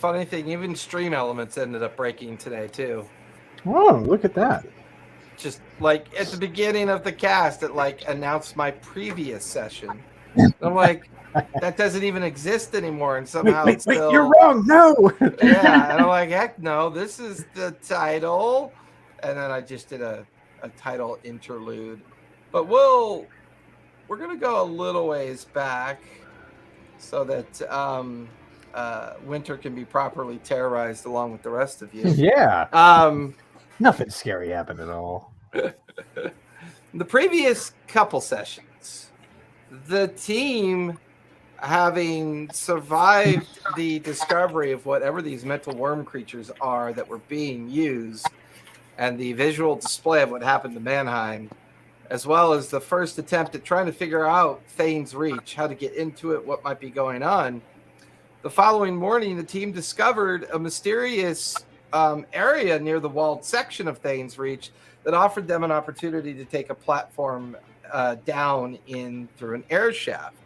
funny thing, even stream elements ended up breaking today too. Oh, look at that. Just like at the beginning of the cast, it like announced my previous session. I'm like, that doesn't even exist anymore, and somehow it's still. You're wrong. No. Yeah, and I'm like, heck no, this is the title, and then I just did a title interlude, but we're gonna go a little ways back so that Winter can be properly terrorized along with the rest of you. Yeah. Nothing scary happened at all. The previous couple sessions, the team, having survived the discovery of whatever these mental worm creatures are that were being used, and the visual display of what happened to Mannheim, as well as the first attempt at trying to figure out Thane's Reach, how to get into it, what might be going on. The following morning, the team discovered a mysterious area near the walled section of Thane's Reach that offered them an opportunity to take a platform down in through an air shaft.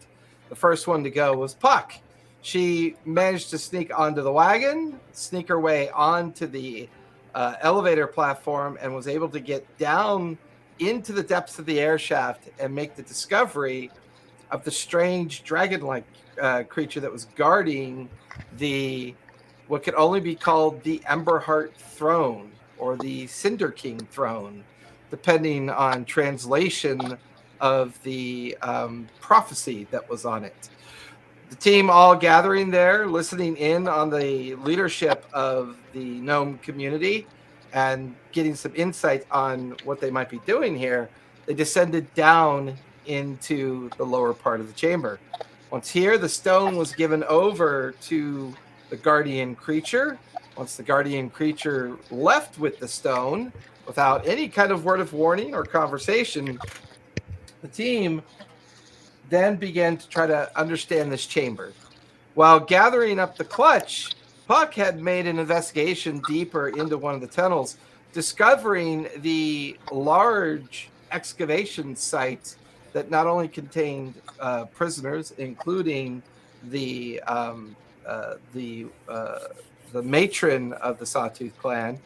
The first one to go was Puck. She managed to sneak onto the wagon, sneak her way onto the elevator platform, and was able to get down into the depths of the air shaft and make the discovery of the strange dragon-like creature that was guarding the what could only be called the Emberheart Throne or the Cinder King Throne, depending on translation of the prophecy that was on it. The team all gathering there, listening in on the leadership of the gnome community and getting some insight on what they might be doing here. They descended down into the lower part of the chamber. Once here, the stone was given over to the guardian creature. Once the guardian creature left with the stone, without any kind of word of warning or conversation, the team then began to try to understand this chamber. While gathering up the clutch, Puck had made an investigation deeper into one of the tunnels, discovering the large excavation site that not only contained prisoners, including the matron of the Sawtooth clan,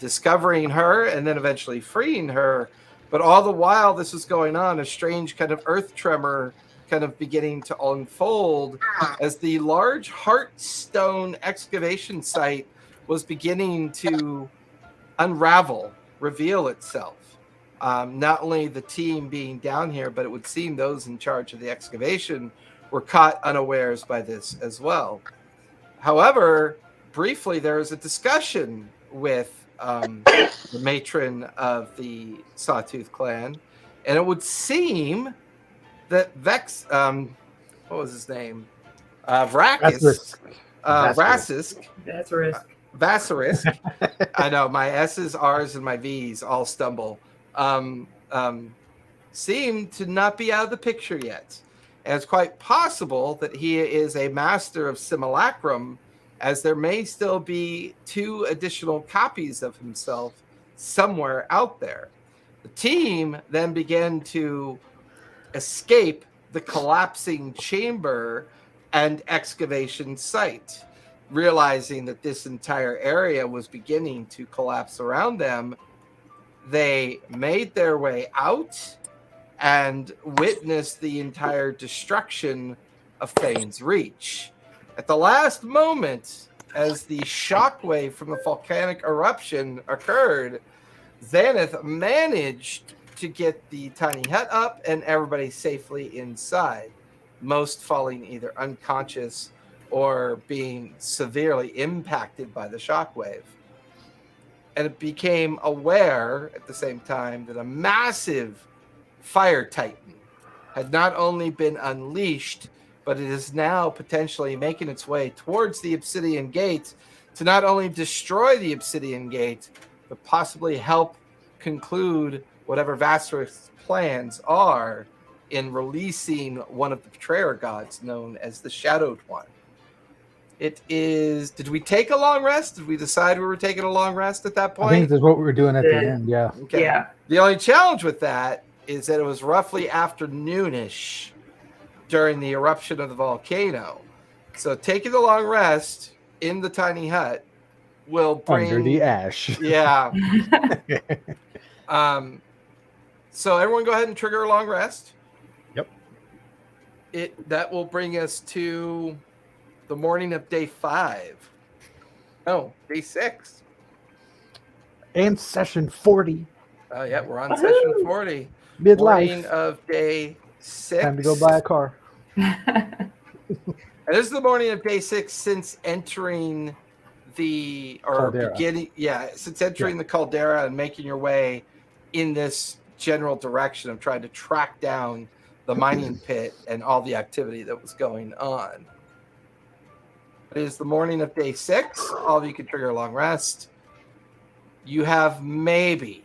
discovering her and then eventually freeing her. But all the while this was going on, a strange kind of earth tremor kind of beginning to unfold as the large Heartstone excavation site was beginning to unravel, reveal itself. Not only the team being down here, but it would seem those in charge of the excavation were caught unawares by this as well. However, briefly, there was a discussion with the matron of the Sawtooth clan, and it would seem that what was his name? Vasarisk. I know, my S's, R's, and my V's all stumble. Seem to not be out of the picture yet. And it's quite possible that he is a master of simulacrum, as there may still be 2 additional copies of himself somewhere out there. The team then began to escape the collapsing chamber and excavation site, realizing that this entire area was beginning to collapse around them. They made their way out and witnessed the entire destruction of Thane's Reach. At the last moment, as the shockwave from the volcanic eruption occurred, Xanath managed to get the tiny hut up and everybody safely inside, most falling either unconscious or being severely impacted by the shockwave. And it became aware at the same time that a massive fire titan had not only been unleashed, but it is now potentially making its way towards the Obsidian Gate to not only destroy the Obsidian Gate, but possibly help conclude whatever Vasarisk's plans are in releasing one of the betrayer gods known as the Shadowed One. It is... Did we take a long rest? Did we decide we were taking a long rest at that point? I think that's what we were doing at the end, yeah. Okay. Yeah. The only challenge with that is that it was roughly afternoonish during the eruption of the volcano. So taking the long rest in the tiny hut will bring under the ash. Yeah. So everyone go ahead and trigger a long rest. Yep. That will bring us to the morning of day 5. No, day 6. And session 40. Yeah, we're on session 40. Midlife. Morning of day 6. Time to go buy a car. And this is the morning of day 6 since entering the Caldera. Since entering the caldera and making your way in this general direction of trying to track down the mining pit and all the activity that was going on. It is the morning of day 6. All of you can trigger a long rest. You have maybe,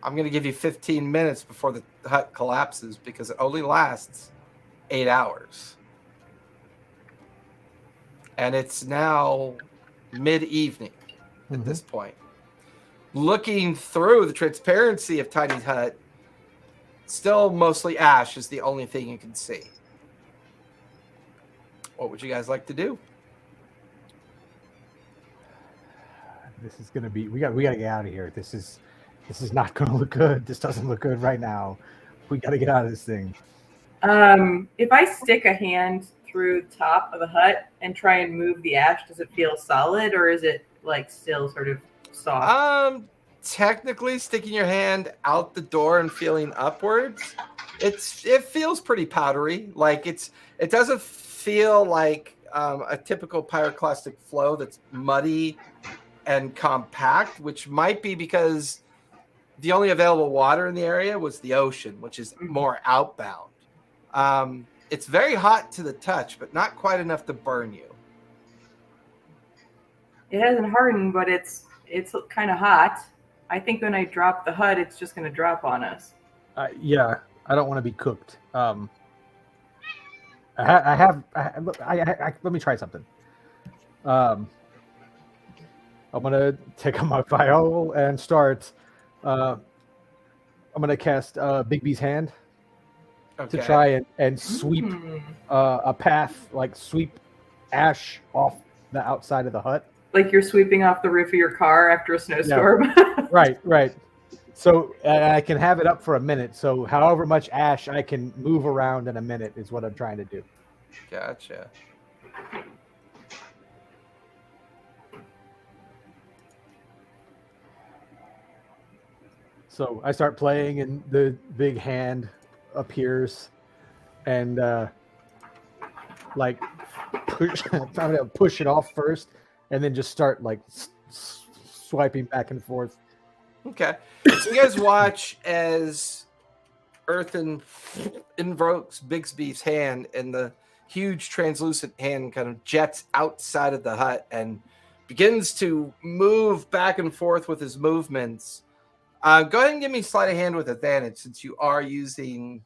I'm going to give you 15 minutes before the hut collapses because it only lasts 8 hours. And it's now mid-evening at this point. Looking through the transparency of Tiny's hut, still mostly ash is the only thing you can see. What would you guys like to do? This is gonna be. We got to get out of here. This is not gonna look good. This doesn't look good right now. We got to get out of this thing. If I stick a hand through the top of the hut and try and move the ash, does it feel solid or is it like still sort of soft? Technically, sticking your hand out the door and feeling upwards, it feels pretty powdery. Like it doesn't feel like a typical pyroclastic flow that's muddy and compact, which might be because the only available water in the area was the ocean, which is more outbound. It's very hot to the touch, but not quite enough to burn you. It hasn't hardened, but it's kind of hot. I think when I drop the hut, it's just going to drop on us. Yeah, I don't want to be cooked. Let me try something. I'm gonna take out my vial and start. I'm gonna cast Big B's hand to try and sweep a path, like sweep ash off the outside of the hut. Like you're sweeping off the roof of your car after a snowstorm. Yeah. Right. So I can have it up for a minute. So however much ash I can move around in a minute is what I'm trying to do. Gotcha. So I start playing, and the big hand appears, and like I'm gonna push it off first, and then just start like swiping back and forth. Okay, so you guys watch as Earthen invokes Bigsby's hand, and the huge translucent hand kind of jets outside of the hut and begins to move back and forth with his movements. Go ahead and give me sleight of hand with advantage, since you are using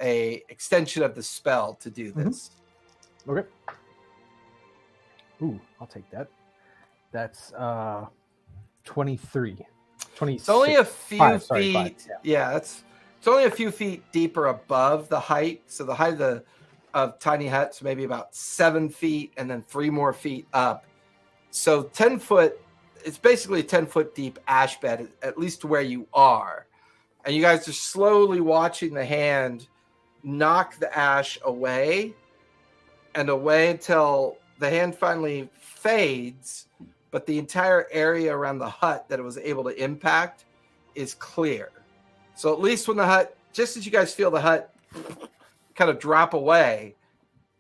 a extension of the spell to do this. Okay. Ooh, I'll take that. That's 23. 26. It's only a few feet. 5. Yeah, it's only a few feet deeper above the height. So the height of tiny huts maybe about 7 feet, and then 3 more feet up. So 10 foot. It's basically a 10-foot deep ash bed, at least to where you are. And you guys are slowly watching the hand knock the ash away and away until the hand finally fades, but the entire area around the hut that it was able to impact is clear. So at least when the hut, just as you guys feel the hut kind of drop away,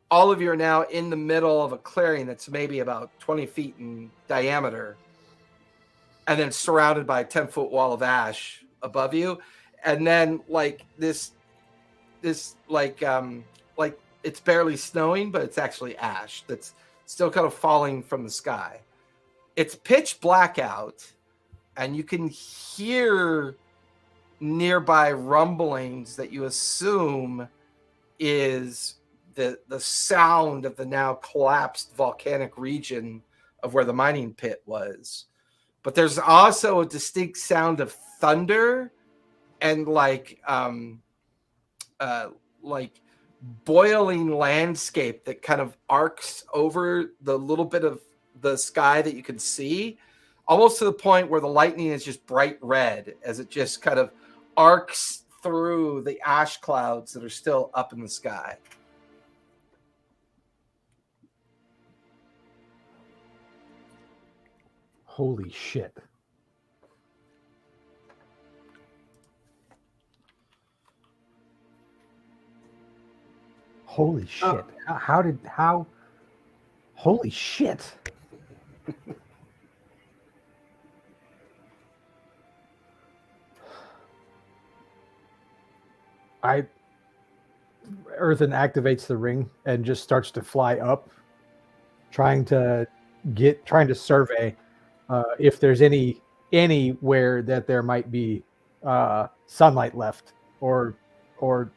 all of you are now in the middle of a clearing that's maybe about 20 feet in diameter, and then surrounded by a 10-foot wall of ash above you. And then like this like it's barely snowing, but it's actually ash that's still kind of falling from the sky. It's pitch black out, and you can hear nearby rumblings that you assume is the sound of the now collapsed volcanic region of where the mining pit was. But there's also a distinct sound of thunder and like boiling landscape that kind of arcs over the little bit of the sky that you can see, almost to the point where the lightning is just bright red as it just kind of arcs through the ash clouds that are still up in the sky. Holy shit. Holy shit. How? Holy shit. Earthen activates the ring and just starts to fly up, trying to survey if there's anywhere that there might be sunlight left or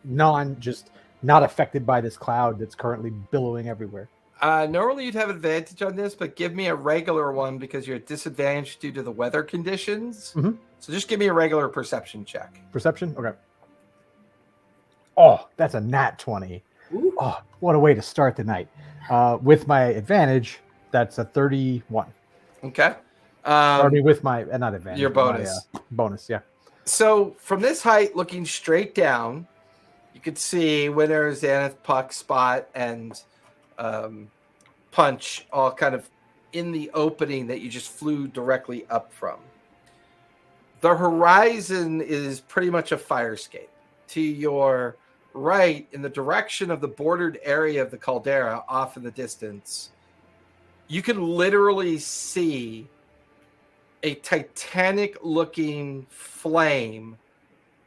not affected by this cloud that's currently billowing everywhere. Normally you'd have advantage on this, but give me a regular one because you're at disadvantage due to the weather conditions. Mm-hmm. So just give me a regular perception check. Perception? Okay. Oh, that's a nat 20. Ooh. Oh, what a way to start the night. With my advantage, that's a 31. Okay. With my, not advantage. Your bonus. Bonus, yeah. So from this height, looking straight down, you could see Winter, Xanath, Puck, Spot, and Punch all kind of in the opening that you just flew directly up from. The horizon is pretty much a firescape. To your right, in the direction of the bordered area of the caldera off in the distance, you can literally see a titanic-looking flame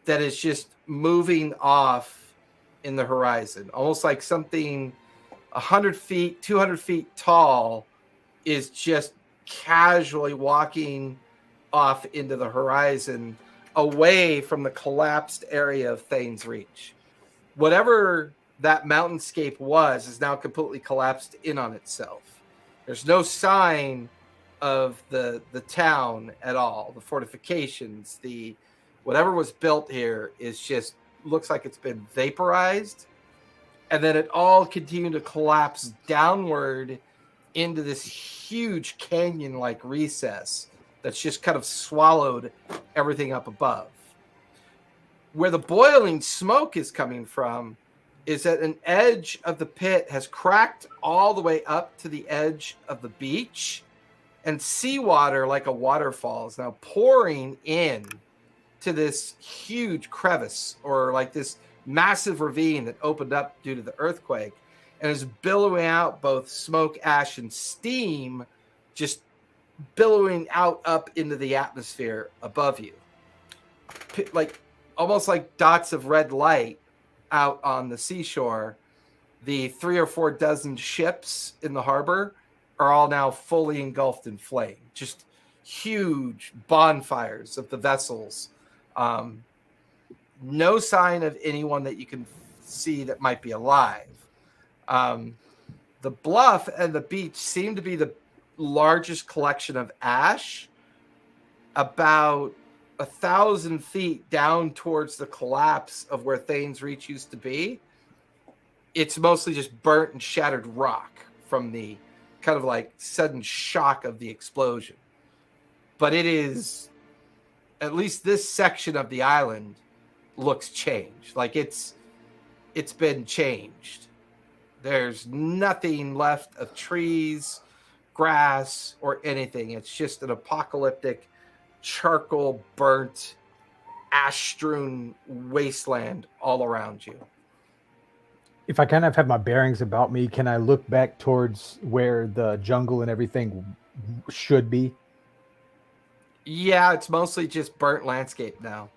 that is just moving off in the horizon, almost like something 100 feet, 200 feet tall is just casually walking off into the horizon away from the collapsed area of Thane's Reach. Whatever that mountainscape was is now completely collapsed in on itself. There's no sign of the town at all. The fortifications, whatever was built here is just looks like it's been vaporized, and then it all continued to collapse downward into this huge canyon-like recess that's just kind of swallowed everything up above. Where the boiling smoke is coming from is that an edge of the pit has cracked all the way up to the edge of the beach, and seawater, like a waterfall, is now pouring in to this huge crevice, or like this massive ravine that opened up due to the earthquake, and is billowing out both smoke, ash, and steam, just billowing out up into the atmosphere above you. Like almost like dots of red light out on the seashore. The 3 or 4 dozen ships in the harbor are all now fully engulfed in flame. Just huge bonfires of the vessels. No sign of anyone that you can see that might be alive. The bluff and the beach seem to be the largest collection of ash, about 1,000 feet down towards the collapse of where Thane's Reach used to be. It's mostly just burnt and shattered rock from the kind of like sudden shock of the explosion. But it is, at least this section of the island looks changed. Like it's been changed. There's nothing left of trees, grass, or anything. It's just an apocalyptic, charcoal burnt, ash strewn wasteland all around you. If I kind of have my bearings about me, can I look back towards where the jungle and everything should be? Yeah, it's mostly just burnt landscape now.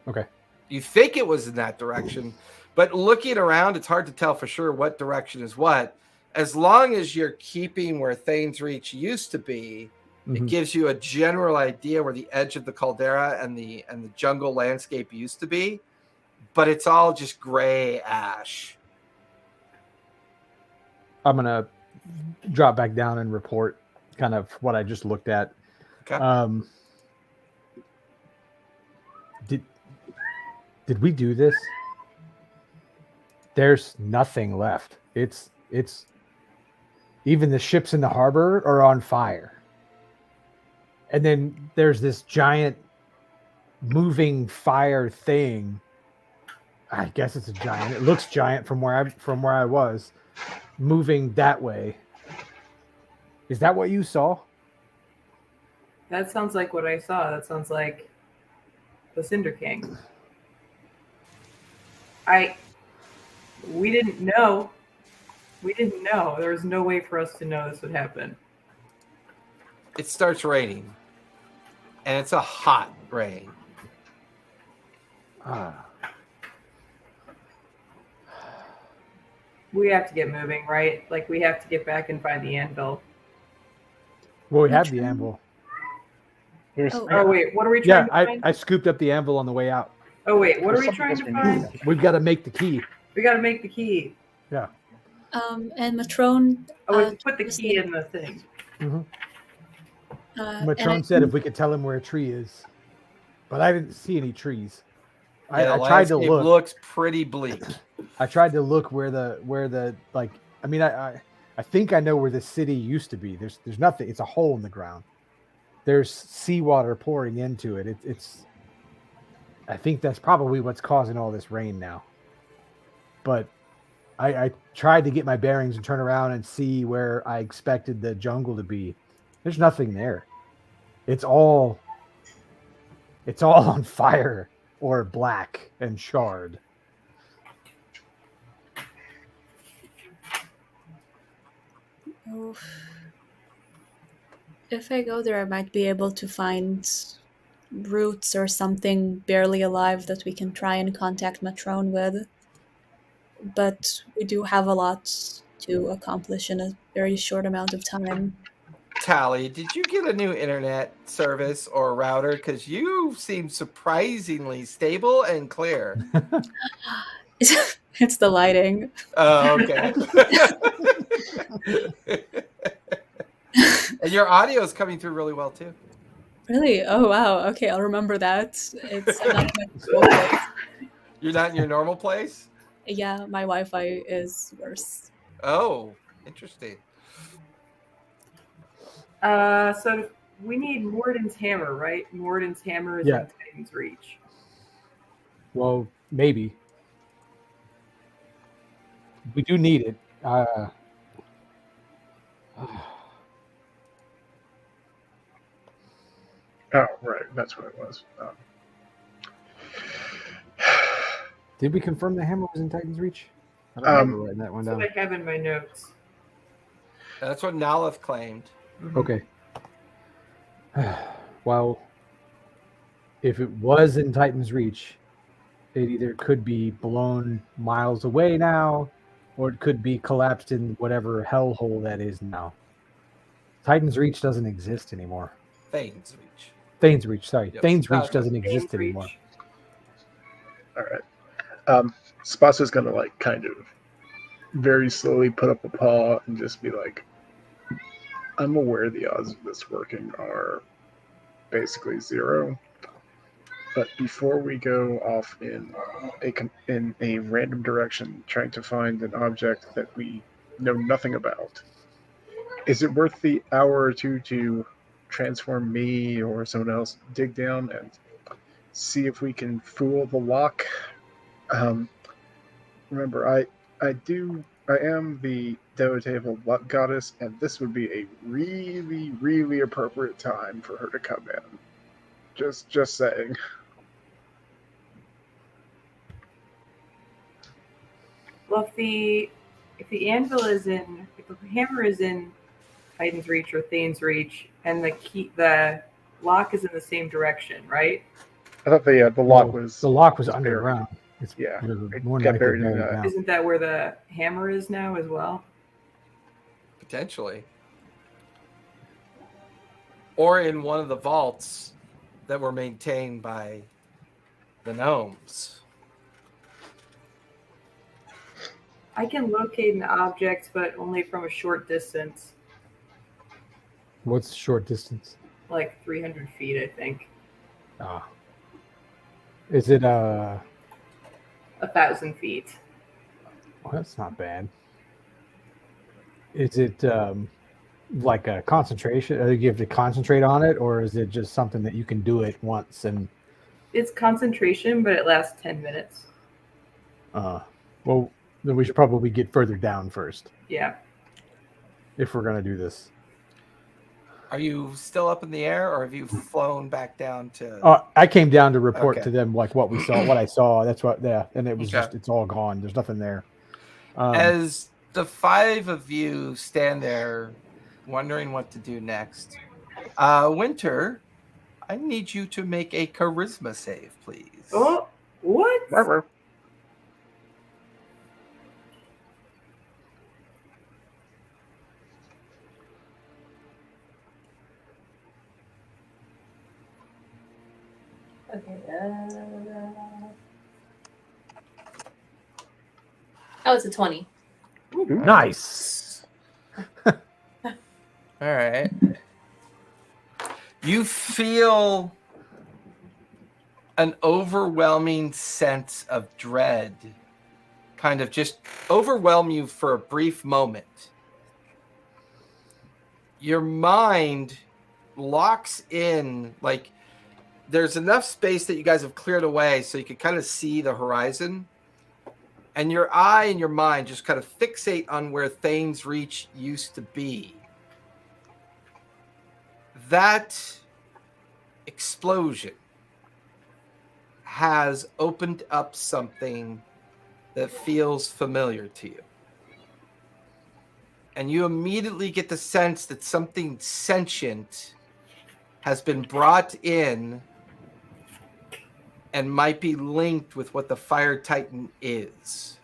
Okay. You think it was in that direction, but looking around, it's hard to tell for sure what direction is what. As long as you're keeping where Thane's Reach used to be, it gives you a general idea where the edge of the caldera and the jungle landscape used to be, but it's all just gray ash. I'm going to drop back down and report kind of what I just looked at. Okay. Did we do this? There's nothing left. It's even the ships in the harbor are on fire. And then there's this giant moving fire thing. I guess it's a giant. It looks giant from where I was, moving that way. Is that what you saw? That sounds like what I saw. That sounds like the Cinder King. We didn't know. We didn't know. There was no way for us to know this would happen. It starts raining. And it's a hot rain. We have to get moving, right? Like, we have to get back and find the anvil. Well, we have the anvil. Oh, wait. What are we trying to find? I scooped up the anvil on the way out. Oh, wait. What are we trying to find? We've got to make the key. We got to make the key. Yeah. And Matrone... Oh, put the key in the thing. Mm-hmm. Matrone said if we could tell him where a tree is. But I didn't see any trees. I tried to look. It looks pretty bleak. I tried to look where the like. I mean, I think I know where the city used to be. There's nothing. It's a hole in the ground. There's seawater pouring into it. It's. I think that's probably what's causing all this rain now. But I tried to get my bearings and turn around and see where I expected the jungle to be. There's nothing there. It's all on fire or black and charred. Oh. If I go there, I might be able to find roots or something barely alive that we can try and contact Matrone with. But we do have a lot to accomplish in a very short amount of time. Tally, did you get a new internet service or router? Because you seem surprisingly stable and clear. It's the lighting. Oh, okay. And your audio is coming through really well, too. Really? Oh, wow. Okay, I'll remember that. I'm not in my usual place. You're not in your normal place? Yeah, my Wi-Fi is worse. Oh, interesting. So we need Morden's hammer, right? Morden's hammer is in Titan's reach. Well, maybe. We do need it. Oh, right. That's what it was. Did we confirm the hammer was in Titan's reach? I don't remember writing that one That's down. what I have in my notes. That's what Naleth claimed. Mm-hmm. Okay. Well, if it was in Titan's reach, it either could be blown miles away now, or it could be collapsed in whatever hellhole that is now. Titan's reach doesn't exist anymore. Thane's reach. Thane's reach, sorry. Yep. Thane's reach doesn't exist Thane's reach. anymore. All right. Spasa's gonna like kind of very slowly put up a paw and just be like, I'm aware the odds of this working are basically zero. But before we go off in a random direction trying to find an object that we know nothing about, is it worth the hour or two to transform me or someone else, dig down and see if we can fool the lock? Remember, I am the devotee of a luck goddess, and this would be a really, really appropriate time for her to come in. Just saying. Well, if the hammer is in Titan's reach or Thane's reach, and the lock is in the same direction, right? I thought the lock was underground. It more got likely buried in buried that. down. Isn't that where the hammer is now as well? Potentially. Or in one of the vaults that were maintained by the gnomes. I can locate an object, but only from a short distance, What's short distance? like 300 feet, I think. Is it 1,000 feet. Well, that's not bad. Is it like a concentration? You have to concentrate on it, or is it just something that you can do it once and? It's concentration, but it lasts 10 minutes. Well, then we should probably get further down first. Yeah. If we're gonna do this. Are you still up in the air, or have you flown back down to? I came down to report to them like what we saw, what I saw. That's what, and it was Okay. just, it's all gone. There's nothing there. As the five of you stand there, wondering what to do next, Winter, I need you to make a charisma save, please. Oh, what? Okay. Oh, it's a 20. Nice. All right. You feel an overwhelming sense of dread kind of just overwhelm you for a brief moment. Your mind locks in, like there's enough space that you guys have cleared away so you can kind of see the horizon. And your eye and your mind just kind of fixate on where Thane's Reach used to be. That explosion has opened up something that feels familiar to you. And you immediately get the sense that something sentient has been brought in and might be linked with what the Fire Titan is.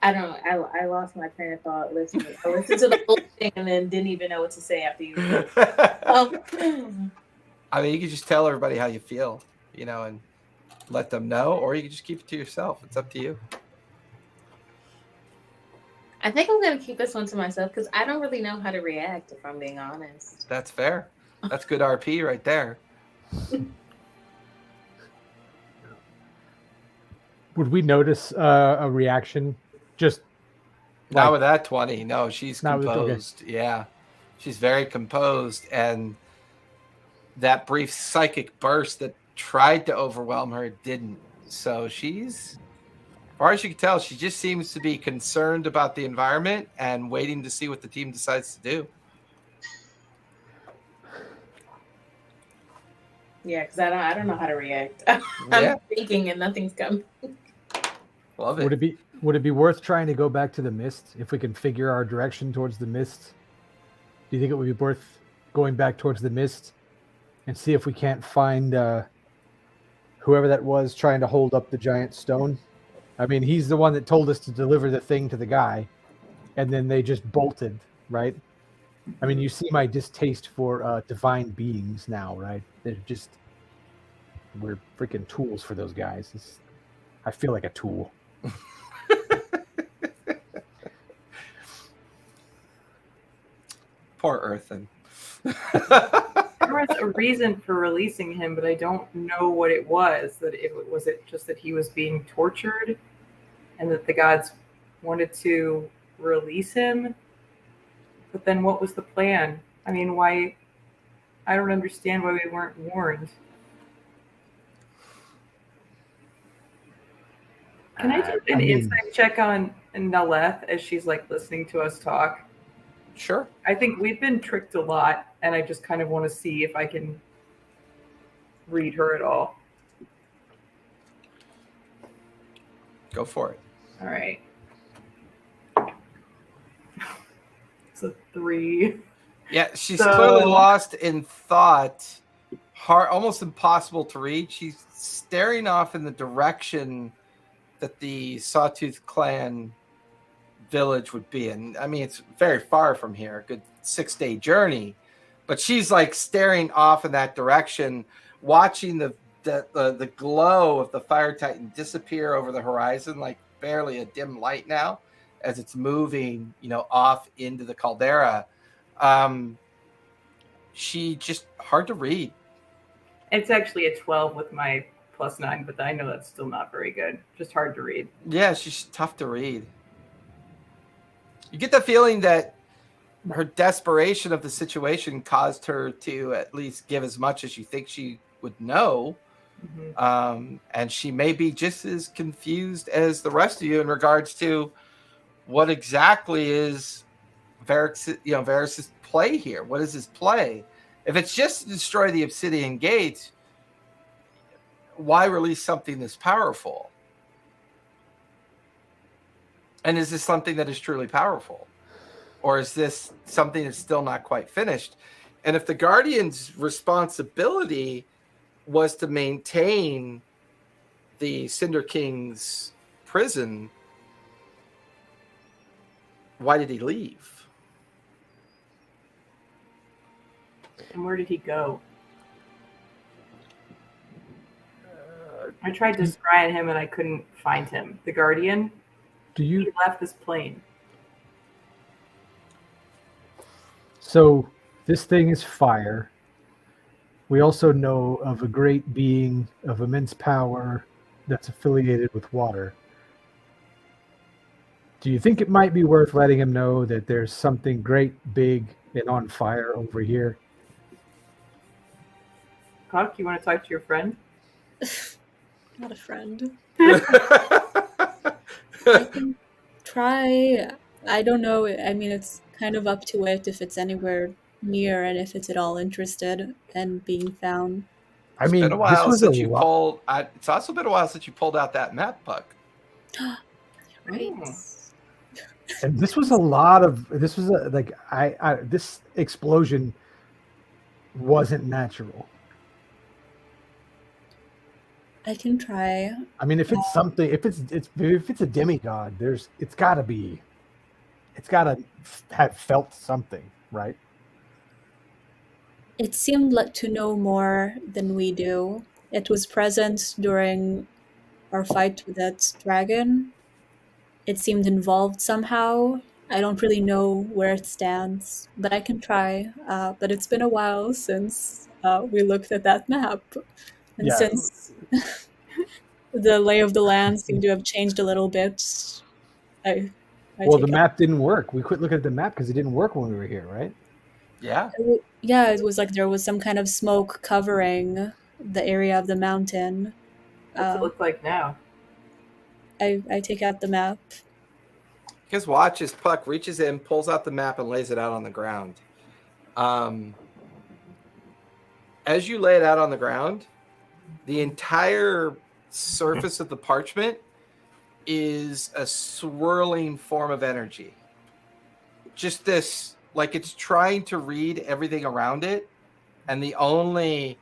I don't know. I lost my train of thought listening. I listened to the whole thing and then didn't even know what to say after you. I mean, you can just tell everybody how you feel, you know, and let them know, or you can just keep it to yourself. It's up to you. I think I'm going to keep this one to myself because I don't really know how to react, if I'm being honest. That's fair. That's good RP right there. Would we notice a reaction? Just not with that 20. No, she's composed. Okay. Yeah, she's very composed, and that brief psychic burst that tried to overwhelm her didn't. So she's, as far as you can tell, she just seems to be concerned about the environment and waiting to see what the team decides to do. Yeah, because I don't know how to react. I'm thinking and nothing's coming. Love it. Would it be worth trying to go back to the mist if we can figure our direction towards the mist? Do you think it would be worth going back towards the mist and see if we can't find whoever that was trying to hold up the giant stone? I mean, he's the one that told us to deliver the thing to the guy, and then they just bolted, right? I mean, you see my distaste for divine beings now, right? We're freaking tools for those guys. I feel like a tool. Poor Earthen. There was a reason for releasing him, but I don't know what it was. Was it just that he was being tortured and that the gods wanted to release him? But then what was the plan? I mean, why? I don't understand why we weren't warned. Can I do an insight check on Naleth as she's like listening to us talk? Sure. I think we've been tricked a lot, and I just kind of want to see if I can read her at all. Go for it. All right. It's a 3. Yeah, she's clearly lost in thought. Hard, almost impossible to read. She's staring off in the direction that the Sawtooth clan village would be. And I mean, it's very far from here, a good 6-day journey. But she's like staring off in that direction, watching the glow of the Fire Titan disappear over the horizon, like barely a dim light now, as it's moving, off into the caldera. she just hard to read. It's actually a 12 with my +9, but I know that's still not very good. Just hard to read. Yeah, she's tough to read. You get the feeling that her desperation of the situation caused her to at least give as much as you think she would know. Mm-hmm. And she may be just as confused as the rest of you in regards to what exactly is Varys' play here. What is his play? If it's just to destroy the Obsidian Gate, why release something this powerful? And is this something that is truly powerful? Or is this something that's still not quite finished? And if the Guardian's responsibility was to maintain the Cinder King's prison, why did he leave? And where did he go? I tried to scry at him and I couldn't find him. The Guardian? He left this plane. So this thing is fire. We also know of a great being of immense power that's affiliated with water. Do you think it might be worth letting him know that there's something great, big, and on fire over here? Cock, you want to talk to your friend? Not a friend. I can try. I don't know. I mean, it's kind of up to it if it's anywhere near and if it's at all interested in being found. I mean, it's been a while since you lot. pulled. It's also been a while since you pulled out that map, Puck. Right. And this was a lot of. This was this explosion wasn't natural. I can try. I mean, if it's something, if it's a demigod, it's got to have felt something, right? It seemed like to know more than we do. It was present during our fight with that dragon. It seemed involved somehow. I don't really know where it stands, but I can try. But it's been a while since we looked at that map. And since the lay of the land seemed to have changed a little bit, the map didn't work. We quit looking at the map because it didn't work when we were here, right? Yeah. Yeah, it was like there was some kind of smoke covering the area of the mountain. What's it look like now? I take out the map. Because watch as Puck reaches in, pulls out the map, and lays it out on the ground. As you lay it out on the ground, the entire surface of the parchment is a swirling form of energy. Just this, like it's trying to read everything around it, and the only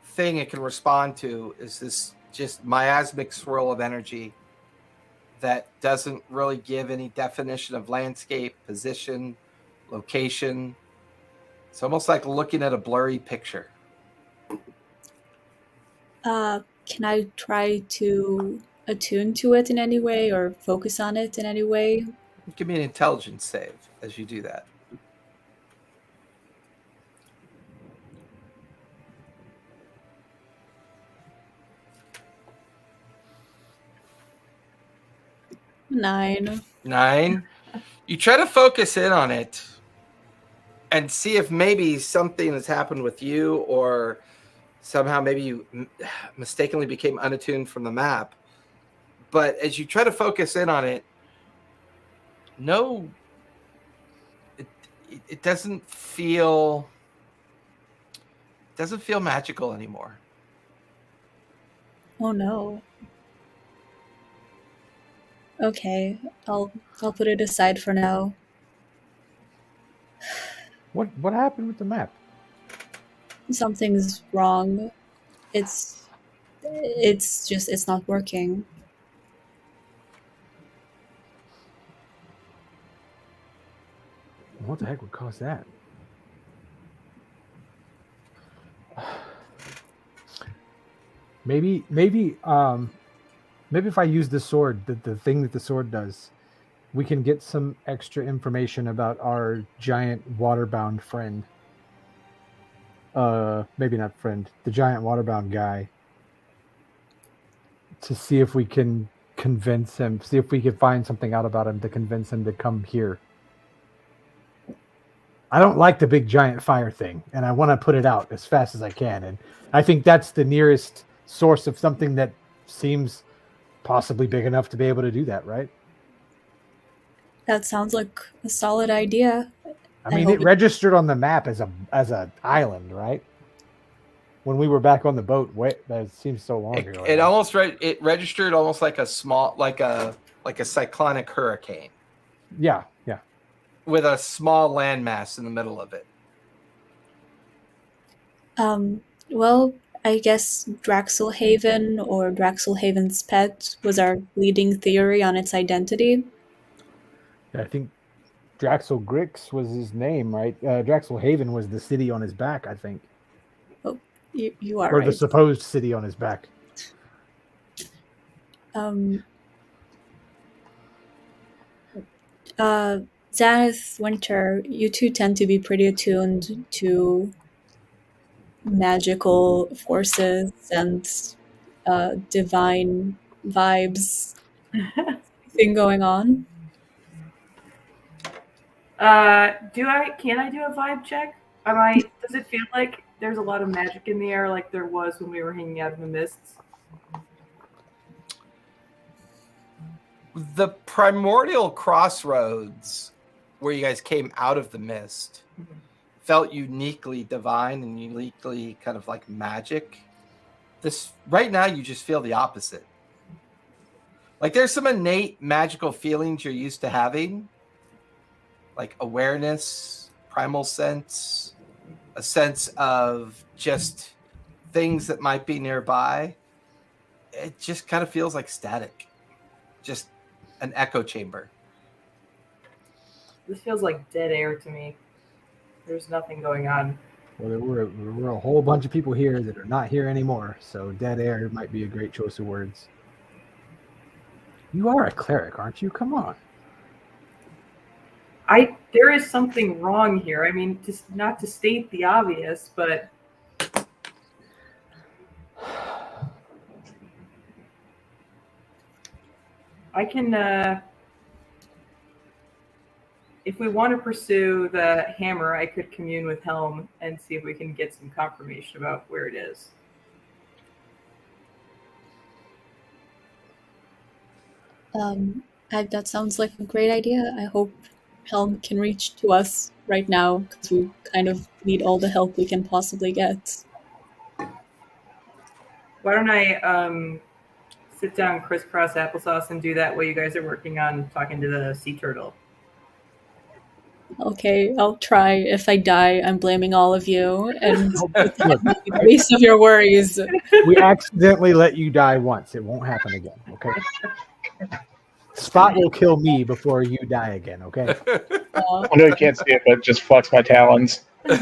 thing it can respond to is this just miasmic swirl of energy that doesn't really give any definition of landscape, position, location. It's almost like looking at a blurry picture. Can I try to attune to it in any way or focus on it in any way? Give me an intelligence save as you do that. Nine. You try to focus in on it and see if maybe something has happened with you, or somehow maybe you mistakenly became unattuned from the map. But as you try to focus in on it, it doesn't feel magical anymore. Oh no. Okay, I'll put it aside for now. What happened with the map? Something's wrong. It's not working. What the heck would cause that? Maybe if I use the sword, the thing that the sword does, we can get some extra information about our giant waterbound friend. maybe not friend, the giant waterbound guy, to see if we can convince him, see if we can find something out about him to convince him to come here. I don't like the big giant fire thing, and I want to put it out as fast as I can. And I think that's the nearest source of something that seems possibly big enough to be able to do that, right? That sounds like a solid idea. I mean, it registered on the map as a island, right? When we were back on the boat, that seems so long ago. It almost it registered almost like a small, like a cyclonic hurricane. Yeah. With a small landmass in the middle of it. Well, I guess Draxelhaven or Draxelhaven's pet was our leading theory on its identity. I think Draxel Grix was his name, right? Draxelhaven was the city on his back, I think. Oh, you are or right. the supposed city on his back. Xanath, Winter, you two tend to be pretty attuned to magical forces and divine vibes. Thing going on? Can I do a vibe check? Does it feel like there's a lot of magic in the air like there was when we were hanging out in the mists? The primordial crossroads where you guys came out of the mist felt uniquely divine and uniquely kind of like magic. This right now you just feel the opposite. Like there's some innate magical feelings you're used to having, like awareness, primal sense, a sense of just things that might be nearby. It just kind of feels like static, just an echo chamber. This feels like dead air to me. There's nothing going on. Well, there were a whole bunch of people here that are not here anymore, so dead air might be a great choice of words. You are a cleric, aren't you? Come on. There is something wrong here. I mean, just not to state the obvious, but I can, if we want to pursue the hammer, I could commune with Helm and see if we can get some confirmation about where it is. That sounds like a great idea. I hope Helm can reach to us right now because we kind of need all the help we can possibly get. Why don't I sit down, crisscross applesauce, and do that while you guys are working on talking to the sea turtle? Okay, I'll try. If I die, I'm blaming all of you and the least of your worries. We accidentally let you die once. It won't happen again, okay? Spot will kill me before you die again, okay? I know you can't see it, but just flex my talons. Then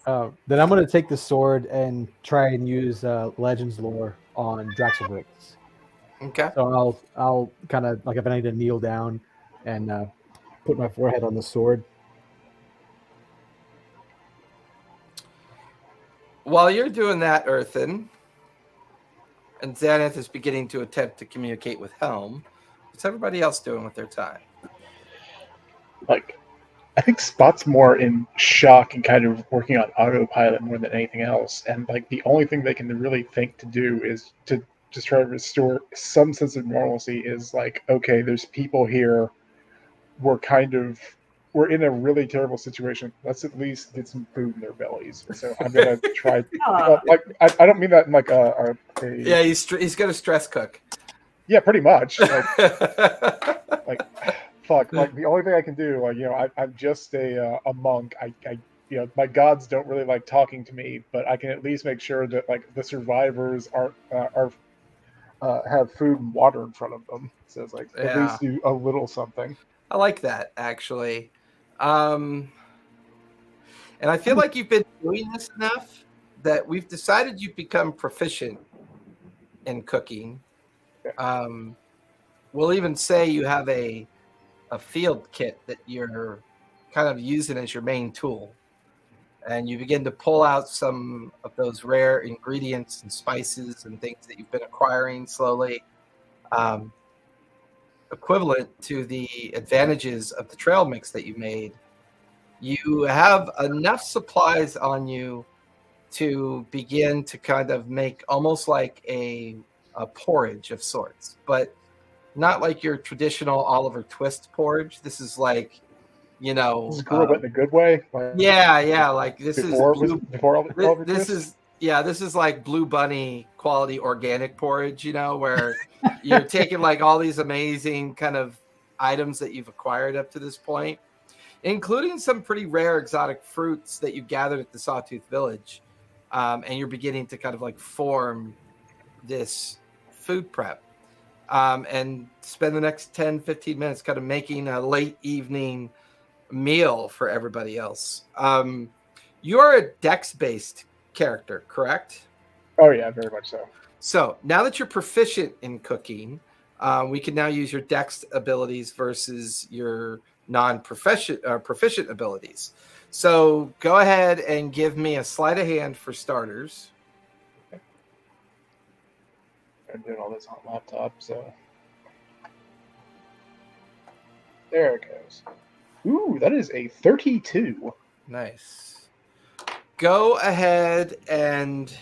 I'm going to take the sword and try and use Legends lore on Draxelbrix. Okay. So I'll kind of, like, if I need to kneel down and put my forehead on the sword. While you're doing that, Earthen, and Xanath is beginning to attempt to communicate with Helm, what's everybody else doing with their time? Like, I think Spot's more in shock and kind of working on autopilot more than anything else. And like the only thing they can really think to do is to just try to restore some sense of normalcy. Is like, okay, there's people here. We're in a really terrible situation. Let's at least get some food in their bellies. So I'm gonna try. Like I don't mean that in like a yeah, he's gonna stress cook. Yeah, pretty much. Like fuck. Like the only thing I can do, like, you know, I'm just a monk. I you know, my gods don't really like talking to me, but I can at least make sure that like the survivors have food and water in front of them. So it's like at least do a little something. I like that, actually. And I feel like you've been doing this enough that we've decided you've become proficient in cooking. We'll even say you have a field kit that you're kind of using as your main tool. And you begin to pull out some of those rare ingredients and spices and things that you've been acquiring slowly, equivalent to the advantages of the trail mix that you made. You have enough supplies on you to begin to kind of make almost like a porridge of sorts, but not like your traditional Oliver Twist porridge. This is like, screw it in a good way. Like like this before is before Oliver this Twist? is like Blue Bunny quality organic porridge, where you're taking like all these amazing kind of items that you've acquired up to this point, including some pretty rare exotic fruits that you gathered at the Sawtooth Village, and you're beginning to kind of like form this food prep, and spend the next 10-15 minutes kind of making a late evening meal for everybody else. You're a dex-based character, correct? Oh yeah, very much so. So now that you're proficient in cooking, we can now use your dex abilities versus your non-proficient proficient abilities. So go ahead and give me a sleight of hand for starters. I'm doing all this on laptop, so there it goes. Ooh, that is a 32. Nice. Go ahead and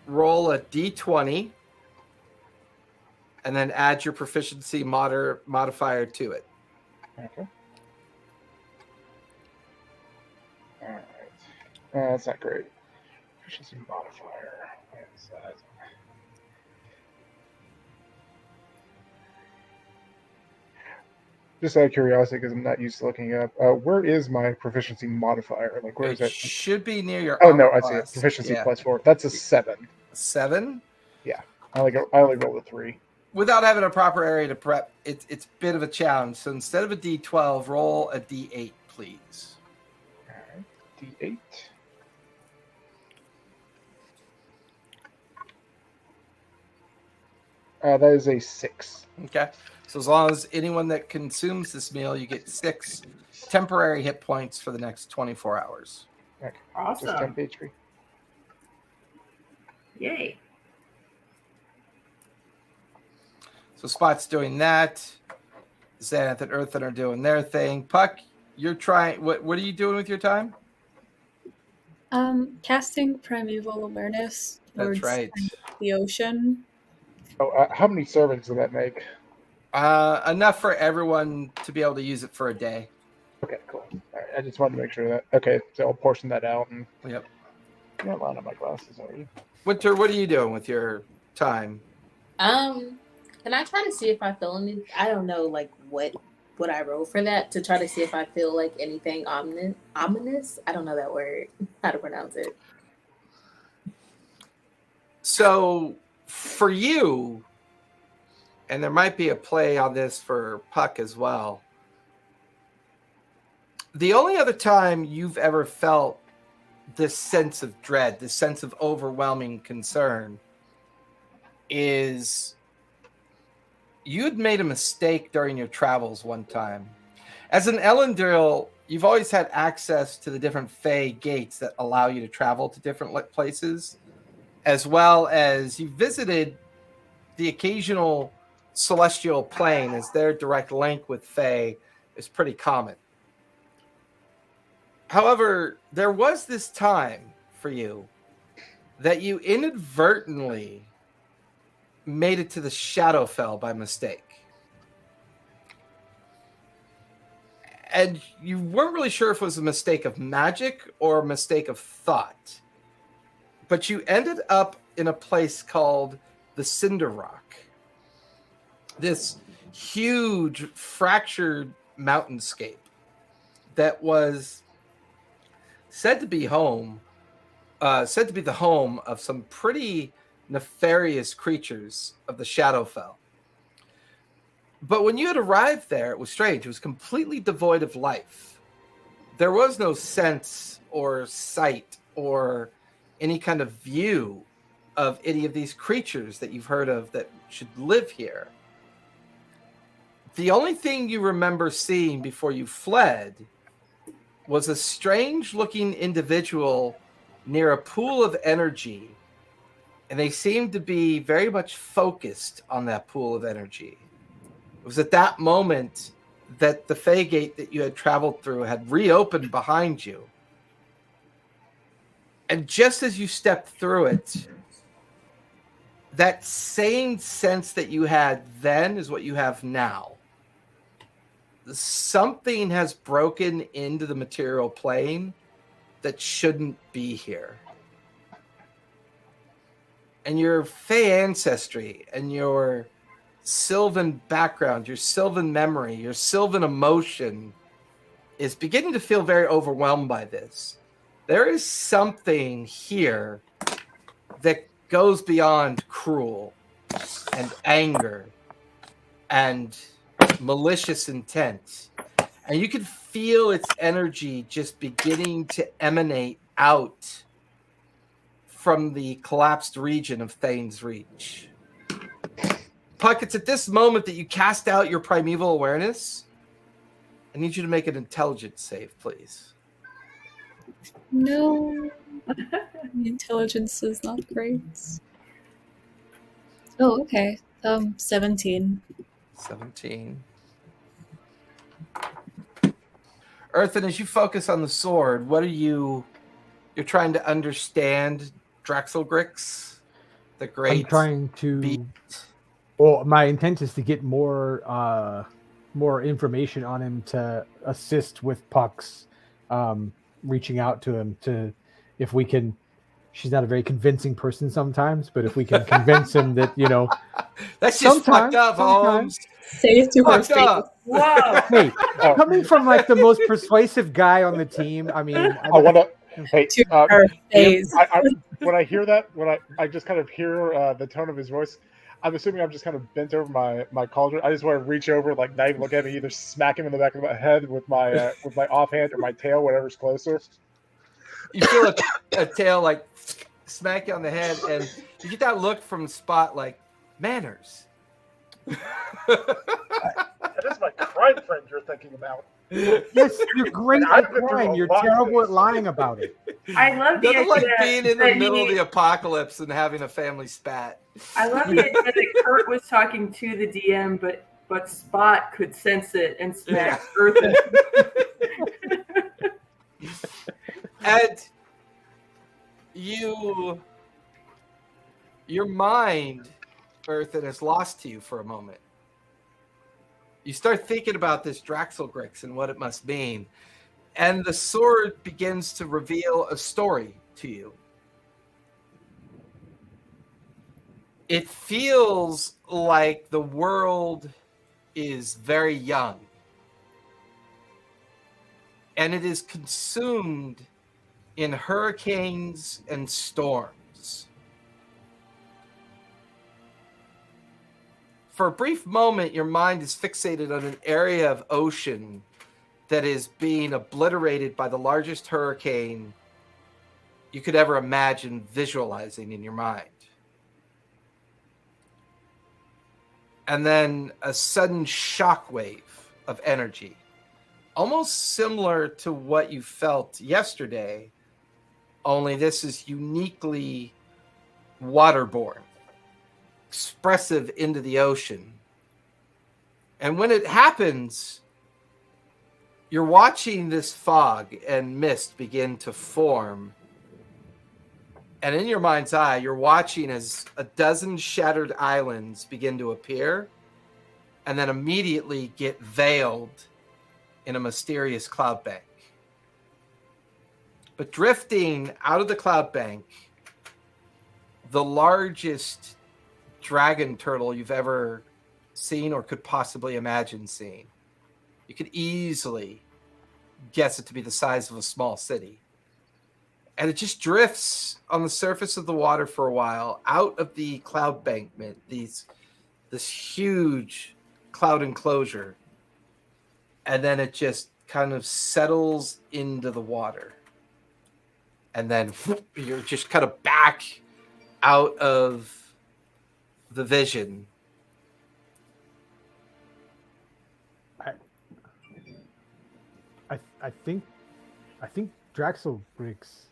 roll a d20 and then add your proficiency modifier to it. Okay. All right. That's not great. Proficiency modifier. What is that? Just out of curiosity, because I'm not used to looking up, where is my proficiency modifier? Like, where is it? Should be near your. Oh no, I see it. Proficiency plus 4. That's a 7. 7? Yeah, I only rolled a 3. Without having a proper area to prep, it's a bit of a challenge. So instead of a d12, roll a d8, please. All right, d8. That is a 6. Okay. So as long as anyone that consumes this meal, you get 6 temporary hit points for the next 24 hours. Okay. Awesome. Just 10 HP. Yay. So Spot's doing that. Xanath and Earthen are doing their thing. Puck, you're trying. What are you doing with your time? Casting primeval awareness That's towards right. the ocean. Oh, how many servings did that make? Enough for everyone to be able to use it for a day. Okay, cool. All right, I just wanted to make sure that. Okay, so I'll portion that out and. Yep. Yeah, line up my glasses already. Winter, what are you doing with your time? Can I try to see if I feel any? I don't know, like what I roll for that to try to see if I feel like anything ominous. I don't know that word. How to pronounce it? So for you, and there might be a play on this for Puck as well. The only other time you've ever felt this sense of dread, this sense of overwhelming concern, is you'd made a mistake during your travels one time. As an Elendil, you've always had access to the different Fey gates that allow you to travel to different places, as well as you visited the occasional celestial plane, as their direct link with Fey is pretty common. However, there was this time for you that you inadvertently made it to the Shadowfell by mistake. And you weren't really sure if it was a mistake of magic or a mistake of thought. But you ended up in a place called the Cinder Rock. This huge fractured mountainscape that was said to be the home of some pretty nefarious creatures of the Shadowfell. But when you had arrived there, it was strange. It was completely devoid of life. There was no sense or sight or any kind of view of any of these creatures that you've heard of that should live here. The only thing you remember seeing before you fled was a strange-looking individual near a pool of energy, and they seemed to be very much focused on that pool of energy. It was at that moment that the Fey Gate that you had traveled through had reopened behind you. And just as you stepped through it, that same sense that you had then is what you have now. Something has broken into the material plane that shouldn't be here. And your Fey ancestry and your Sylvan background, your Sylvan memory, your Sylvan emotion is beginning to feel very overwhelmed by this. There is something here that goes beyond cruel and anger and malicious intent. And you can feel its energy just beginning to emanate out from the collapsed region of Thane's Reach. Puck, it's at this moment that you cast out your primeval awareness. I need you to make an intelligence save, please. No. The intelligence is not great. Oh, okay. 17. 17. Earthen, as you focus on the sword, what are you're trying to understand Draxelgrix? The great I'm trying to beast? Well, my intent is to get more information on him to assist with Puck's reaching out to him to, if we can. She's not a very convincing person sometimes, but if we can convince him that, that's just fucked up, Holmes. Say it to her Fucked face. up. Whoa. Hey, coming from like the most persuasive guy on the team, I mean, I want to. Hey, To her face. when I hear that, I just kind of hear the tone of his voice, I'm assuming I'm just kind of bent over my cauldron. I just want to reach over, like not even look at me, either smack him in the back of the head with my offhand or my tail, whatever's closer. You feel a tail like smack you on the head, and you get that look from Spot like, manners. That is my crime friend you're thinking about. yes, you're great I've at been through crime. a You're lot terrible of at lying about it. I love the Nothing idea like being in the that middle of the apocalypse and having a family spat. I love the idea that Kurt was talking to the DM, but Spot could sense it and smack Earthen. And your mind, Earthen, is lost to you for a moment. You start thinking about this Draxelgrix and what it must mean. And the sword begins to reveal a story to you. It feels like the world is very young. And it is consumed in hurricanes and storms. For a brief moment, your mind is fixated on an area of ocean that is being obliterated by the largest hurricane you could ever imagine visualizing in your mind. And then a sudden shockwave of energy, almost similar to what you felt yesterday, only this is uniquely waterborne, expressive into the ocean. And when it happens, you're watching this fog and mist begin to form. And in your mind's eye, you're watching as a dozen shattered islands begin to appear and then immediately get veiled in a mysterious cloud bank. But drifting out of the cloud bank, the largest dragon turtle you've ever seen or could possibly imagine seeing. You could easily guess it to be the size of a small city. And it just drifts on the surface of the water for a while, out of the cloud bankment, this huge cloud enclosure. And then it just kind of settles into the water. And then you're just kind of back out of the vision. I think Draxelgrix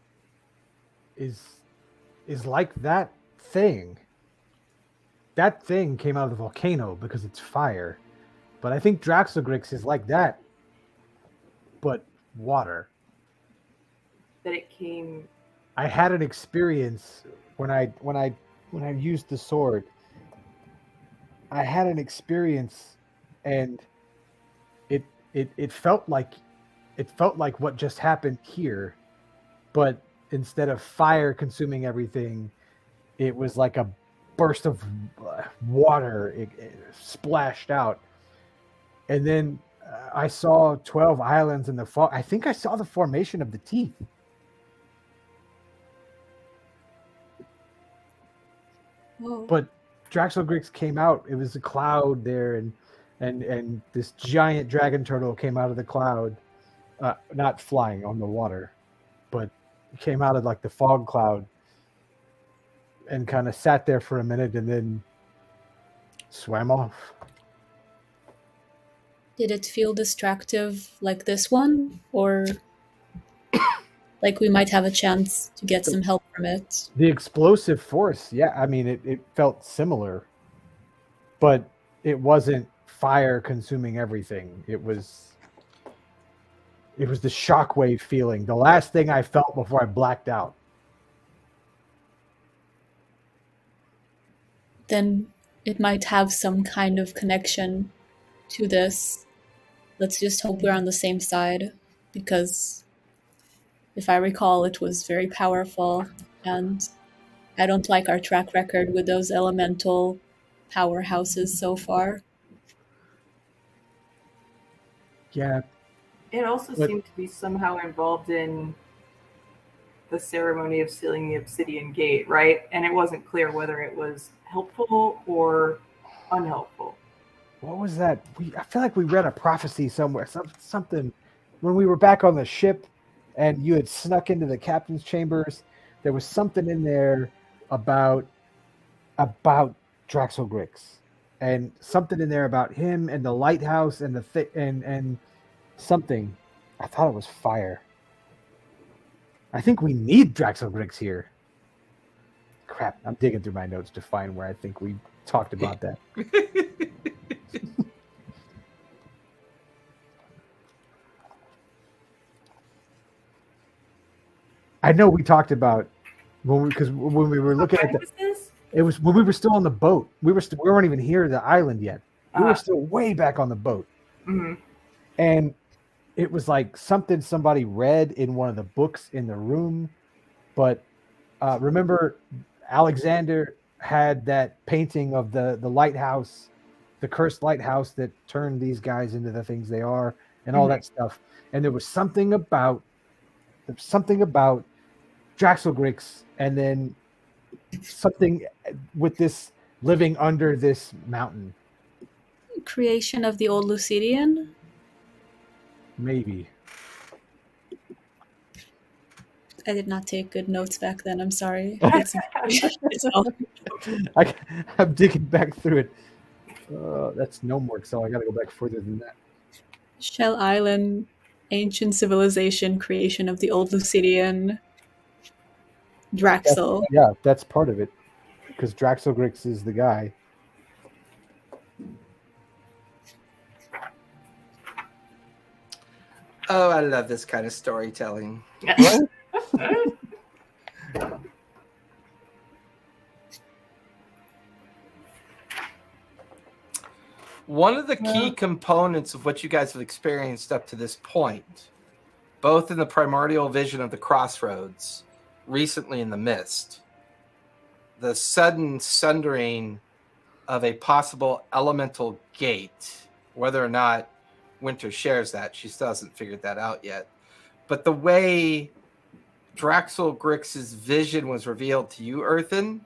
is like that thing. That thing came out of the volcano because it's fire. But I think Draxelgrix is like that, but water. That it came. I had an experience when I used the sword. I had an experience, and it felt like what just happened here, but instead of fire consuming everything, it was like a burst of water. It splashed out, and then I saw 12 islands in the fog. I think I saw the formation of the teeth. Whoa. But Draxelgrix came out. It was a cloud there, and this giant dragon turtle came out of the cloud, not flying on the water, but came out of like the fog cloud and kind of sat there for a minute and then swam off. Did it feel distractive like this one, or like we might have a chance to get some help from it? The explosive force, yeah, I mean, it felt similar, but it wasn't fire consuming everything. It was the shockwave feeling, the last thing I felt before I blacked out. Then it might have some kind of connection to this. Let's just hope we're on the same side, because if I recall, it was very powerful, and I don't like our track record with those elemental powerhouses so far. Yeah. It also seemed to be somehow involved in the ceremony of sealing the obsidian gate, right? And it wasn't clear whether it was helpful or unhelpful. What was that? I feel like we read a prophecy somewhere, something when we were back on the ship and you had snuck into the captain's chambers. There was something in there about Draxelgrix, and something in there about him and the lighthouse and the and something. I thought it was fire. I think we need Draxelgrix here. Crap, I'm digging through my notes to find where I think we talked about that. I know we talked about when we were looking at it was when we were still on the boat. We weren't even here at the island yet. We were still way back on the boat. Mm-hmm. And it was like something somebody read in one of the books in the room. But remember, Alexander had that painting of the lighthouse, the cursed lighthouse that turned these guys into the things they are, and all that stuff. And there was something about Draxelgrix, and then something with this living under this mountain. Creation of the old Lucidian? Maybe. I did not take good notes back then. I'm sorry. I'm digging back through it. That's no more Excel. I got to go back further than that. Shell Island, ancient civilization, creation of the old Lucidian, Draxel. That's part of it, because Draxelgrix is the guy. Oh, I love this kind of storytelling. One of the key components of what you guys have experienced up to this point, both in the primordial vision of the crossroads, recently in the mist, the sudden sundering of a possible elemental gate, whether or not Winter shares that, she still hasn't figured that out yet. But the way Draxelgrix's vision was revealed to you, Earthen,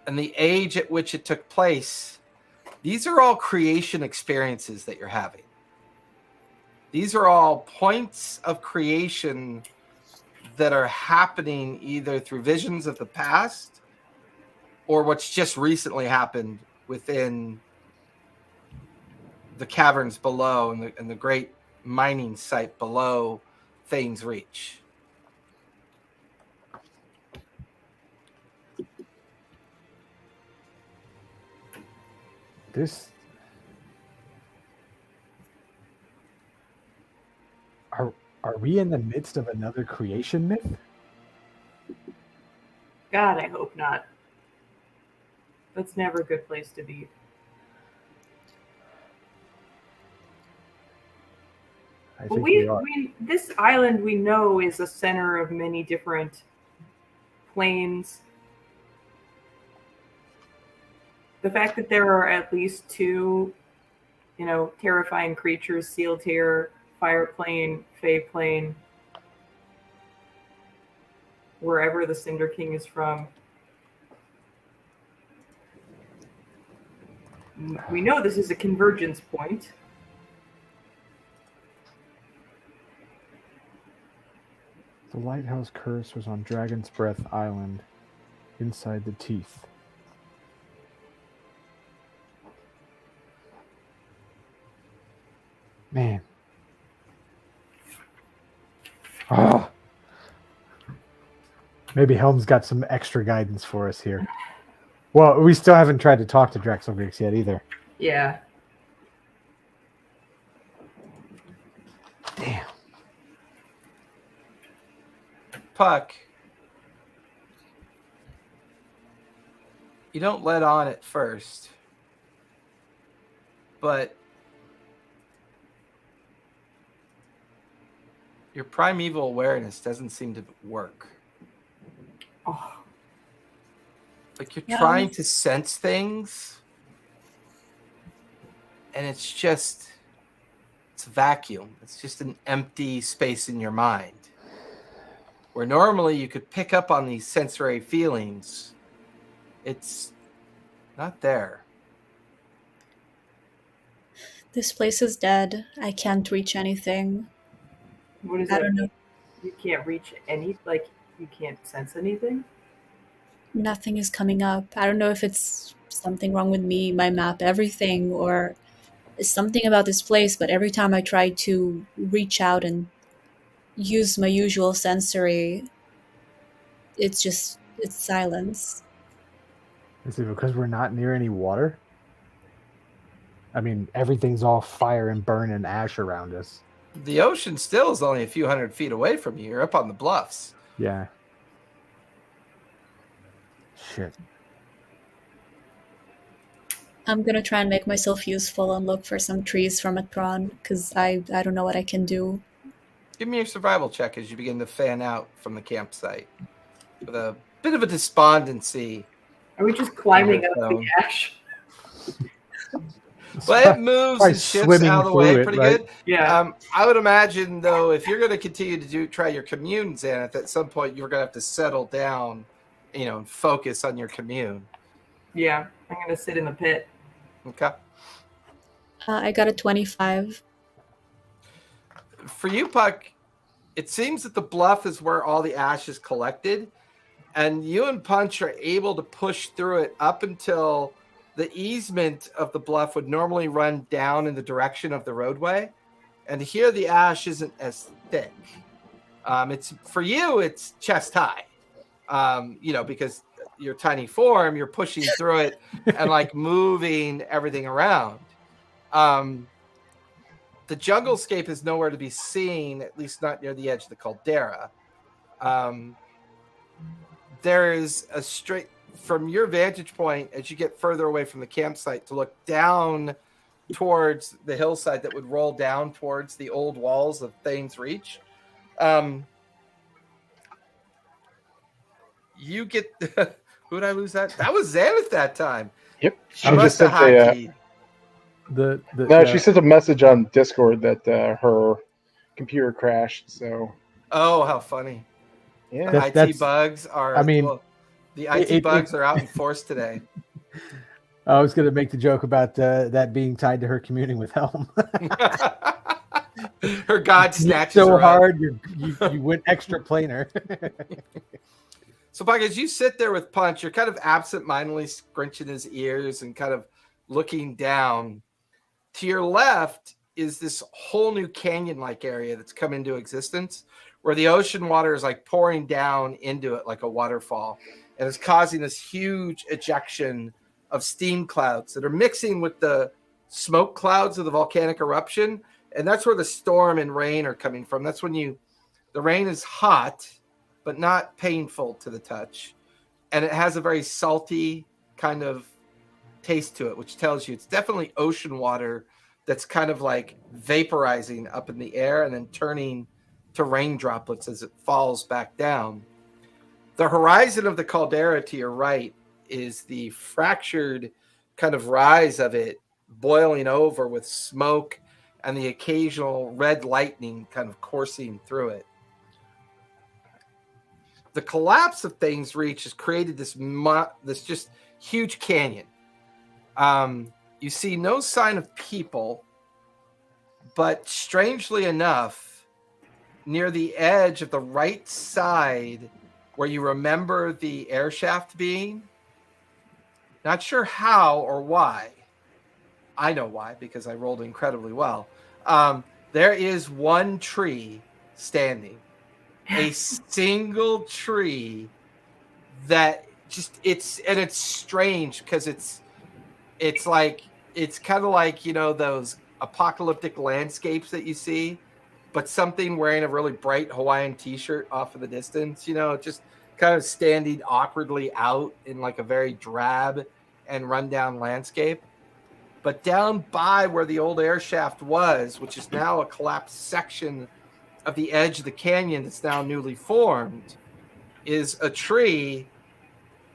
and the age at which it took place, these are all creation experiences that you're having. These are all points of creation that are happening either through visions of the past or what's just recently happened within the caverns below and the great mining site below Thane's Reach. This are we in the midst of another creation myth? God, I hope not. That's never a good place to be. I Well, think we are. this island we know is a center of many different planes. The fact that there are at least two, terrifying creatures, sealed here, fire plane, fae plane, wherever the Cinder King is from. We know this is a convergence point. The lighthouse curse was on Dragon's Breath Island, inside the teeth. Man. Oh. Maybe Helm's got some extra guidance for us here. Well, we still haven't tried to talk to Drexelgrix yet either. Yeah. Damn. Puck, you don't let on at first, but your primeval awareness doesn't seem to work. Oh. Like you're trying to sense things, and it's a vacuum. It's just an empty space in your mind. Where normally you could pick up on these sensory feelings, it's not there. This place is dead. I can't reach anything. What is I that? don't know. You can't reach you can't sense anything? Nothing is coming up. I don't know if it's something wrong with me, my map, everything, or something about this place, but every time I try to reach out and use my usual sensory, it's silence. Is it because we're not near any water? I mean, everything's all fire and burn and ash around us. The ocean still is only a few hundred feet away from you. You're up on the bluffs. Yeah. Shit. I'm gonna try and make myself useful and look for some trees from Atron, because I don't know what I can do. Give me your survival check as you begin to fan out from the campsite with a bit of a despondency. Are we just climbing up the ash? Well, it moves and shifts out of the way pretty good. Yeah. I would imagine, though, if you're going to continue to try your commune, Xanath, at some point you're going to have to settle down, and focus on your commune. Yeah, I'm going to sit in the pit. Okay. I got a 25. For you, Puck, it seems that the bluff is where all the ash is collected, and you and Punch are able to push through it up until the easement of the bluff would normally run down in the direction of the roadway, and here the ash isn't as thick. It's for you, it's chest high, because your tiny form, you're pushing through it and moving everything around. The jungle scape is nowhere to be seen, at least not near the edge of the caldera. There is a straight, from your vantage point, as you get further away from the campsite, to look down towards the hillside that would roll down towards the old walls of Thane's Reach. You get... Who did I lose that? That was Xanath that time. Yep. She just sent she sent a message on Discord that her computer crashed. So. Oh, how funny! Yeah, the IT bugs are. The IT bugs are out in force today. I was going to make the joke about that being tied to her communing with Helm. Her god snatches so her hard, you went extra planar. So, Puck, as you sit there with Punch, you're kind of absent-mindedly scrunching his ears and kind of looking down. To your left, is this whole new canyon-like area that's come into existence where the ocean water is like pouring down into it like a waterfall, and it's causing this huge ejection of steam clouds that are mixing with the smoke clouds of the volcanic eruption. And that's where the storm and rain are coming from. That's when the rain is hot, but not painful to the touch. And it has a very salty kind of taste to it, which tells you it's definitely ocean water that's kind of like vaporizing up in the air and then turning to rain droplets as it falls back down. The horizon of the caldera to your right is the fractured kind of rise of it boiling over with smoke and the occasional red lightning kind of coursing through it. The collapse of Things Reach has created this just huge canyon. You see no sign of people, but strangely enough, near the edge of the right side where you remember the air shaft being, not sure how or why. I know why, because I rolled incredibly well. There is one tree standing, a single tree that just it's strange because it's kind of like, you know, those apocalyptic landscapes that you see, but something wearing a really bright Hawaiian t-shirt off in the distance, you know, just kind of standing awkwardly out in like a very drab and rundown landscape. But down by where the old air shaft was, which is now a collapsed section of the edge of the canyon that's now newly formed, is a tree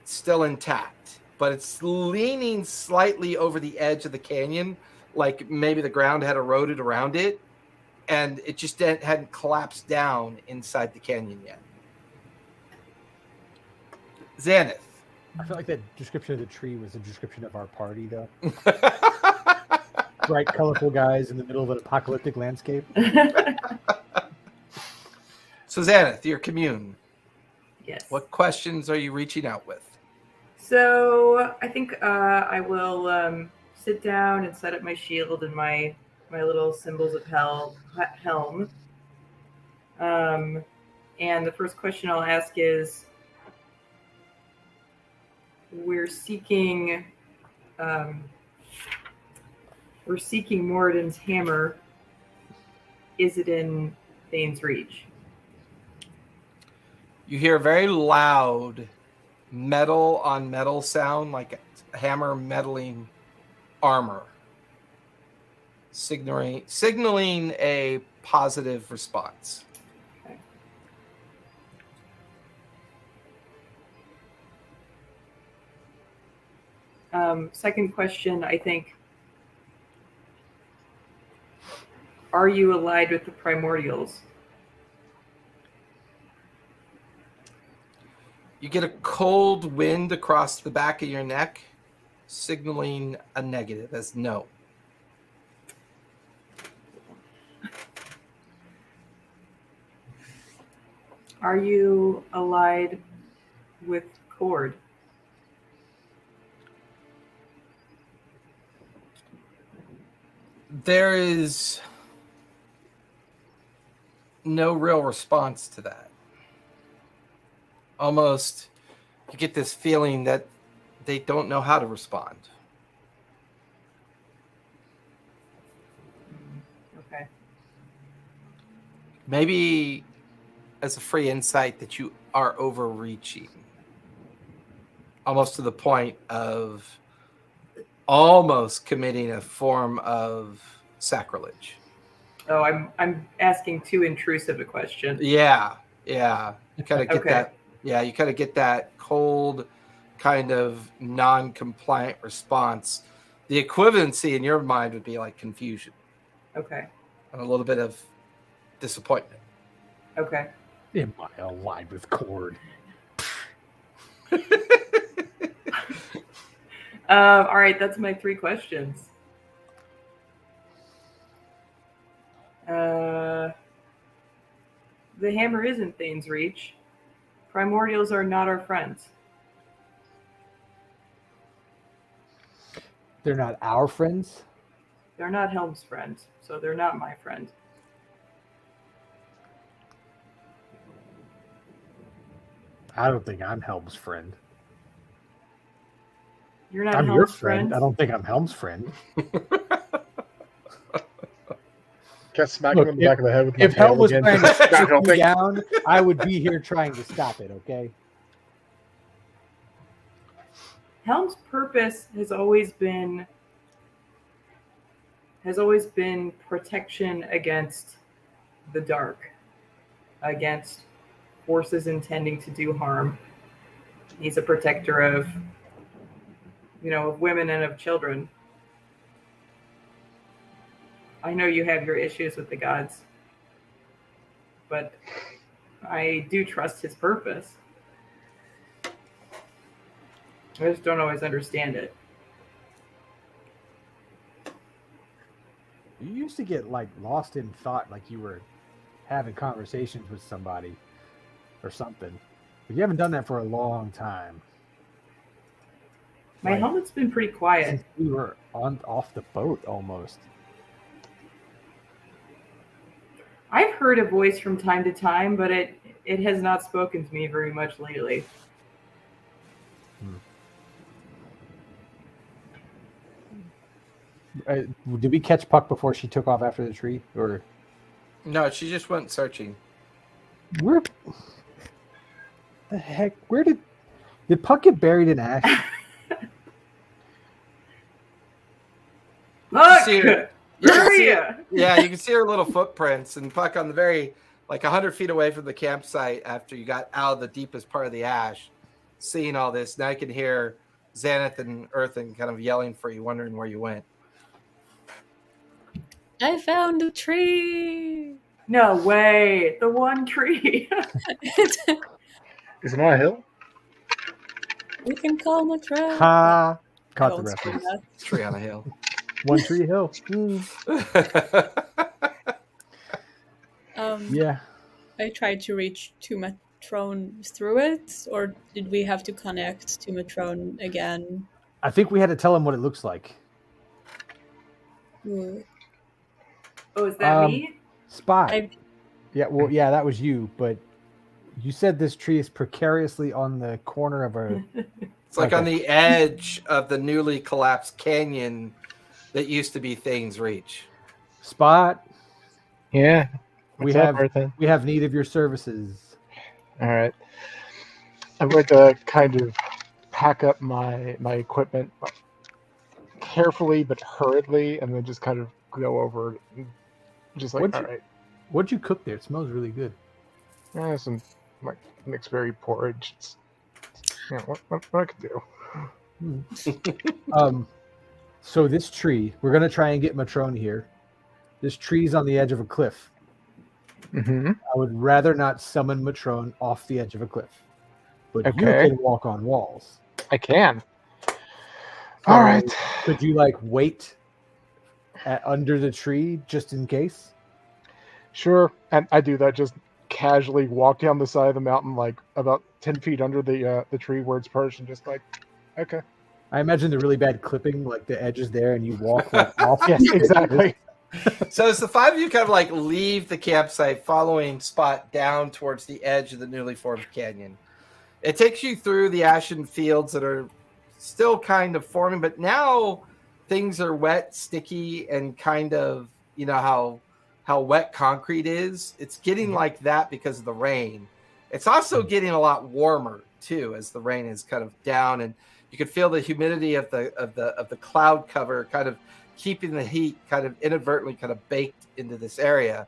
still intact, but it's leaning slightly over the edge of the canyon, like maybe the ground had eroded around it, and it just hadn't collapsed down inside the canyon yet. Xaneth. I feel like that description of the tree was a description of our party, though. Bright, colorful guys in the middle of an apocalyptic landscape. So Xaneth, your commune. Yes. What questions are you reaching out with? So I think I will sit down and set up my shield and my little symbols of helm. And the first question I'll ask is, we're seeking Moradin's hammer. Is it in Thane's Reach? You hear a very loud metal on metal sound, like a hammer meddling armor, signaling a positive response. Second question, I think, are you allied with the primordials? You get a cold wind across the back of your neck, signaling a negative as no. Are you allied with Cord? There is no real response to that. Almost, you get this feeling that they don't know how to respond. Okay. Maybe as a free insight that you are overreaching. Almost to the point of almost committing a form of sacrilege. Oh, I'm asking too intrusive a question. Yeah. You kind of get Okay. that. Yeah, you kind of get that cold, kind of non-compliant response. The equivalency in your mind would be like confusion. Okay. And a little bit of disappointment. Okay. Am I allied with Cord? All right, that's my 3 questions. The hammer is in Thane's Reach. Primordials are not our friends. They're not our friends? They're not Helm's friend, so they're not my friend. I don't think I'm Helm's friend. You're not I'm Helm's your friend. I don't think I'm Helm's friend. Just smack him in the back of the head with my If Helm tail was again. trying to Not shoot me helping. down, I would be here trying to stop it, okay? Helm's purpose has always been protection against the dark, against forces intending to do harm. He's a protector of, of women and of children. I know you have your issues with the gods, but I do trust his purpose. I just don't always understand it. You used to get lost in thought, like you were having conversations with somebody or something. But you haven't done that for a long time. My helmet's been pretty quiet. Since we were off the boat almost. I've heard a voice from time to time, but it has not spoken to me very much lately. Did we catch Puck before she took off after the tree, or No, she just went searching. where the heck? Where did Puck get buried in ash? Look! See her- Where are see you? her- Yeah, you can see her little footprints, and Puck on the very 100 feet away from the campsite after you got out of the deepest part of the ash, seeing all this. Now you can hear Xanath and Earthen kind of yelling for you, wondering where you went. I found a tree. No way. The one tree. Is it on a hill? We can call Matrone. Ha! I Caught the won't say reference. that. Tree on a hill. One Tree Hill. Yeah. I tried to reach to Matrone through it, or did we have to connect to Matrone again? I think we had to tell him what it looks like. Ooh. Oh, is that me? Spot. I- Yeah, well, yeah, that was you, but you said this tree is precariously on the corner of a... It's on the edge of the newly collapsed canyon that used to be Thane's Reach. Spot. Yeah. We What's up, have Earthen? we have need of your services. All right. I'm going to kind of pack up my equipment carefully but hurriedly, and then just kind of go over, just like, all right. What'd you cook there? It smells really good. Some mixed berry porridge. It's, what I could do. So this tree, we're gonna try and get Matrone here. This tree's on the edge of a cliff. Mm-hmm. I would rather not summon Matrone off the edge of a cliff, but you Okay. can walk on walls. I can. All right. Could you wait under the tree just in case? Sure. And I do that. Just casually walk down the side of the mountain, about 10 feet under the tree where it's perched, and just okay. I imagine the really bad clipping, the edge is there, and you walk off. Yes, exactly. So as the five of you kind of leave the campsite, following Spot down towards the edge of the newly formed canyon, it takes you through the ashen fields that are still kind of forming, but now things are wet, sticky, and kind of, how wet concrete is. It's getting like that because of the rain. It's also getting a lot warmer too as the rain is kind of down, and you can feel the humidity of the cloud cover kind of keeping the heat kind of inadvertently kind of baked into this area.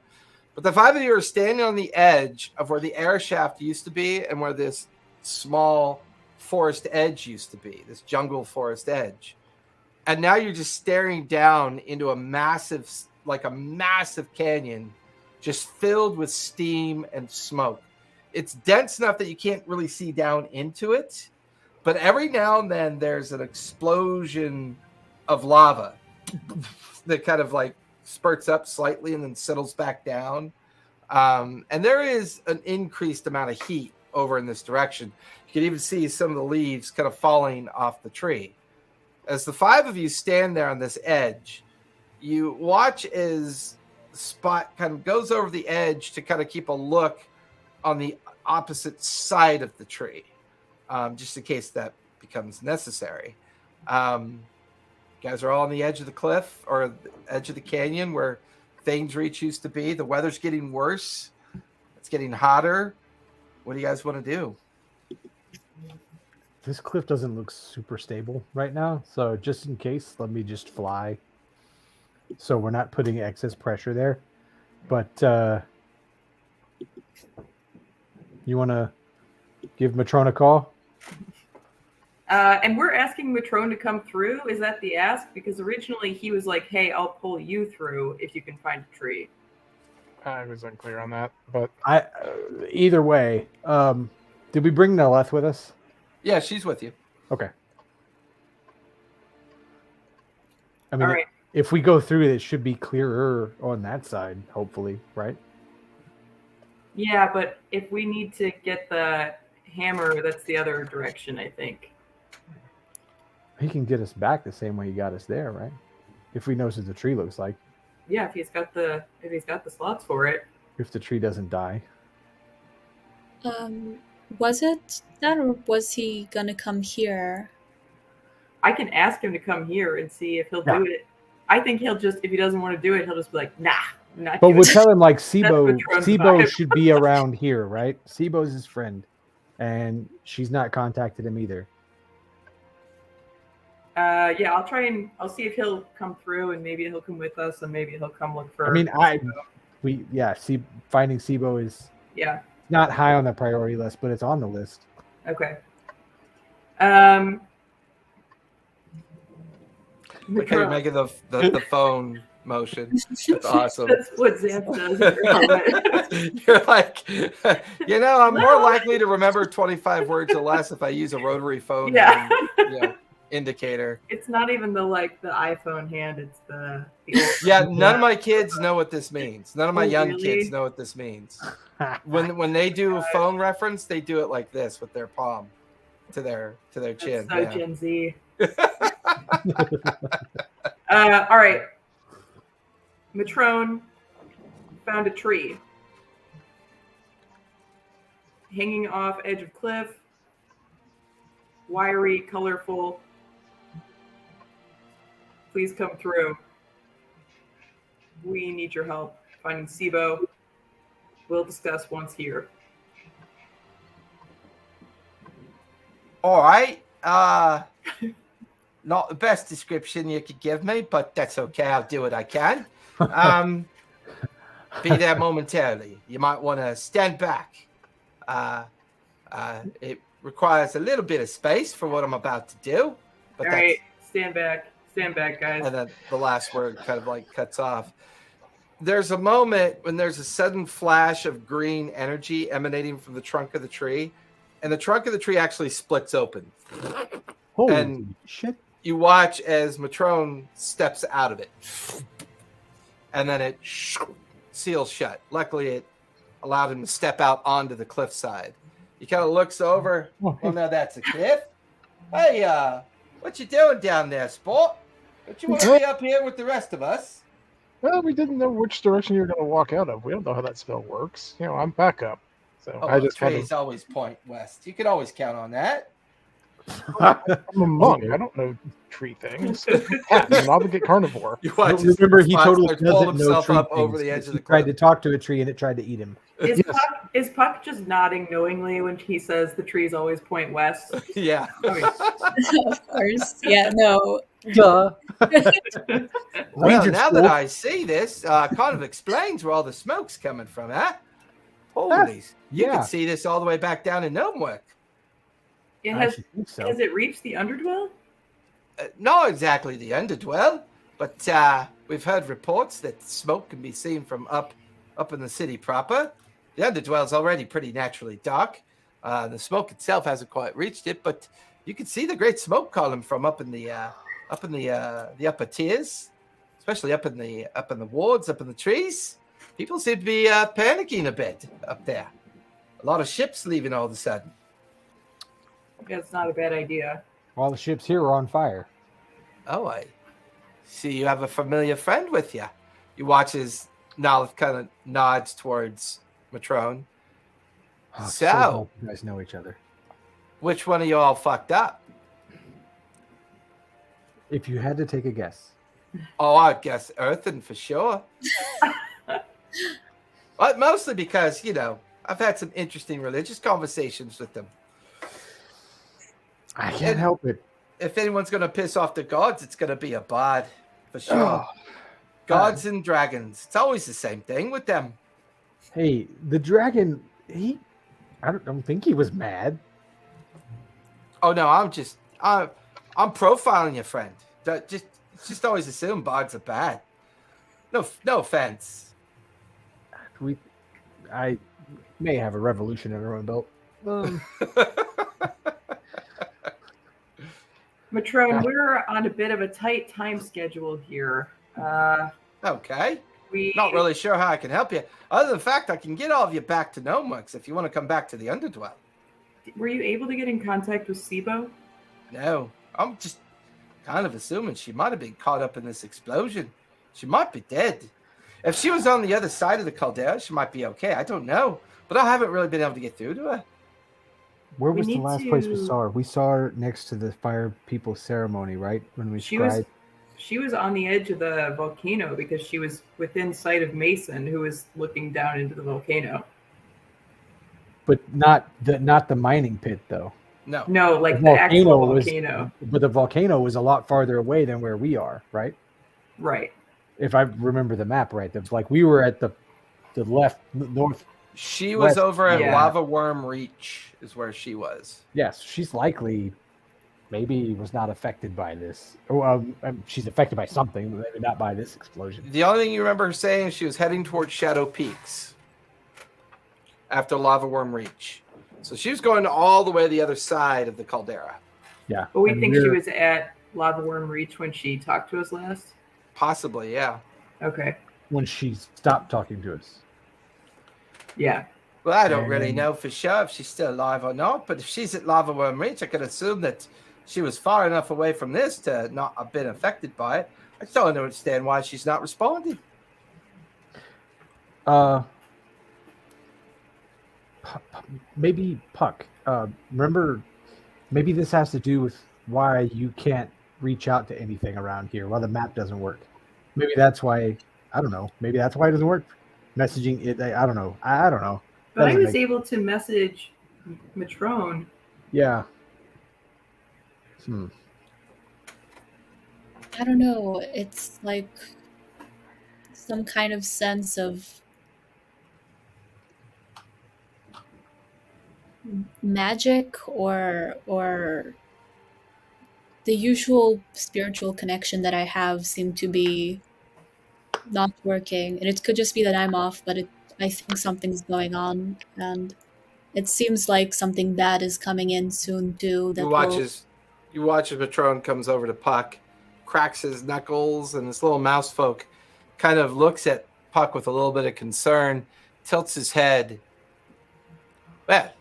But the five of you are standing on the edge of where the air shaft used to be and where this small forest edge used to be, this jungle forest edge. And now you're just staring down into a massive canyon just filled with steam and smoke. It's dense enough that you can't really see down into it, but every now and then there's an explosion of lava that kind of spurts up slightly and then settles back down. And there is an increased amount of heat over in this direction. You can even see some of the leaves kind of falling off the tree. As the five of you stand there on this edge, you watch as Spot kind of goes over the edge to kind of keep a look on the opposite side of the tree, just in case that becomes necessary. You guys are all on the edge of the cliff or the edge of the canyon where Thane's Reach used to be. The weather's getting worse. It's getting hotter. What do you guys want to do? This cliff doesn't look super stable right now, so just in case, let me just fly. So we're not putting excess pressure there. But you want to give Matrone a call? And we're asking Matrone to come through. Is that the ask? Because originally he was like, hey, I'll pull you through if you can find a tree. I was unclear on that, but either way, did we bring Naleth with us? Yeah, she's with you. Okay. I mean, All right. if we go through it should be clearer on that side, hopefully, right? Yeah, but if we need to get the hammer, that's the other direction, I think. He can get us back the same way he got us there, right? If we knows what the tree looks like. Yeah, if he's got the slots for it. If the tree doesn't die. Was it that, or was he gonna come here? I can ask him to come here and see if he'll do it. I think he'll just, if he doesn't want to do it, he'll just be like, nah, I'm not But doing we'll it. tell him like Sibo Matrone's vibe. should be around here, right? Sibo's his friend. And she's not contacted him either. Yeah, I'll see if he'll come through, and maybe he'll come with us, and maybe he'll come look for. I mean, finding Sibo is not high on the priority list, but it's on the list. Okay. Look how you're making the phone motion. That's awesome. That's what Zamp does. You're like, I'm more likely to remember 25 words or less if I use a rotary phone. Yeah. Indicator. It's not even the iPhone hand. It's the old Yeah, none of my kids know what this means. None of my young really? kids know what this means. When they do a phone reference, they do it like this with their palm to their chin. That's so Gen Z. All right. Matrone found a tree hanging off edge of cliff, wiry, colorful. Please come through. We need your help finding Sibo. We'll discuss once here. All right. Not the best description you could give me, but that's okay. I'll do what I can. Be there momentarily. You might want to stand back. It requires a little bit of space for what I'm about to do. But All right, stand back. Stand back, guys. And then the last word kind of like cuts off. There's a moment when there's a sudden flash of green energy emanating from the trunk of the tree, and the trunk of the tree actually splits open. Holy shit. You watch as Matrone steps out of it, and then it seals shut. Luckily, it allowed him to step out onto the cliffside. He kind of looks over. Well, now that's a cliff. Hey, what you doing down there, sport? Don't you want to be up here with the rest of us? Well, we didn't know which direction you were going to walk out of. We don't know how that spell works. I'm back up. So I just trees always point west. You can always count on that. I'm a monk. I don't know tree things. I'm an obligate carnivore. Remember, he totally doesn't himself know up tree over things. the edge of the He tried cliff. to talk to a tree and it tried to eat him. Is Puck just nodding knowingly when he says the trees always point west? Yeah. Of course. Yeah, no. Duh. Well, now that I see this, kind of explains where all the smoke's coming from, huh? Holy, you can see this all the way back down in Gnomework. Has it reached the Underdwell? Not exactly the Underdwell, but we've heard reports that smoke can be seen from up in the city proper. The Underdwell is already pretty naturally dark. The smoke itself hasn't quite reached it, but you can see the great smoke column from up in the upper tiers, especially up in the wards, up in the trees. People seem to be panicking a bit up there. A lot of ships leaving all of a sudden. That's not a bad idea. All the ships here are on fire. Oh, I See, you have a familiar friend with you. You watch as Nolith kind of nods towards Matrone. Oh, So, glad you guys know each other. Which one of you all fucked up? If you had to take a guess. Oh, I'd guess Earthen for sure. But mostly because, I've had some interesting religious conversations with them. I can't help it. If anyone's going to piss off the gods, it's going to be a bard, for sure. Gods and dragons. It's always the same thing with them. Hey, the dragon, I don't think he was mad. Oh, no, I'm profiling your friend. Just always assume bards are bad. No offense. I may have a revolution under my belt. Matrone, we're on a bit of a tight time schedule here. Okay. Not really sure how I can help you. Other than the fact I can get all of you back to Nomex if you want to come back to the Underdwell. Were you able to get in contact with Sibo? No. I'm just kind of assuming she might have been caught up in this explosion. She might be dead. If she was on the other side of the caldera, she might be okay. I don't know. But I haven't really been able to get through to her. Where was the last place we saw her? We saw her next to the Fire People ceremony, right? When we scried. She was on the edge of the volcano because she was within sight of Mason, who was looking down into the volcano. But not the mining pit, though. No, like the actual volcano. But the volcano was a lot farther away than where we are, right? Right. If I remember the map right, we were at the north. She was over at Lava Worm Reach, is where she was. Yes, she's likely, maybe was not affected by this. She's affected by something, but maybe not by this explosion. The only thing you remember her saying is she was heading towards Shadow Peaks after Lava Worm Reach. So she was going all the way to the other side of the caldera. Yeah. But we think she was at Lava Worm Reach when she talked to us last? Possibly, yeah. Okay. When she stopped talking to us. Yeah. Well, I don't really know for sure if she's still alive or not, but if she's at Lava Worm Reach, I can assume that she was far enough away from this to not have been affected by it. I still don't understand why she's not responding. Maybe Puck. Remember, maybe this has to do with why you can't reach out to anything around here, why the map doesn't work. Maybe that's why, I don't know. Maybe that's why it doesn't work. Messaging it, I don't know. I don't know. But I was able to message Matrone. Yeah. I don't know. It's like some kind of sense of magic or the usual spiritual connection that I have seem to be not working. And it could just be that I'm off, but I think something's going on, and it seems like something bad is coming in soon too. You watch as Matrone comes over to Puck, cracks his knuckles, and this little mouse folk kind of looks at Puck with a little bit of concern, tilts his head. Well,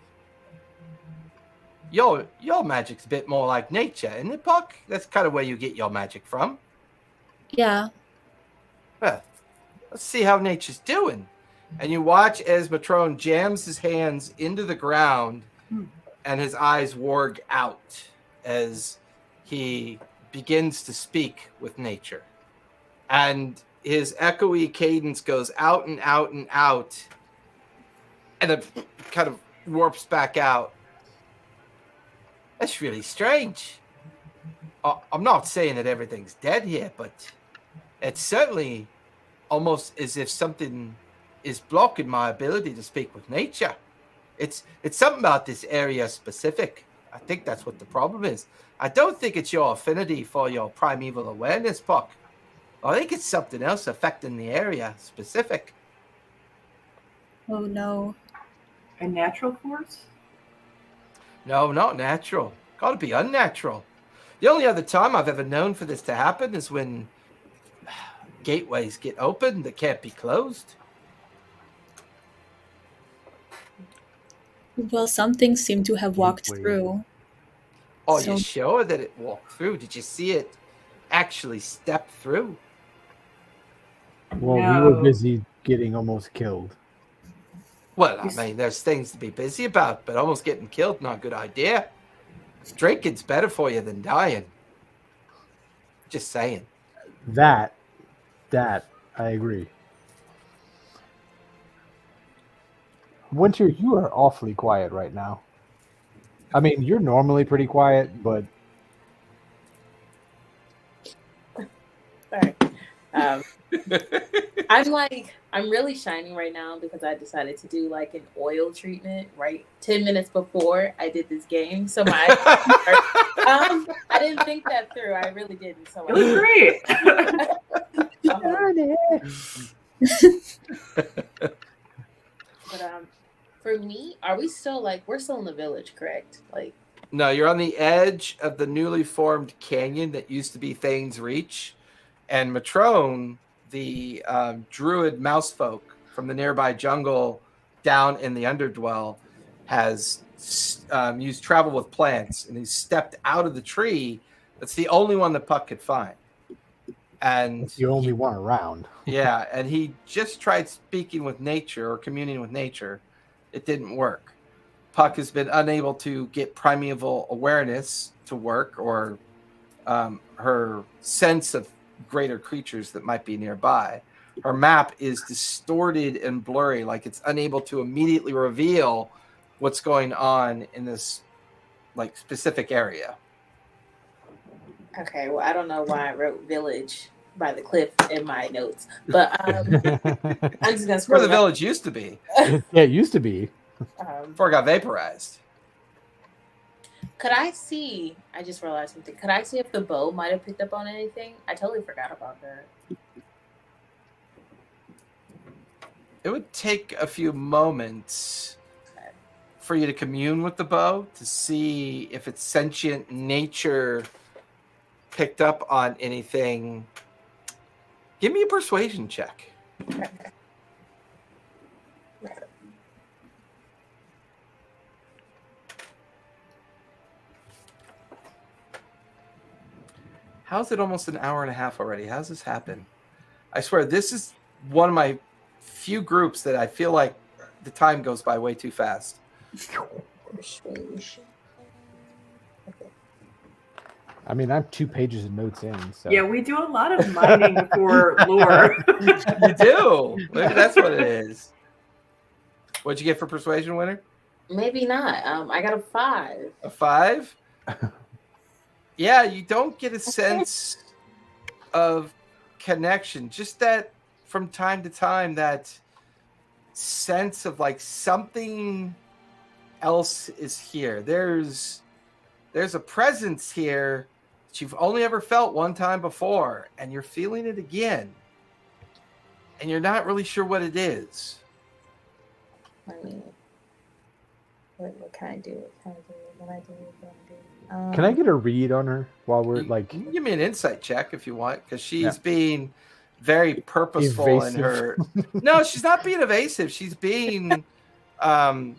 your magic's a bit more like nature, isn't it, Puck? That's kind of where you get your magic from. Yeah. Well, let's see how nature's doing. And you watch as Matrone jams his hands into the ground and his eyes warg out as he begins to speak with nature. And his echoey cadence goes out and out and out, and it kind of warps back out. That's really strange. I'm not saying that everything's dead here, but it's certainly almost as if something is blocking my ability to speak with nature. It's something about this area specific. I think that's what the problem is. I don't think it's your affinity for your primeval awareness, Puck. I think it's something else affecting the area specific. Oh no. A natural force? No, not natural. Gotta be unnatural. The only other time I've ever known for this to happen is when gateways get open that can't be closed. Well, some things seem to have walked through. Oh, you're sure that it walked through? Did you see it actually stepped through. Well, we No. were busy getting almost killed. Well, I mean, there's things to be busy about, but almost getting killed, not a good idea. Drinking's better for you than dying. Just saying. That I agree. Winter, you are awfully quiet right now. I mean, you're normally pretty quiet, but Sorry. I'm really shining right now because I decided to do like an oil treatment right 10 minutes before I did this game. So my I didn't think that through. I really didn't. So It was great. But for me, are we still we're still in the village, correct? Like, no, you're on the edge of the newly formed canyon that used to be Thane's Reach, and Matrone, the druid mousefolk from the nearby jungle down in the Underdwell, has used travel with plants, and he's stepped out of the tree. That's the only one that Puck could find. And it's the only one around. Yeah, and he just tried speaking with nature or communing with nature. It didn't work. Puck has been unable to get primeval awareness to work, or her sense of greater creatures that might be nearby. Her map is distorted and blurry, like it's unable to immediately reveal what's going on in this specific area. okay, well, I don't know why I wrote village by the cliff in my notes, but I'm just gonna where the village used to be. Yeah, it used to be. Before it got vaporized. Could I see? I just realized something. Could I see if the bow might have picked up on anything? I totally forgot about that. It would take a few moments for you to commune with the bow to see if its sentient nature picked up on anything. Give me a persuasion check. How's it almost an hour and a half already? How's this happen? I swear, this is one of my few groups that I feel like the time goes by way too fast. I mean, I'm 2 pages of notes in. So. Yeah, we do a lot of mining for lore. You do. Maybe that's what it is. What'd you get for persuasion, Winner? Maybe not. I got a 5. A 5? Yeah, you don't get a sense of connection. Just that from time to time, that sense of something else is here. There's a presence here that you've only ever felt one time before, and you're feeling it again. And you're not really sure what it is. I mean, what can I do? What can I do? Can I get a read on her while we're You can give me an insight check if you want, because she's being very purposeful in her. No, she's not being evasive. She's being, I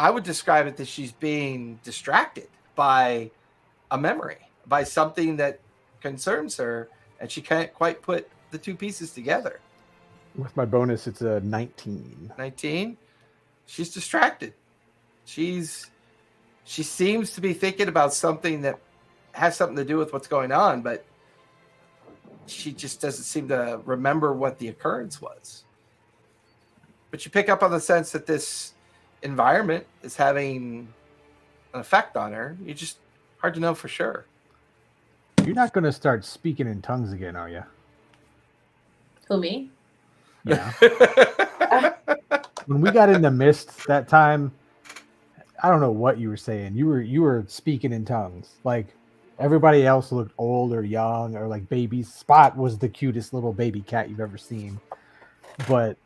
would describe it that she's being distracted by a memory, by something that concerns her, and she can't quite put the two pieces together. With my bonus, it's a 19. 19? She's distracted. She seems to be thinking about something that has something to do with what's going on, but she just doesn't seem to remember what the occurrence was. But you pick up on the sense that this environment is having an effect on her. You just hard to know for sure. You're not going to start speaking in tongues again, are you? Who, me? Yeah. When we got in the mist that time, I don't know what you were saying. You were speaking in tongues. Like everybody else looked old or young or like babies. Spot was the cutest little baby cat you've ever seen. But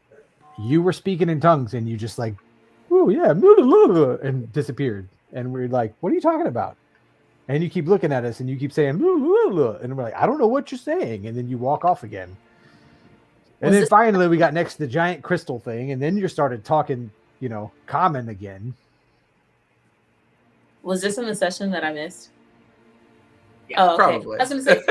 you were speaking in tongues and you just like, oh yeah, and disappeared. And we're like, what are you talking about? And you keep looking at us and you keep saying, and we're like, I don't know what you're saying. And then you walk off again. And then finally we got next to the giant crystal thing. And then you started talking, common again. Was this in the session that I missed? Yeah, oh, okay. probably. I was going to say,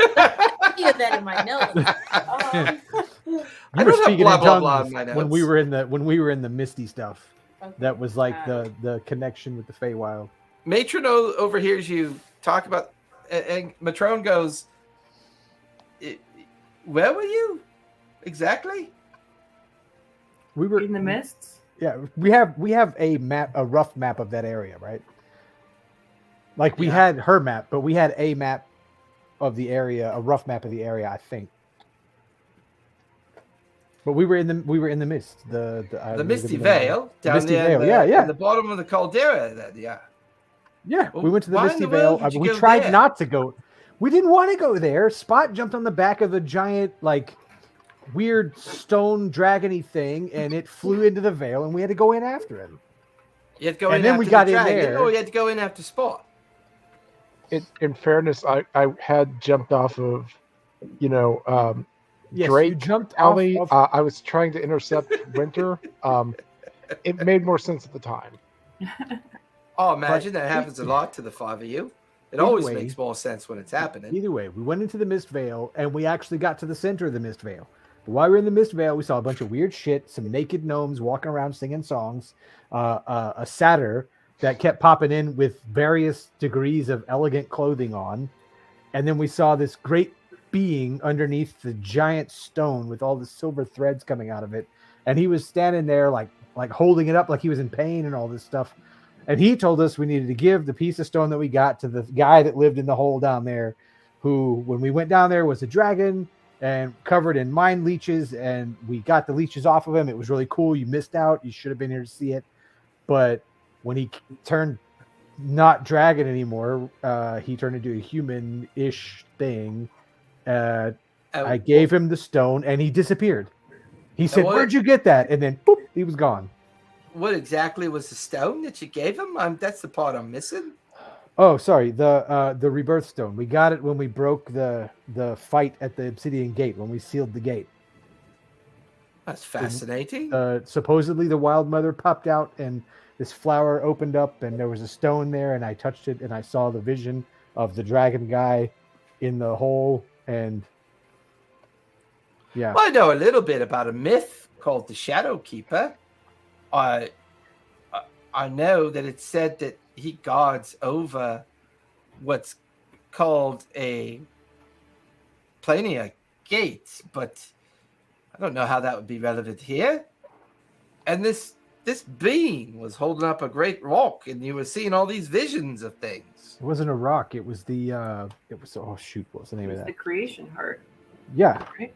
any of that in my notes. I You were don't have speaking blah, in blah, blah tongues in my when we notes. were in the misty stuff. Okay. That was like the connection with the Feywild. Matron overhears you talk about, and Matrone goes, "Where were you exactly?" We were In the mists? Yeah, we have a map, a rough map of that area, right? Like we Yeah. had her map, but we had a map of the area, a rough map of the area, I think. But we were in the mist, the Misty Vale down Misty there. Vale, in the bottom of the caldera. Yeah, Well, we went to the why in Misty the world Vale. would you We go tried there? not to go. We didn't want to go there. Spot jumped on the back of a giant, like, weird stone dragony thing, and it flew into the Vale, and we had to go in after him. You had to go And in then after we got the in dragon, there. or you had to go in after Spot. In fairness, I had jumped off of, Yes, Drake you jumped alley. off of. I was trying to intercept Winter. It made more sense at the time. Oh, imagine that happens a lot to the five of you. It Either always way- makes more sense when it's happening. Either way, we went into the Mist Vale, and we actually got to the center of the Mist Vale. But while we were in the Mist Vale, we saw a bunch of weird shit, some naked gnomes walking around singing songs, a satyr that kept popping in with various degrees of elegant clothing on, and then we saw this great being underneath the giant stone with all the silver threads coming out of it, and he was standing there like holding it up like he was in pain and all this stuff. And he told us we needed to give the piece of stone that we got to the guy that lived in the hole down there, who, when we went down there, was a dragon and covered in mind leeches, and we got the leeches off of him. It was really cool. You missed out. You should have been here to see it. But when he turned not dragon anymore, he turned into a human-ish thing. I gave him the stone, and he disappeared. He said, "Where'd you get that?" And then, boop, he was gone. What exactly was the stone that you gave him? That's the part I'm missing. Oh, sorry, the rebirth stone. We got it when we broke the fight at the Obsidian Gate, when we sealed the gate. That's fascinating. Supposedly the Wild Mother popped out, and this flower opened up, and there was a stone there, and I touched it, and I saw the vision of the dragon guy in the hole, and yeah. Well, I know a little bit about a myth called the Shadow Keeper. I know that it's said that he guards over what's called a Plania Gate, but I don't know how that would be relevant here. And this being was holding up a great rock, and you were seeing all these visions of things. It wasn't a rock. It was oh shoot, what was the name of It's that? the creation heart, Yeah. right?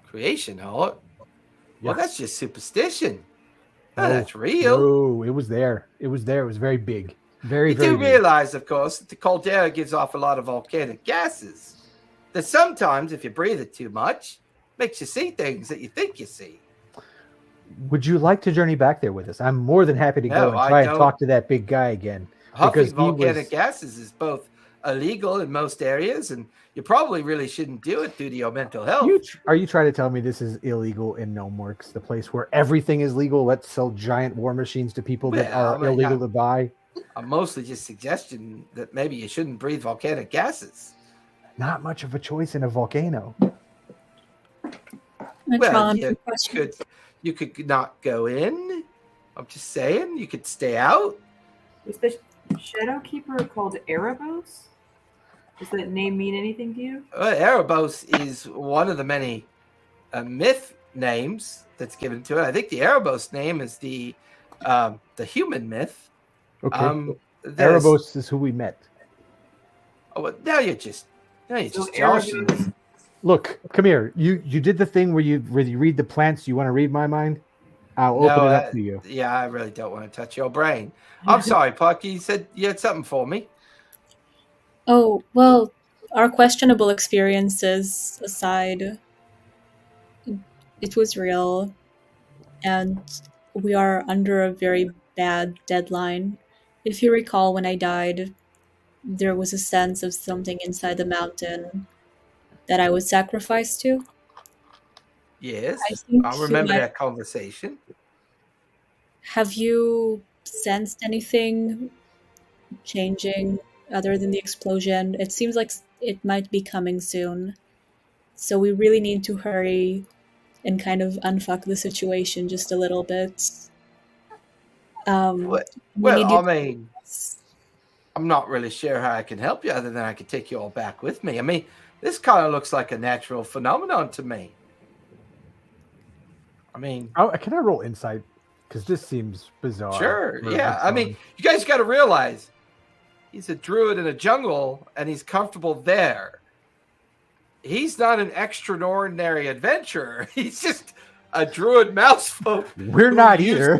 Creation art. Well, Yes. that's just superstition. No, No, that's real. No, it was there. It was there. It was very big. Very, You very do big. realize, of course, that the caldera gives off a lot of volcanic gases. That sometimes, if you breathe it too much, makes you see things that you think you see. Would you like to journey back there with us? I'm more than happy to go No, and try I and don't. talk to that big guy again. Huffing Because he volcanic was- gases is both illegal in most areas, and you probably really shouldn't do it due to your mental health. Are you trying to tell me this is illegal in Gnomeworks, the place where everything is legal? Let's sell giant war machines to people that Well, are I mean, illegal to buy. I'm mostly just suggesting that maybe you shouldn't breathe volcanic gases. Not much of a choice in a volcano. Matron, you question. could not go in. I'm just saying, you could stay out. Was the Shadow Keeper called Erebos? Does that name mean anything to you? Erebos is one of the many myth names that's given to it. I think the Erebos name is the human myth. Okay. there's- Erebos is who we met. Oh, well, now you're just So joshing. Erebos- Look, come here. You did the thing where you read the plants. You want to read my mind? I'll open it up to you. Yeah, I really don't want to touch your brain. I'm sorry, Puck. You said you had something for me. Oh, well, our questionable experiences aside, it was real, and we are under a very bad deadline. If you recall, when I died, there was a sense of something inside the mountain that I was sacrificed to. Yes, I think I you remember might- that conversation. Have you sensed anything changing other than the explosion? It seems like it might be coming soon. So we really need to hurry and kind of unfuck the situation just a little bit. We Well, need I you. mean, I'm not really sure how I can help you other than I could take you all back with me. I mean, this kind of looks like a natural phenomenon to me. I mean, can I roll insight? Because this seems bizarre. Sure, yeah. I mean, you guys got to realize he's a druid in a jungle and he's comfortable there. He's not an extraordinary adventurer. He's just a druid mouse folk. We're not either.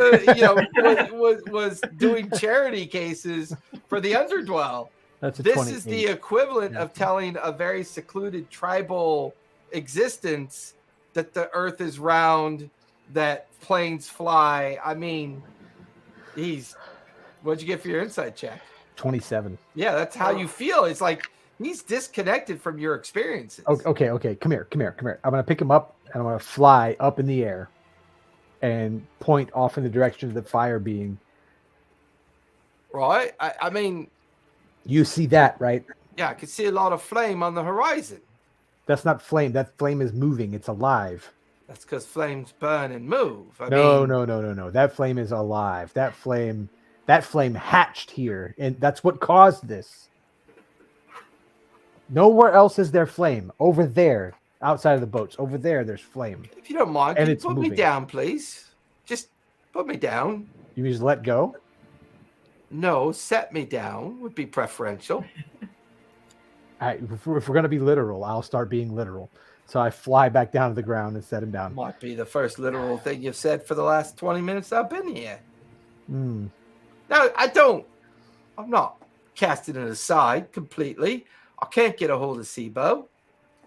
Was doing charity cases for the Underdwell. This is the equivalent of telling a very secluded tribal existence that the earth is round, that planes fly. I mean, what'd you get for your insight check? 27. Yeah, that's how you feel. It's like he's disconnected from your experiences. Okay. Come here. I'm going to pick him up and I'm going to fly up in the air and point off in the direction of the fire being. Right? I mean... You see that, right? Yeah, I can see a lot of flame on the horizon. That's not flame. That flame is moving. It's alive. That's because flames burn and move. No. That flame is alive. That flame hatched here, and that's what caused this. Nowhere else is there flame. Over there, outside of the boats, over there's flame. If you don't mind, can you put me down, please? Just put me down. You mean just let go? No, set me down would be preferential. If we're going to be literal, I'll start being literal. So I fly back down to the ground and set him down. Might be the first literal thing you've said for the last 20 minutes I've been here. Mm. No, I'm not casting it aside completely. I can't get a hold of Sibo.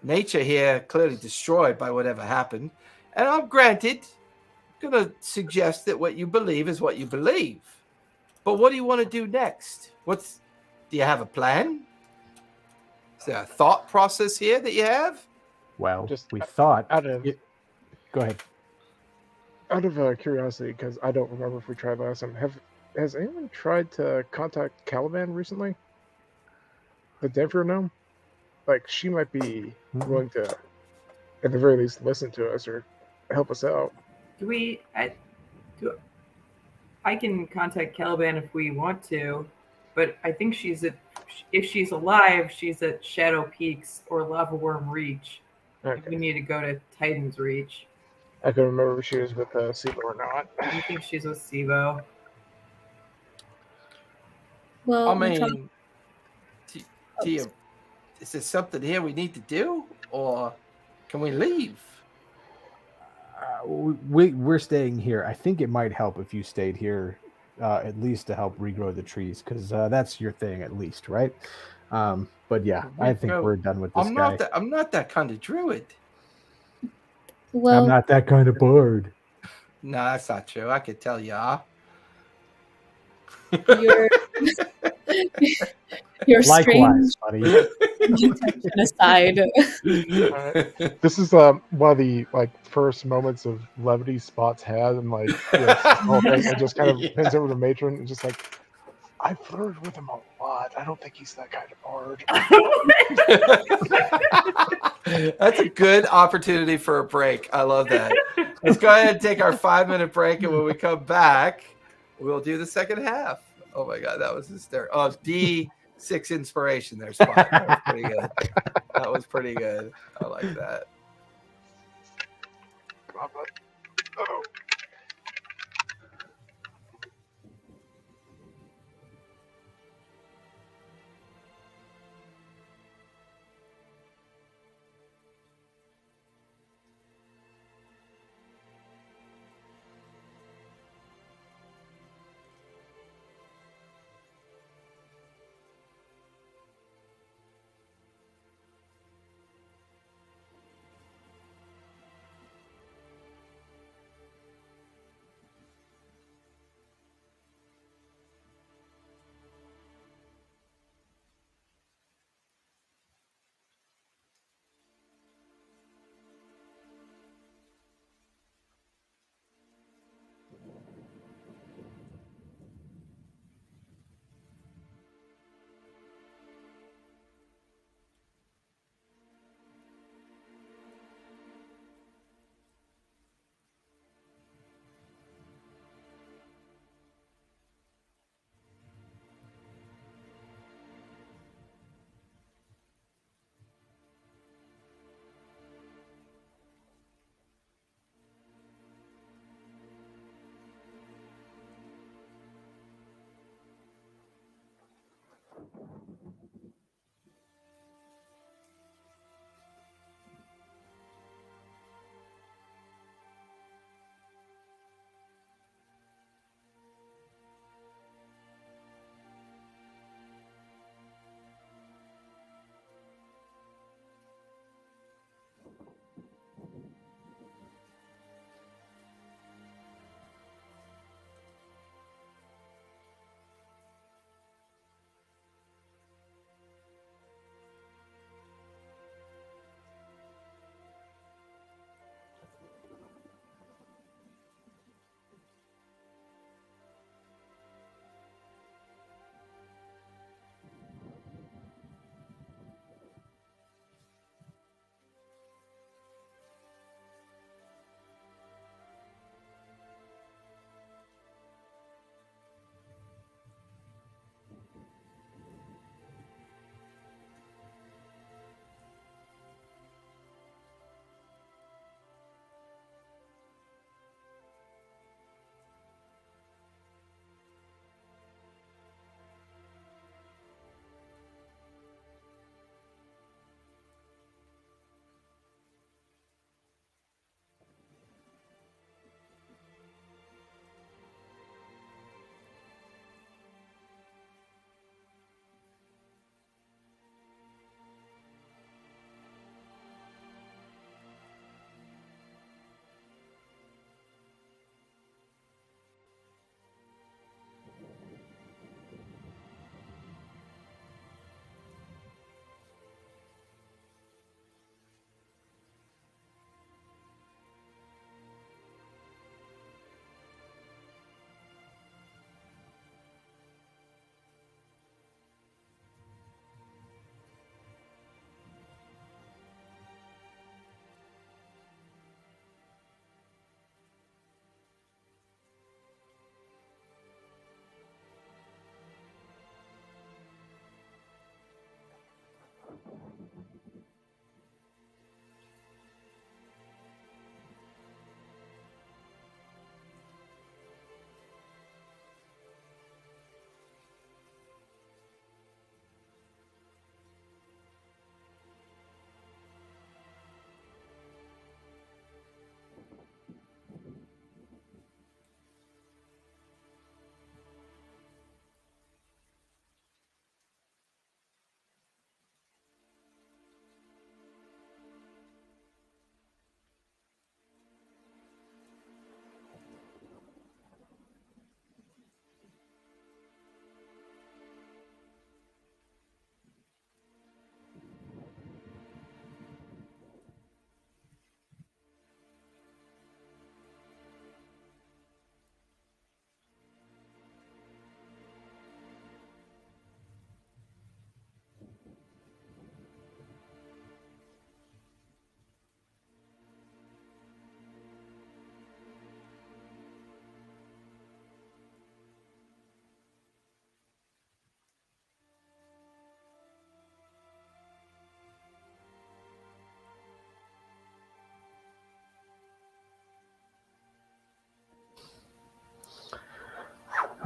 Nature here clearly destroyed by whatever happened. And I'm going to suggest that what you believe is what you believe. But what do you want to do next? Do you have a plan? Is there a thought process here that you have? Well, we thought. Go ahead. Out of curiosity, because I don't remember if we tried last time. Has anyone tried to contact Caliban recently? The Denver gnome? Like, she might be willing to, at the very least, listen to us or help us out. I can contact Caliban if we want to, but I think if she's alive, she's at Shadow Peaks or Lava Worm Reach. Okay. We need to go to Titan's Reach. I can remember if she was with Sibo or not. I think she's with Sibo. Well, I mean, Tia, is there something here we need to do, or can we leave? We're staying here. I think it might help if you stayed here, at least to help regrow the trees, because that's your thing, at least, right? But yeah, I think we're done with this guy. I'm not that kind of druid. Well, I'm not that kind of bard. No, that's not true. I could tell you are. Your likewise, buddy. Aside. Right. This is one of the first moments of levity Spots had, and it just kind of pins over the matron and just I flirted with him a lot. I don't think he's that kind of bard. That's a good opportunity for a break. I love that. Let's go ahead and take our 5-minute break, and when we come back, we'll do the second half. Oh my God, that was hysterical. Oh, D6 inspiration there, Spot. That was pretty good. That was pretty good. I like that. Come on, bud. Uh-oh.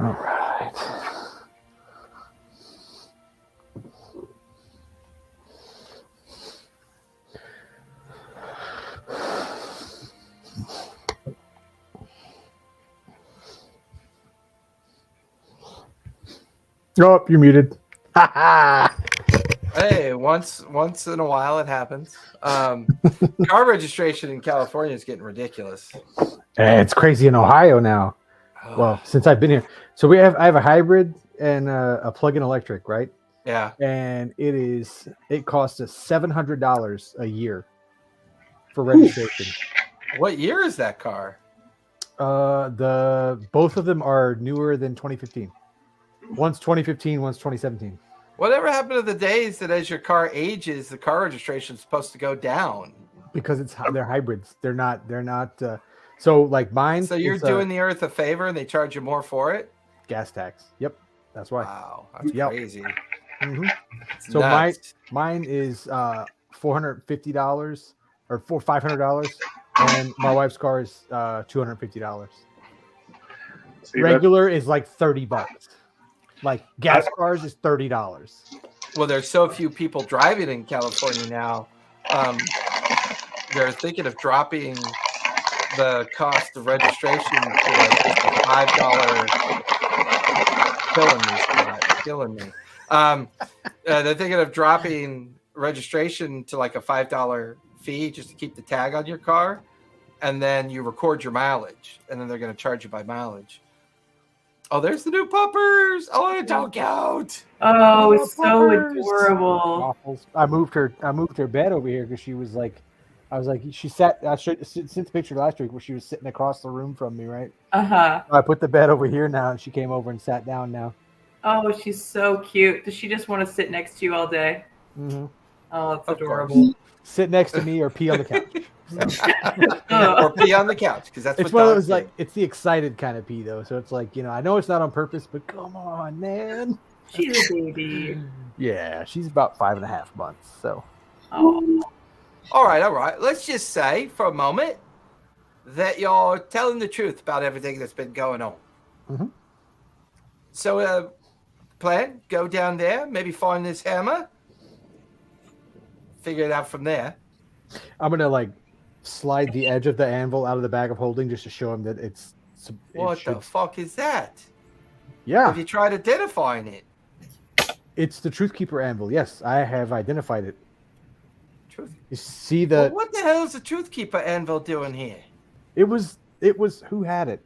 All right. Oh, you're muted. Hey, once in a while it happens. Car registration in California is getting ridiculous. It's crazy in Ohio now. Well, since I've been here, so I have a hybrid and a plug-in electric, right? Yeah. And it costs us $700 a year for registration. What year is that car? Both of them are newer than 2015. One's 2015, one's 2017. Whatever happened to the days that as your car ages, the car registration is supposed to go down? Because they're hybrids. They're not. So like mine. So you're doing the earth a favor, and they charge you more for it. Gas tax. Yep, that's why. Wow, that's crazy. Mm-hmm. So mine is $450 or $500, and my wife's car is $250. Regular is like $30. Like gas cars is $30. Well, there's so few people driving in California now. They're thinking of dropping the cost of registration to like just a $5. Killing me. They're thinking of dropping registration to like a $5 fee just to keep the tag on your car, and then you record your mileage, and then they're going to charge you by mileage. Oh, there's the new puppers! Oh, they're so cute! Oh, it's so adorable. I moved her bed over here because she was like, I was like, she sat. I sent the picture last week where she was sitting across the room from me, right? I put the bed over here now, and she came over and sat down now. Oh, she's so cute. Does she just want to sit next to you all day? Mm-hmm. Oh, it's adorable. Sit next to me or pee on the couch. Or pee on the couch, because that's it's what one of those do. like it's the excited kind of pee though. So it's like, I know it's not on purpose, but come on, man. She's a baby. Yeah, she's about 5.5 months. So. Oh. All right. Let's just say for a moment that you're telling the truth about everything that's been going on. Mm-hmm. So, plan, go down there, maybe find this hammer, figure it out from there. I'm gonna like slide the edge of the anvil out of the bag of holding just to show him that it's. What the fuck is that? Yeah. Have you tried identifying it? It's the Truthkeeper anvil. Yes, I have identified it. You see Well, what the hell is the Truthkeeper anvil doing here? It was who had it?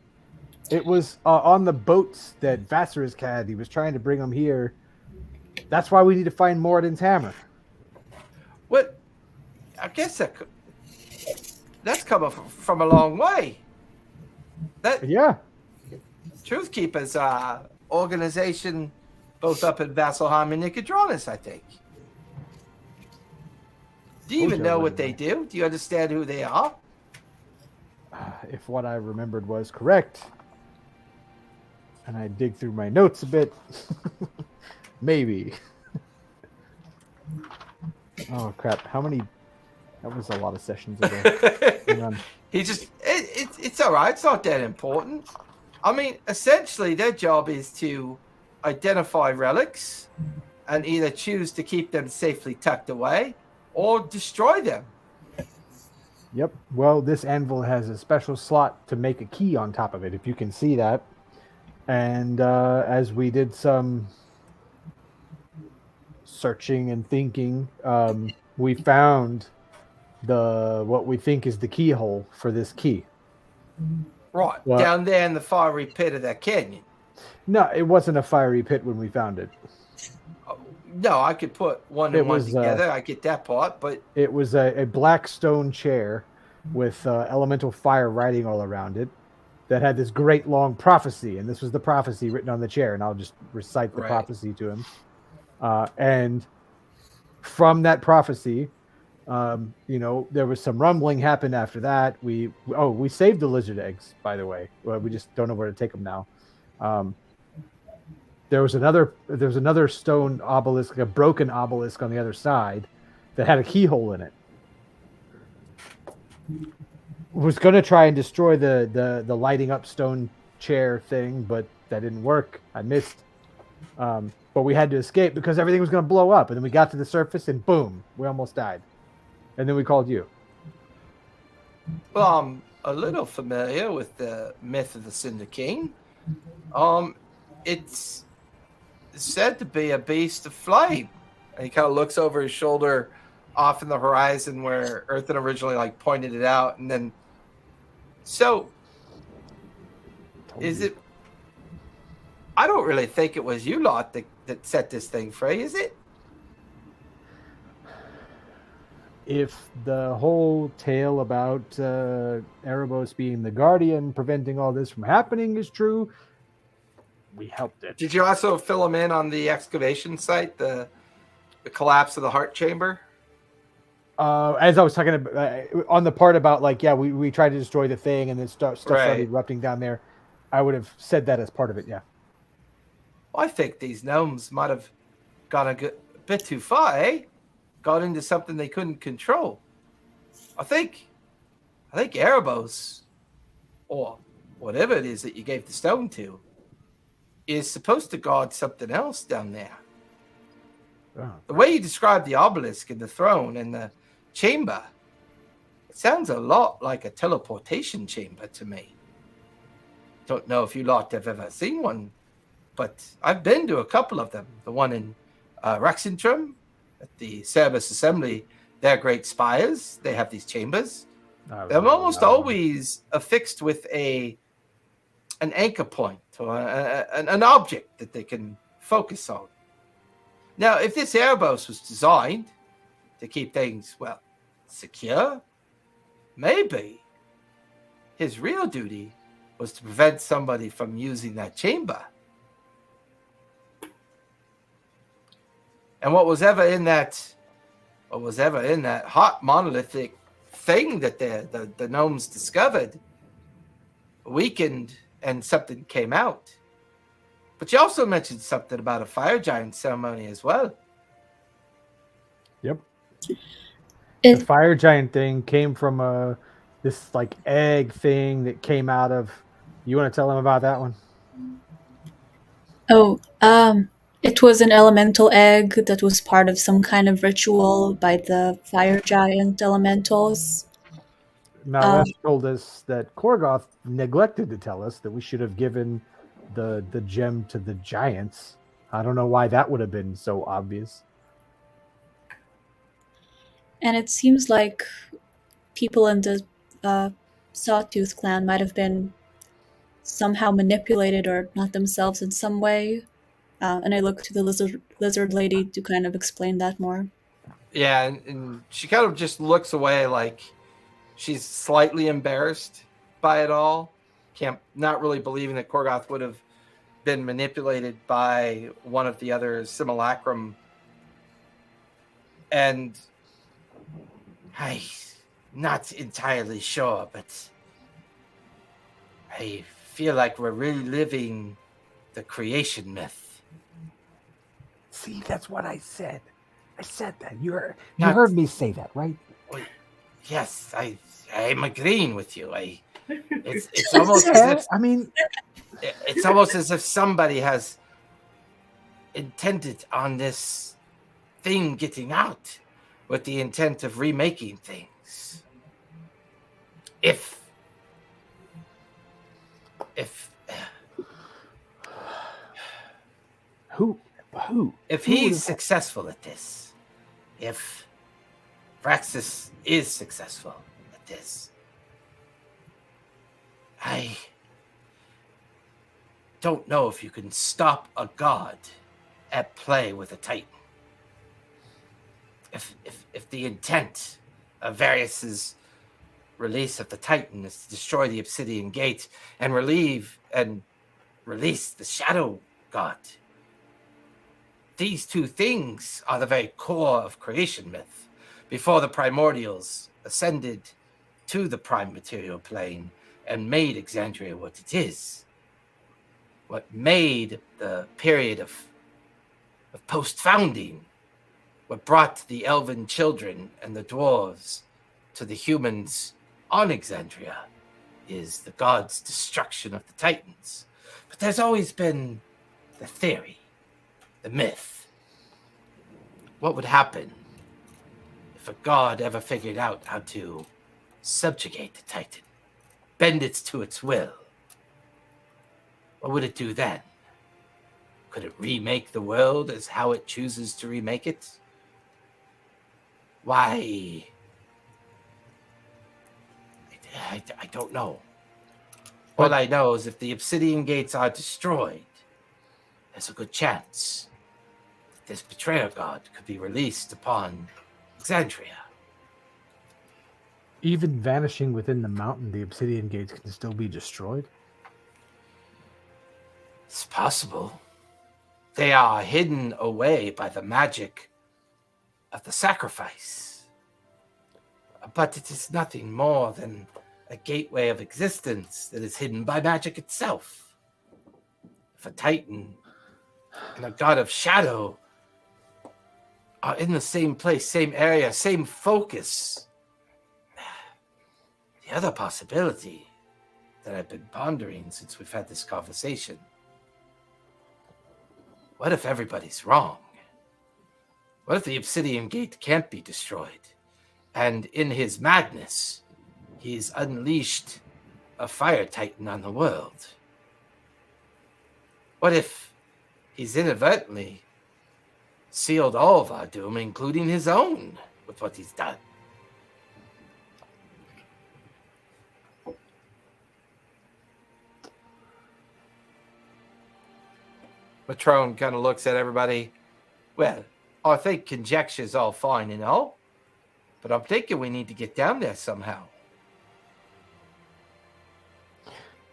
It was on the boats that Vassarisk had. He was trying to bring them here. That's why we need to find Moradin's hammer. What? I guess that's coming from a long way. Yeah. Truthkeeper's organization, both up in Vasselheim and Nicodranus, I think. Do you even know what they do? Do you understand who they are? If what I remembered was correct, and I dig through my notes a bit, maybe. Oh crap! How many? That was a lot of sessions ago. It's all right. It's not that important. I mean, essentially, their job is to identify relics and either choose to keep them safely tucked away or destroy them. Yep. Well, this anvil has a special slot to make a key on top of it, if you can see that. And as we did some searching and thinking, we found what we think is the keyhole for this key. Right. Well, down there in the fiery pit of that canyon. No, it wasn't a fiery pit when we found it. No, I could put one and one together. I get that part, but it was a black stone chair with elemental fire writing all around it that had this great long prophecy, and this was the prophecy written on the chair, and I'll just recite the prophecy to him. And from that prophecy, there was some rumbling happened after that. We saved the lizard eggs, by the way. Well, we just don't know where to take them now. There was another stone obelisk, like a broken obelisk on the other side that had a keyhole in it. Was going to try and destroy the lighting up stone chair thing, but that didn't work. I missed. But we had to escape because everything was going to blow up. And then we got to the surface and boom, we almost died. And then we called you. Well, I'm a little familiar with the myth of the Cinder King. It's said to be a beast of flame. And he kind of looks over his shoulder off in the horizon where Earthen originally like pointed it out. And then, so is it, I don't really think it was you lot that set this thing free, is it? If the whole tale about Erebos being the guardian, preventing all this from happening is true, we helped it. Did you also fill him in on the excavation site, the collapse of the heart chamber? As I was talking about, on the part about like, yeah, we tried to destroy the thing and then stuff started erupting down there, I would have said that as part of it, yeah. Well, I think these gnomes might have gone a bit too far, eh? Got into something they couldn't control. I think Erebos, or whatever it is that you gave the stone to, is supposed to guard something else down there. Oh. The way you describe the obelisk and the throne and the chamber, it sounds a lot like a teleportation chamber to me. Don't know if you lot have ever seen one, but I've been to a couple of them. The one in Rexentrum, at the Wanderman Assembly, they're great spires. They have these chambers. They're almost always affixed with an anchor point or an object that they can focus on. Now, if this Erebos was designed to keep things, well, secure, maybe his real duty was to prevent somebody from using that chamber. And what was ever in that hot monolithic thing that the gnomes discovered weakened and something came out. But you also mentioned something about a fire giant ceremony as well. Yep. The fire giant thing came from this like egg thing that came out of. You want to tell them about that one? Oh, it was an elemental egg that was part of some kind of ritual by the fire giant elementals. Now, Wes told us that Korgoth neglected to tell us that we should have given the gem to the giants. I don't know why that would have been so obvious. And it seems like people in the Sawtooth clan might have been somehow manipulated or not themselves in some way. And I look to the lizard lady to kind of explain that more. Yeah, and she kind of just looks away like she's slightly embarrassed by it all. Not really believing that Korgoth would have been manipulated by one of the other simulacrum. And I'm not entirely sure, but I feel like we're really living the creation myth. See, that's what I said. I said that. You heard me say that, right? Yes, I'm agreeing with you. It's almost as if, it's almost as if somebody has intended on this thing getting out with the intent of remaking things. If he's successful at this, if Praxis is successful at this, I don't know if you can stop a god at play with a titan. If the intent of Varius's release of the Titan is to destroy the Obsidian Gate and release the Shadow God, these two things are the very core of creation myth. Before the primordials ascended to the prime material plane and made Exandria what it is, what made the period of post-founding, what brought the elven children and the dwarves to the humans on Exandria, is the gods' destruction of the Titans. But there's always been the theory, the myth. What would happen if a god ever figured out how to subjugate the Titan, bend it to its will? What would it do then? Could it remake the world as how it chooses to remake it? Why? I don't know. All I know is if the obsidian gates are destroyed, there's a good chance that this betrayer god could be released upon Exandria. Even vanishing within the mountain, the obsidian gates can still be destroyed? It's possible. They are hidden away by the magic of the sacrifice. But it is nothing more than a gateway of existence that is hidden by magic itself. If a Titan and a god of shadow are in the same place, same area, same focus, the other possibility that I've been pondering since we've had this conversation, what if everybody's wrong? What if the obsidian gate can't be destroyed? And in his madness, he's unleashed a fire titan on the world. What if he's inadvertently sealed all of our doom, including his own, with what he's done? Matrone kind of looks at everybody. Well, I think conjecture's all fine and all, but I'm thinking we need to get down there somehow.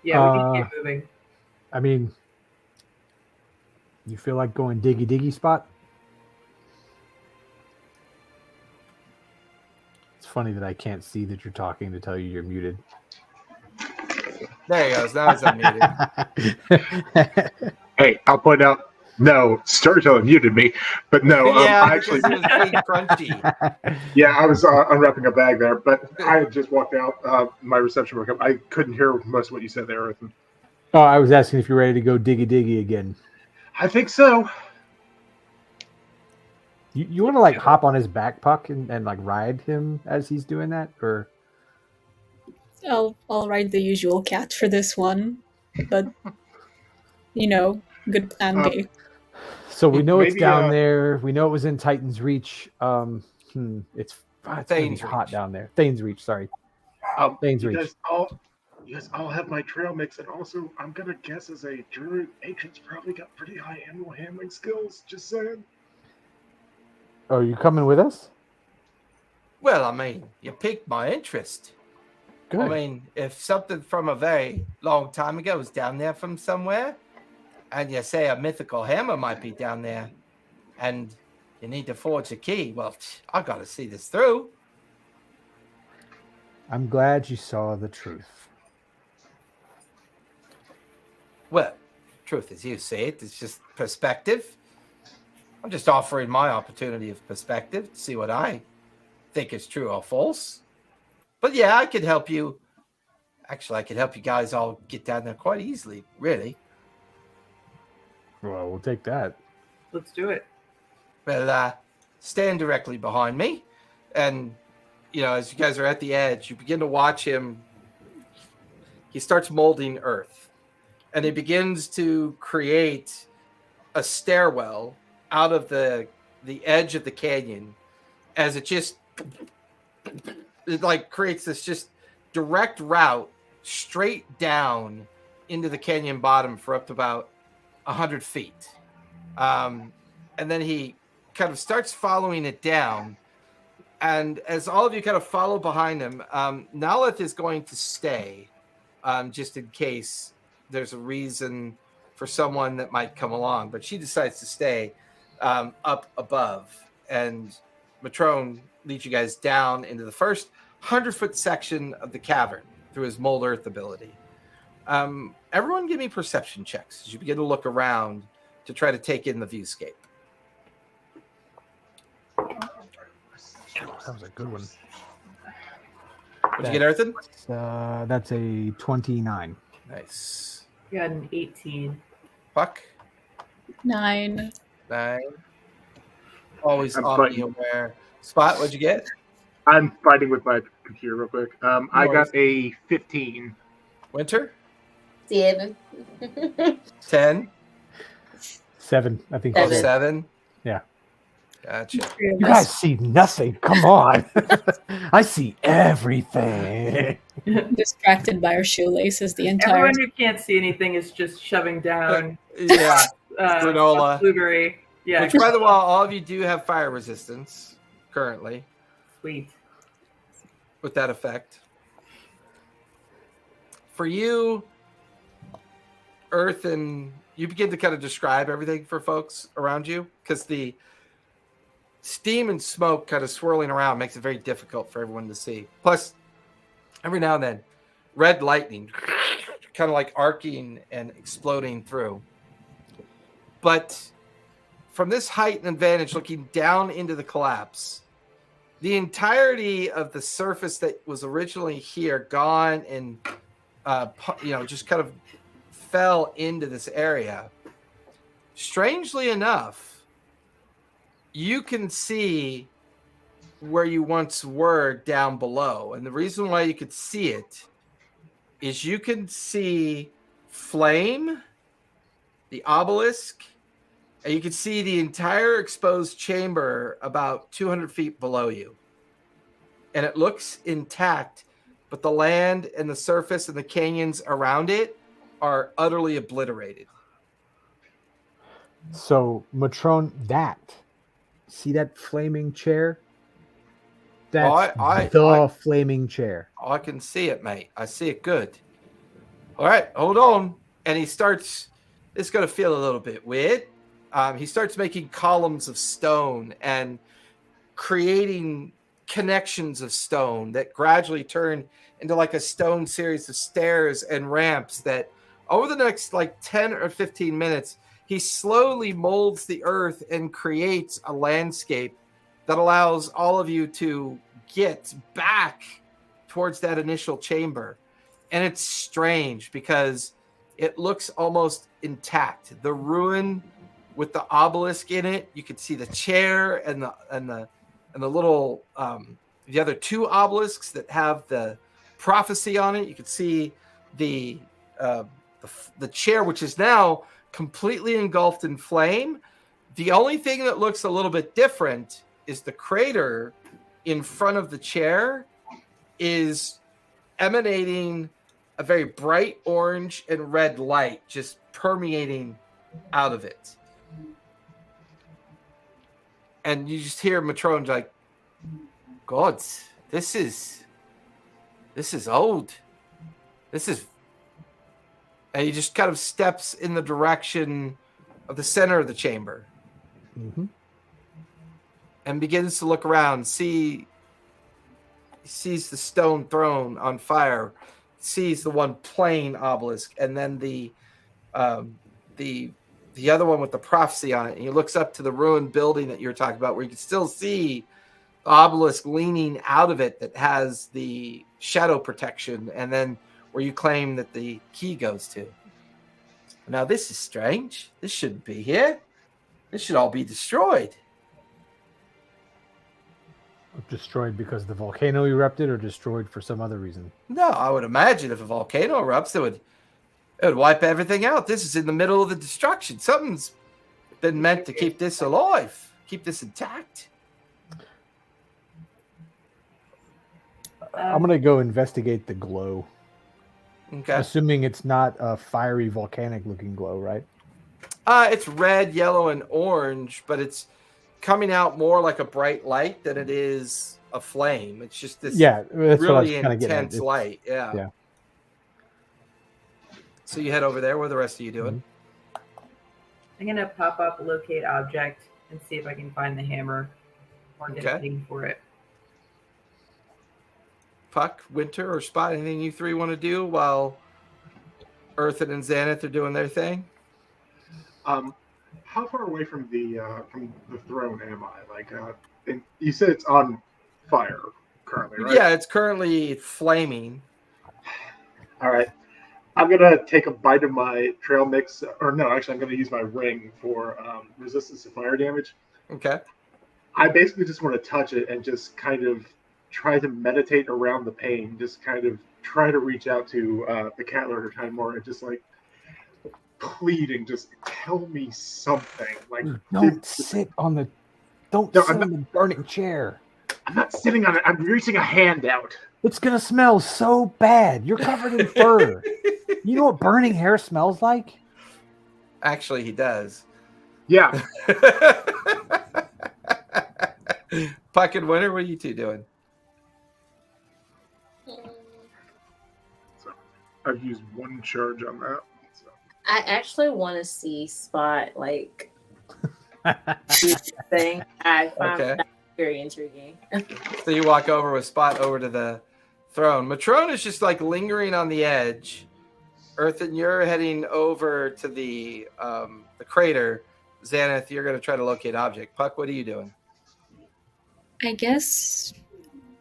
Yeah, we need to get moving. I mean, you feel like going diggy spot? It's funny that I can't see that you're talking to tell you you're muted. There he goes. Now he's unmuted. Hey, I'll point out, no, Storyteller muted me, but no, I actually, it was being crunchy. yeah, I was unwrapping a bag there, but I had just walked out. My reception broke up. I couldn't hear most of what you said there, Ethan. Oh, I was asking if you're ready to go diggy again. I think so. You want to like hop on his back, Puck, and like ride him as he's doing that, or? I'll ride the usual cat for this one, but good plan B. So we know it's down there. We know it was in Titan's Reach. It's Thane's hot Reach. down there. Thane's Reach, sorry. Thane's Reach. You guys all have my trail mix, and also I'm gonna guess as a druid, Ancient's probably got pretty high animal handling skills. Just saying. Oh, you coming with us? Well, I mean, you piqued my interest. Good. I mean, if something from a very long time ago is down there from somewhere, and you say a mythical hammer might be down there, and you need to forge a key, well, I got to see this through. I'm glad you saw the truth. Well, truth as you see it, it's just perspective. I'm just offering my opportunity of perspective to see what I think is true or false. But yeah, I could help you. Actually, I could help you guys all get down there quite easily, really. Well, we'll take that. Let's do it. Well, stand directly behind me. And, as you guys are at the edge, you begin to watch him. He starts molding earth. And he begins to create a stairwell out of the edge of the canyon as it just creates this just direct route straight down into the canyon bottom for up to about 100 feet. And then he kind of starts following it down. And as all of you kind of follow behind him, Nalith is going to stay just in case there's a reason for someone that might come along. But she decides to stay up above. And Matrone leads you guys down into the first 100-foot section of the cavern through his mold earth ability. Everyone give me perception checks as you begin to look around to try to take in the viewscape. That was a good one. What'd you get, Earthen? That's a 29. Nice. Got an 18. Puck, 9. 9. Always I'm on fighting. the aware. Spot, what'd you get? I'm fighting with my computer real quick. I worries. got a 15. Winter, 7. 10. 7. I think. Oh, 7. 7. Yeah. Gotcha. You guys see nothing. Come on. I see everything. Distracted by our shoelaces the entire Everyone who can't see anything is just shoving down Yeah. Granola. blueberry. Yeah, Which, by the way, all of you do have fire resistance currently sweet. with that effect. For you, Earth, and you begin to kind of describe everything for folks around you because the steam and smoke kind of swirling around makes it very difficult for everyone to see. Plus, every now and then, red lightning kind of like arcing and exploding through. But from this height and advantage, looking down into the collapse, the entirety of the surface that was originally here gone and just kind of fell into this area. Strangely enough, you can see where you once were down below. And the reason why you could see it is you can see flame, the obelisk, and you can see the entire exposed chamber about 200 feet below you. And it looks intact, but the land and the surface and the canyons around it are utterly obliterated. So, Matrone, see that flaming chair? That's the flaming chair. I can see it, mate. I see it good. All right, hold on. And he starts, it's going to feel a little bit weird. He starts making columns of stone and creating connections of stone that gradually turn into like a stone series of stairs and ramps that over the next like 10 or 15 minutes, he slowly molds the earth and creates a landscape that allows all of you to get back towards that initial chamber. And it's strange because it looks almost intact. The ruin with the obelisk in it, you can see the chair and the little the other two obelisks that have the prophecy on it. You can see the chair, which is now completely engulfed in flame. The only thing that looks a little bit different is the crater in front of the chair is emanating a very bright orange and red light just permeating out of it. And you just hear Matrone like, God, this is old. And he just kind of steps in the direction of the center of the chamber. Mm-hmm. And begins to look around, sees the stone throne on fire, sees the one plain obelisk, and then the other one with the prophecy on it. And he looks up to the ruined building that you were talking about, where you can still see the obelisk leaning out of it that has the shadow protection, and then where you claim that the key goes to. Now, this is strange. This shouldn't be here. This should all be destroyed. Destroyed because the volcano erupted, or destroyed for some other reason? No, I would imagine if a volcano erupts, it would wipe everything out. This is in the middle of the destruction. Something's been meant to keep this alive, keep this intact. I'm gonna go investigate the glow. Okay. Assuming it's not a fiery volcanic looking glow, right? It's red, yellow, and orange, but it's coming out more like a bright light than it is a flame. It's just this that's really what I was intense light. Yeah. So you head over there. What are the rest of you doing? I'm going to pop up locate object and see if I can find the hammer or get a thing for it. Puck, Winter, or Spot, anything you three want to do while Earthen and Xanath are doing their thing? How far away from the throne am I? Like, and you said it's on fire currently, right? Yeah, it's currently flaming. All right. I'm gonna take a bite of my trail mix, or no, actually, I'm gonna use my ring for resistance to fire damage. Okay. I basically just want to touch it and just kind of try to meditate around the pain, just kind of try to reach out to the cat lurker time more and just like pleading, just tell me something. Like, Don't sit on the burning chair. I'm not sitting on it. I'm reaching a hand out. It's gonna smell so bad. You're covered in fur. You know what burning hair smells like? Actually, he does. Yeah. Puck and Winter, what are you two doing? So I've used one charge on that. So. I actually want to see Spot like do this thing. I find that very intriguing. So you walk over with Spot over to the throne. Matrone is just like lingering on the edge. Earthen, you're heading over to the crater. Xanath, you're going to try to locate object. Puck, what are you doing? I guess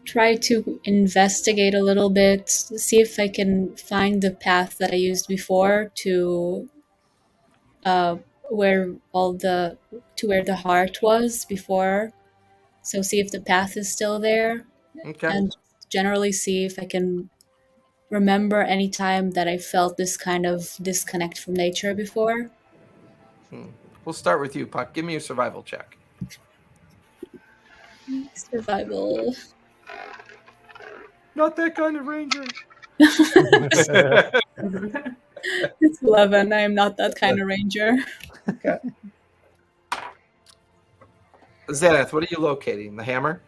try to investigate a little bit, see if I can find the path that I used before to where the heart was before. So see if the path is still there. Okay. And generally see if I can remember any time that I felt this kind of disconnect from nature before. We'll start with you, Puck. Give me a survival check. Survival. Not that kind of ranger. It's 11. I am not that kind of ranger. Okay. Xanath, what are you locating? The hammer?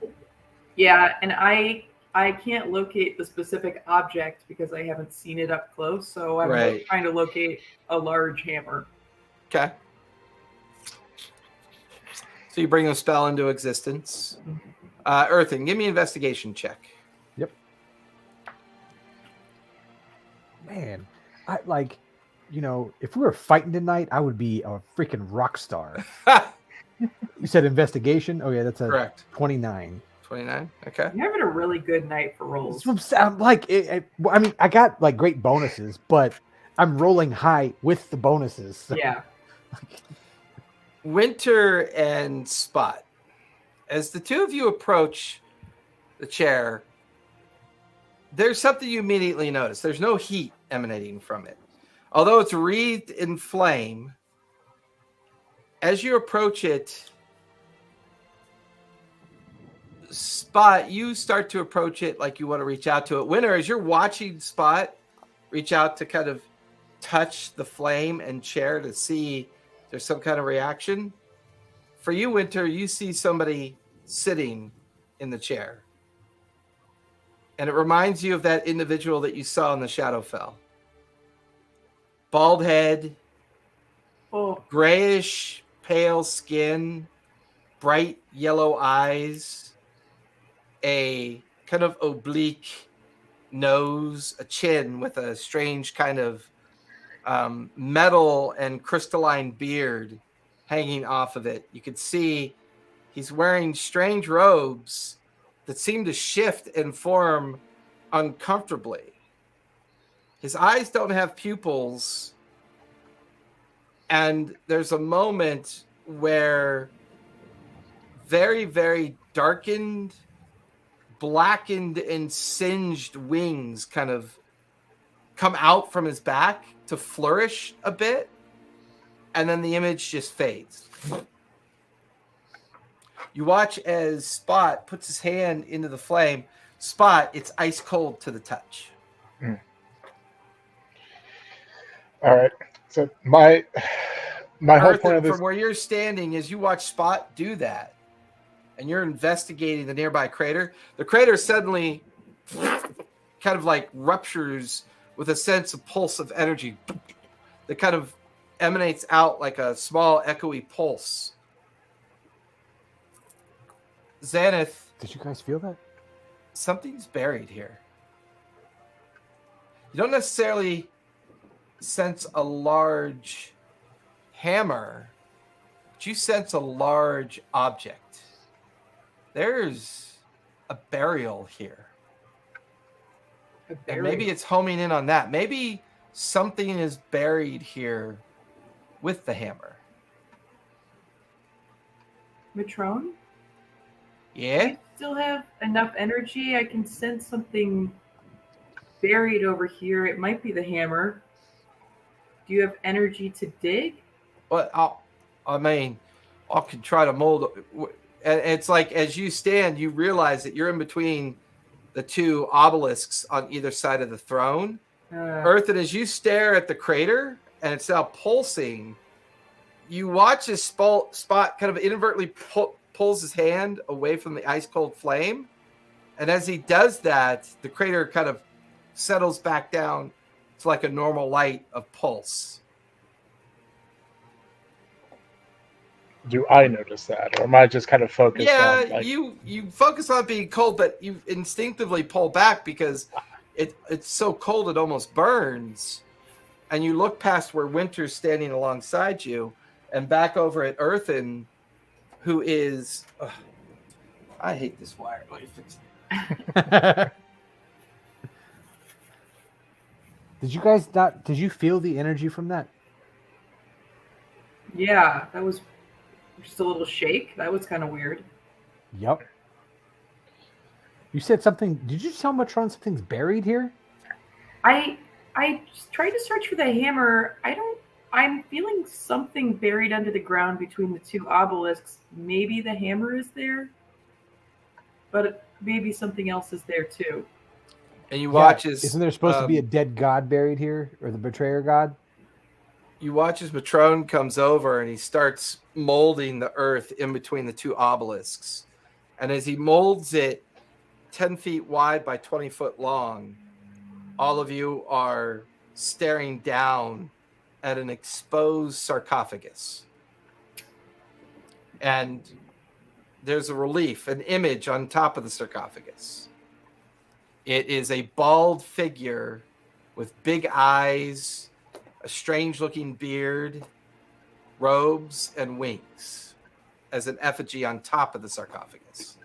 Yeah, and I can't locate the specific object because I haven't seen it up close, so I'm trying to locate a large hammer. Okay. So you bring the spell into existence. Earthen, give me an investigation check. Yep. Man, if we were fighting tonight, I would be a freaking rock star. You said investigation? Oh, yeah, that's a correct. 29. 29? Okay. You're having a really good night for rolls. I got like great bonuses, but I'm rolling high with the bonuses. So. Yeah. Winter and Spot, as the two of you approach the chair, there's something you immediately notice. There's no heat emanating from it. Although it's wreathed in flame, as you approach it, Spot, you start to approach it like you want to reach out to it. Winter, as you're watching Spot reach out to kind of touch the flame and chair to see there's some kind of reaction. For you, Winter, you see somebody sitting in the chair. And it reminds you of that individual that you saw in the Shadowfell. Bald head, grayish, pale skin, bright yellow eyes, a kind of oblique nose, a chin with a strange kind of metal and crystalline beard hanging off of it. You could see he's wearing strange robes that seem to shift and form uncomfortably. His eyes don't have pupils, and there's a moment where very, very darkened, blackened, and singed wings kind of come out from his back to flourish a bit, and then the image just fades. You watch as Spot puts his hand into the flame. Spot, it's ice cold to the touch. All right. So my whole point of this, from where you're standing, as you watch Spot do that, and you're investigating the nearby crater, the crater suddenly kind of like ruptures with a sense of pulse of energy that kind of emanates out like a small echoey pulse. Xanath, did you guys feel that? Something's buried here. You don't necessarily sense a large hammer, but you sense a large object. There's a burial here. And maybe it's homing in on that. Maybe something is buried here with the hammer. Matrone? Yeah? Do you still have enough energy? I can sense something buried over here. It might be the hammer. Do you have energy to dig? Well, I can try to mold it. And it's like as you stand, you realize that you're in between the two obelisks on either side of the throne. Earth, and as you stare at the crater and it's now pulsing, you watch his spot kind of inadvertently pulls his hand away from the ice cold flame. And as he does that, the crater kind of settles back down to like a normal light of pulse. Do I notice that, or am I just kind of focused on? Yeah, you focus on being cold, but you instinctively pull back because it's so cold it almost burns. And you look past where Winter's standing alongside you, and back over at Earthen, who is. I hate this wire. Let me fix it. Did you guys not? Did you feel the energy from that? Yeah, that was just a little shake. That was kind of weird. Yep. You said something. Did you tell Matron something's buried here? I just tried to search for the hammer. I'm feeling something buried under the ground between the two obelisks. Maybe the hammer is there, but maybe something else is there too. And you watch as isn't there supposed to be a dead god buried here, or the betrayer god? You watch as Matrone comes over and he starts molding the earth in between the two obelisks. And as he molds it 10 feet wide by 20 foot long, all of you are staring down at an exposed sarcophagus. And there's a relief, an image on top of the sarcophagus. It is a bald figure with big eyes, a strange-looking beard, robes, and wings as an effigy on top of the sarcophagus.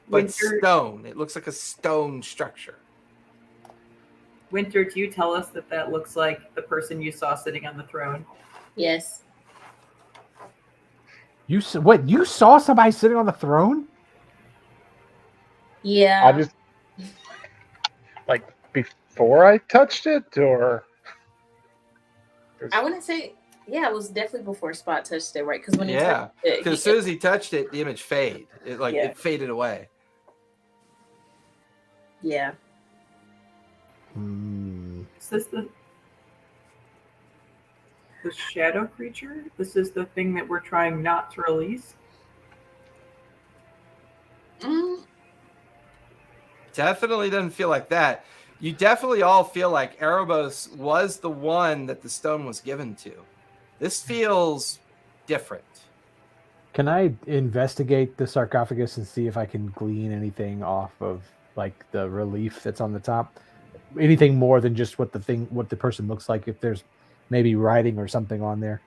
But stone. It looks like a stone structure. Winter, do you tell us that looks like the person you saw sitting on the throne? Yes. You saw somebody sitting on the throne? Yeah. I just like before I touched it, or I wouldn't say. Yeah, it was definitely before Spot touched it, right? Because when he touched it, because as soon as he touched it, the image faded. It faded away. Yeah. Is this the shadow creature? This is the thing that we're trying not to release? Definitely doesn't feel like that. You definitely all feel like Erebos was the one that the stone was given to. This feels different. Can I investigate the sarcophagus and see if I can glean anything off of like the relief that's on the top? Anything more than just what the person looks like? If there's maybe writing or something on there.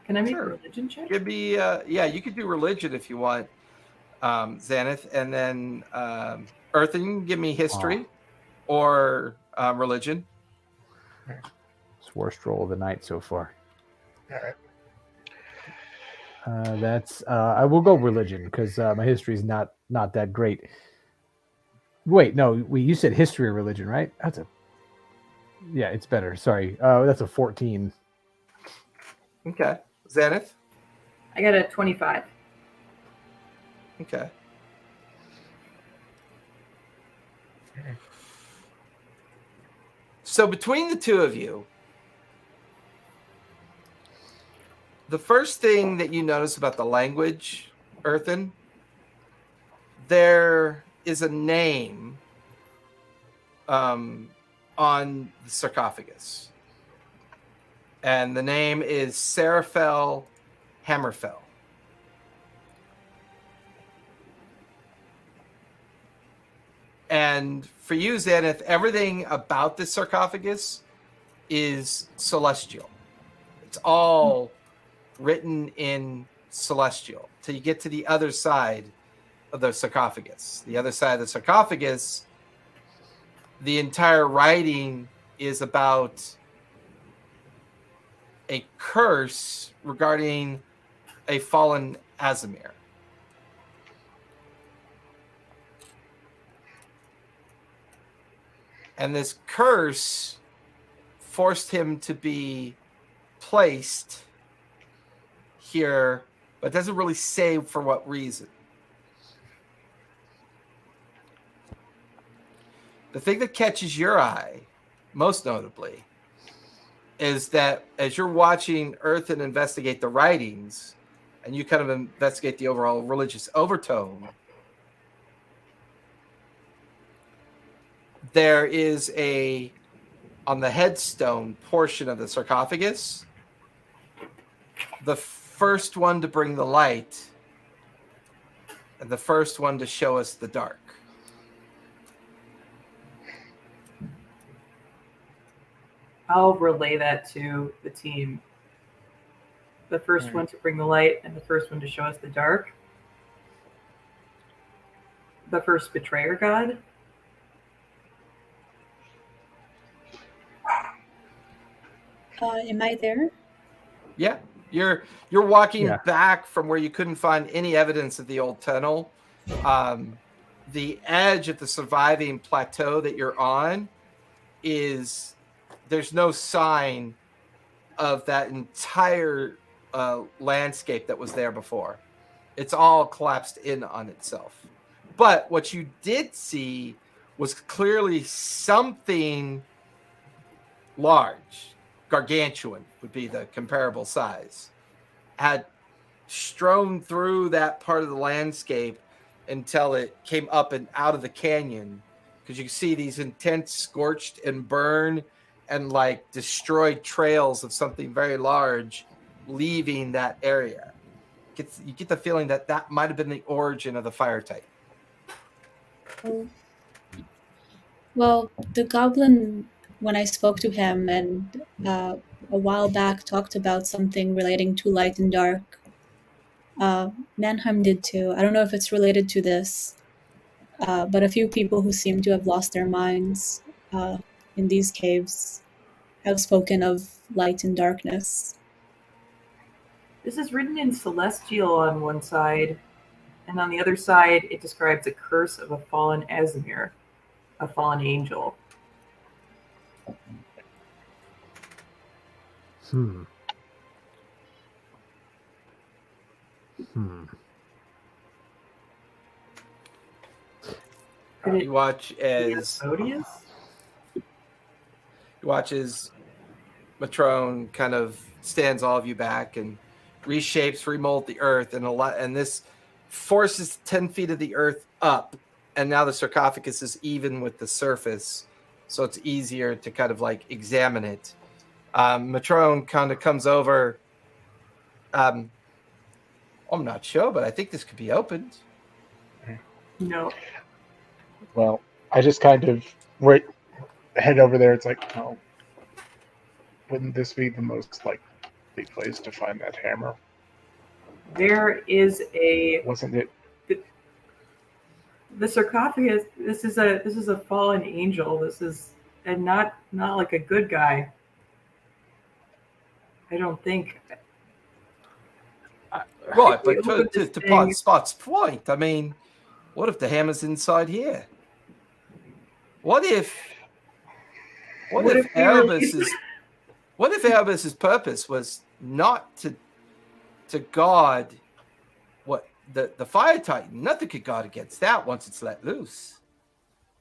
Can I make a religion check? Could be, you could do religion if you want, Xanath, and then Earthen, you can give me history or religion. It's worst roll of the night so far. all right. That's I will go religion because my history is not that great. Wait, no, you said history or religion, right? It's better. Sorry, that's a 14. Okay, Xanath. I got a 25. Okay. So between the two of you, the first thing that you notice about the language, Earthen, there is a name on the sarcophagus. And the name is Seraphel Hammerfell. And for you, Xanath, everything about this sarcophagus is celestial. It's all written in celestial till you get to the other side of the sarcophagus. The other side of the sarcophagus the entire writing is about a curse regarding a fallen Azimir. And this curse forced him to be placed here, but doesn't really say for what reason. The thing that catches your eye, most notably, is that as you're watching Earthen investigate the writings, and you kind of investigate the overall religious overtone, there is on the headstone portion of the sarcophagus, the first one to bring the light and the first one to show us the dark. I'll relay that to the team. The first one to bring the light and the first one to show us the dark. The first betrayer god. Am I there? Yeah. You're walking back from where you couldn't find any evidence of the old tunnel. The edge of the surviving plateau that you're on there's no sign of that entire landscape that was there before. It's all collapsed in on itself. But what you did see was clearly something large, gargantuan would be the comparable size, had strewn through that part of the landscape until it came up and out of the canyon, because you can see these intense scorched and burn and like destroyed trails of something very large leaving that area. You get the feeling that might have been the origin of the fire type. Well, the goblin, when I spoke to him and a while back talked about something relating to light and dark. Mannheim did too. I don't know if it's related to this, but a few people who seem to have lost their minds in these caves have spoken of light and darkness. This is written in Celestial on one side, and on the other side it describes a curse of a fallen Azimir, a fallen angel. You watch as Matrone kind of stands all of you back and reshapes, remold the earth, and this forces 10 feet of the earth up, and now the sarcophagus is even with the surface, so it's easier to kind of like examine it. Matrone kind of comes over. I'm not sure, but I think this could be opened. No. Well, I just kind of head over there. It's like, oh, wouldn't this be the most likely place to find that hammer? There is Wasn't it? The sarcophagus. This is a fallen angel. This is not like a good guy. I don't think. Right, but to Spot's point, I mean, what if the hammer's inside here? What if Erebus's purpose was not to guard what the fire titan? Nothing could guard against that once it's let loose.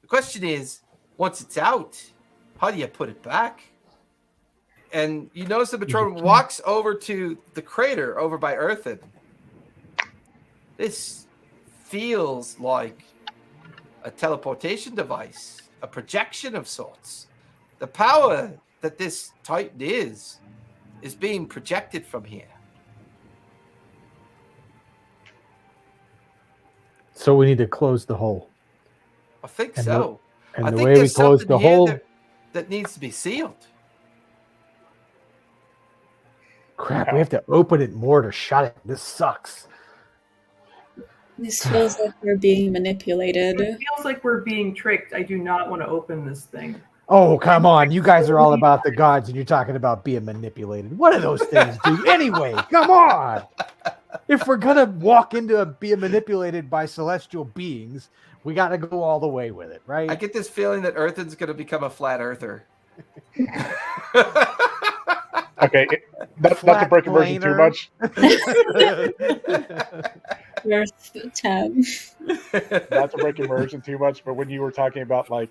The question is, once it's out, how do you put it back? And you notice the Patron walks over to the crater over by Earthen. This feels like a teleportation device, a projection of sorts. The power that this Titan is being projected from here. So we need to close the hole. I think so. And the way we close the hole that needs to be sealed. Crap, we have to open it more to shut it. This sucks. This feels like we're being manipulated. It feels like we're being tricked. I do not want to open this thing. Oh, come on. You guys are all about the gods and you're talking about being manipulated. What do those things do anyway? Come on. If we're going to walk into being manipulated by celestial beings, we got to go all the way with it, right? I get this feeling that Earthen's going to become a flat earther. Okay, not to break immersion too much. Worth 10. Not to break immersion too much, but when you were talking about like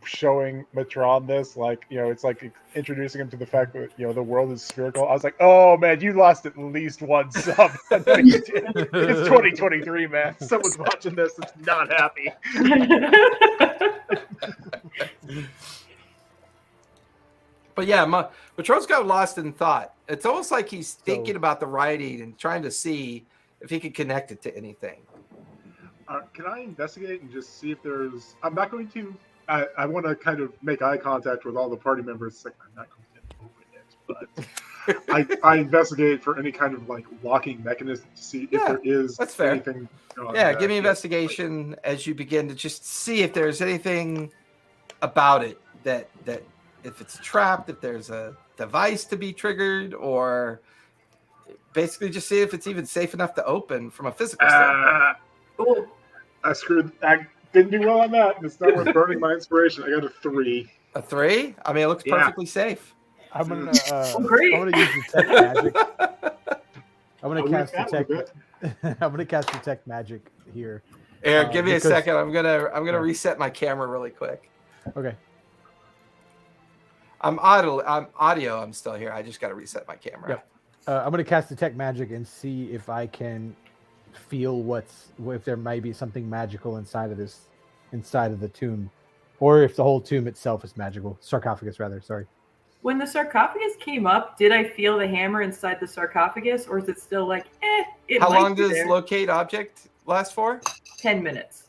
showing Matron this, like, you know, it's like introducing him to the fact that, you know, the world is spherical. I was like, oh man, you lost at least one sub. It's 2023, man. Someone's watching this that's not happy. But yeah, Matron's got lost in thought. It's almost like he's thinking about the writing and trying to see if he can connect it to anything. Can I investigate and just see if there's... I'm not going to... I want to kind of make eye contact with all the party members. It's like, I'm not going to open it, but I investigate for any kind of like locking mechanism to see if there is that's fair. anything. Yeah, give me investigation as you begin to just see if there's anything about it that if it's trapped, if there's a device to be triggered, or basically just see if it's even safe enough to open from a physical standpoint. I didn't do well on that. It's not worth burning my inspiration. I got a 3. A 3? I mean, it looks perfectly safe. I'm gonna Great. I'm gonna use detect magic. I'm gonna cast detect. I'm gonna cast detect magic here. Eric, give me a second. I'm gonna reset my camera really quick. Okay. I'm audio. I'm still here. I just got to reset my camera. Yep. I'm gonna cast detect magic and see if I can feel if there might be something magical inside of the tomb, or if the whole tomb itself is magical. Sarcophagus, rather. Sorry. When the sarcophagus came up, did I feel the hammer inside the sarcophagus, or is it still like, How long does locate object last for? 10 minutes.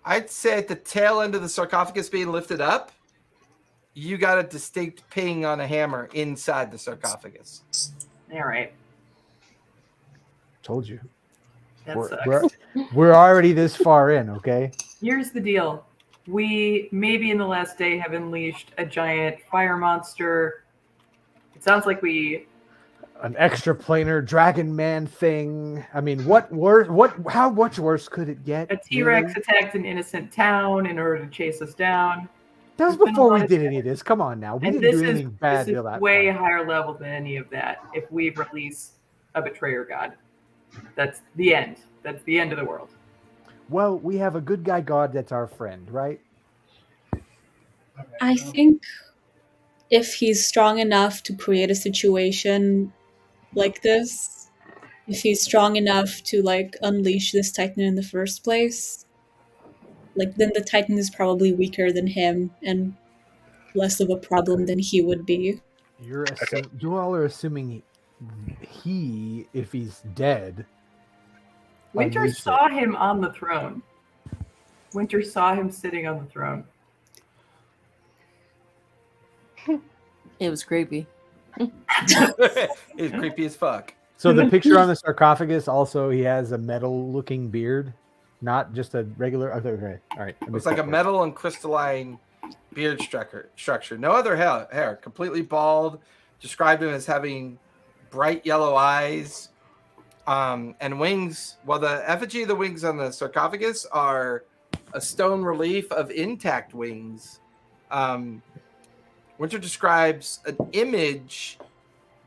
I'd say at the tail end of the sarcophagus being lifted up, you got a distinct ping on a hammer inside the sarcophagus. All right. Told you. That sucks. We're already this far in, okay? Here's the deal. We, maybe in the last day, have unleashed a giant fire monster. It sounds like an extraplanar dragon man thing. I mean, how much worse could it get? A T-Rex attacked an innocent town in order to chase us down. That was before we did any of this. Come on now. We didn't do anything bad. This is way higher level than any of that. If we release a betrayer god, that's the end. That's the end of the world. Well, we have a good guy god that's our friend, right? I think if he's strong enough to create a situation like this, if he's strong enough to like unleash this Titan in the first place, like then the Titan is probably weaker than him and less of a problem than he would be. You all are assuming if he's dead. Winter saw him on the throne. Winter saw him sitting on the throne. It was creepy. It's creepy as fuck. So the picture on the sarcophagus also, he has a metal-looking beard, not just a regular. Okay, all right. It's like a metal and crystalline beard structure. No other hair. Completely bald. Described him as having bright yellow eyes. And wings. Well, the effigy of the wings on the sarcophagus are a stone relief of intact wings. Winter describes an image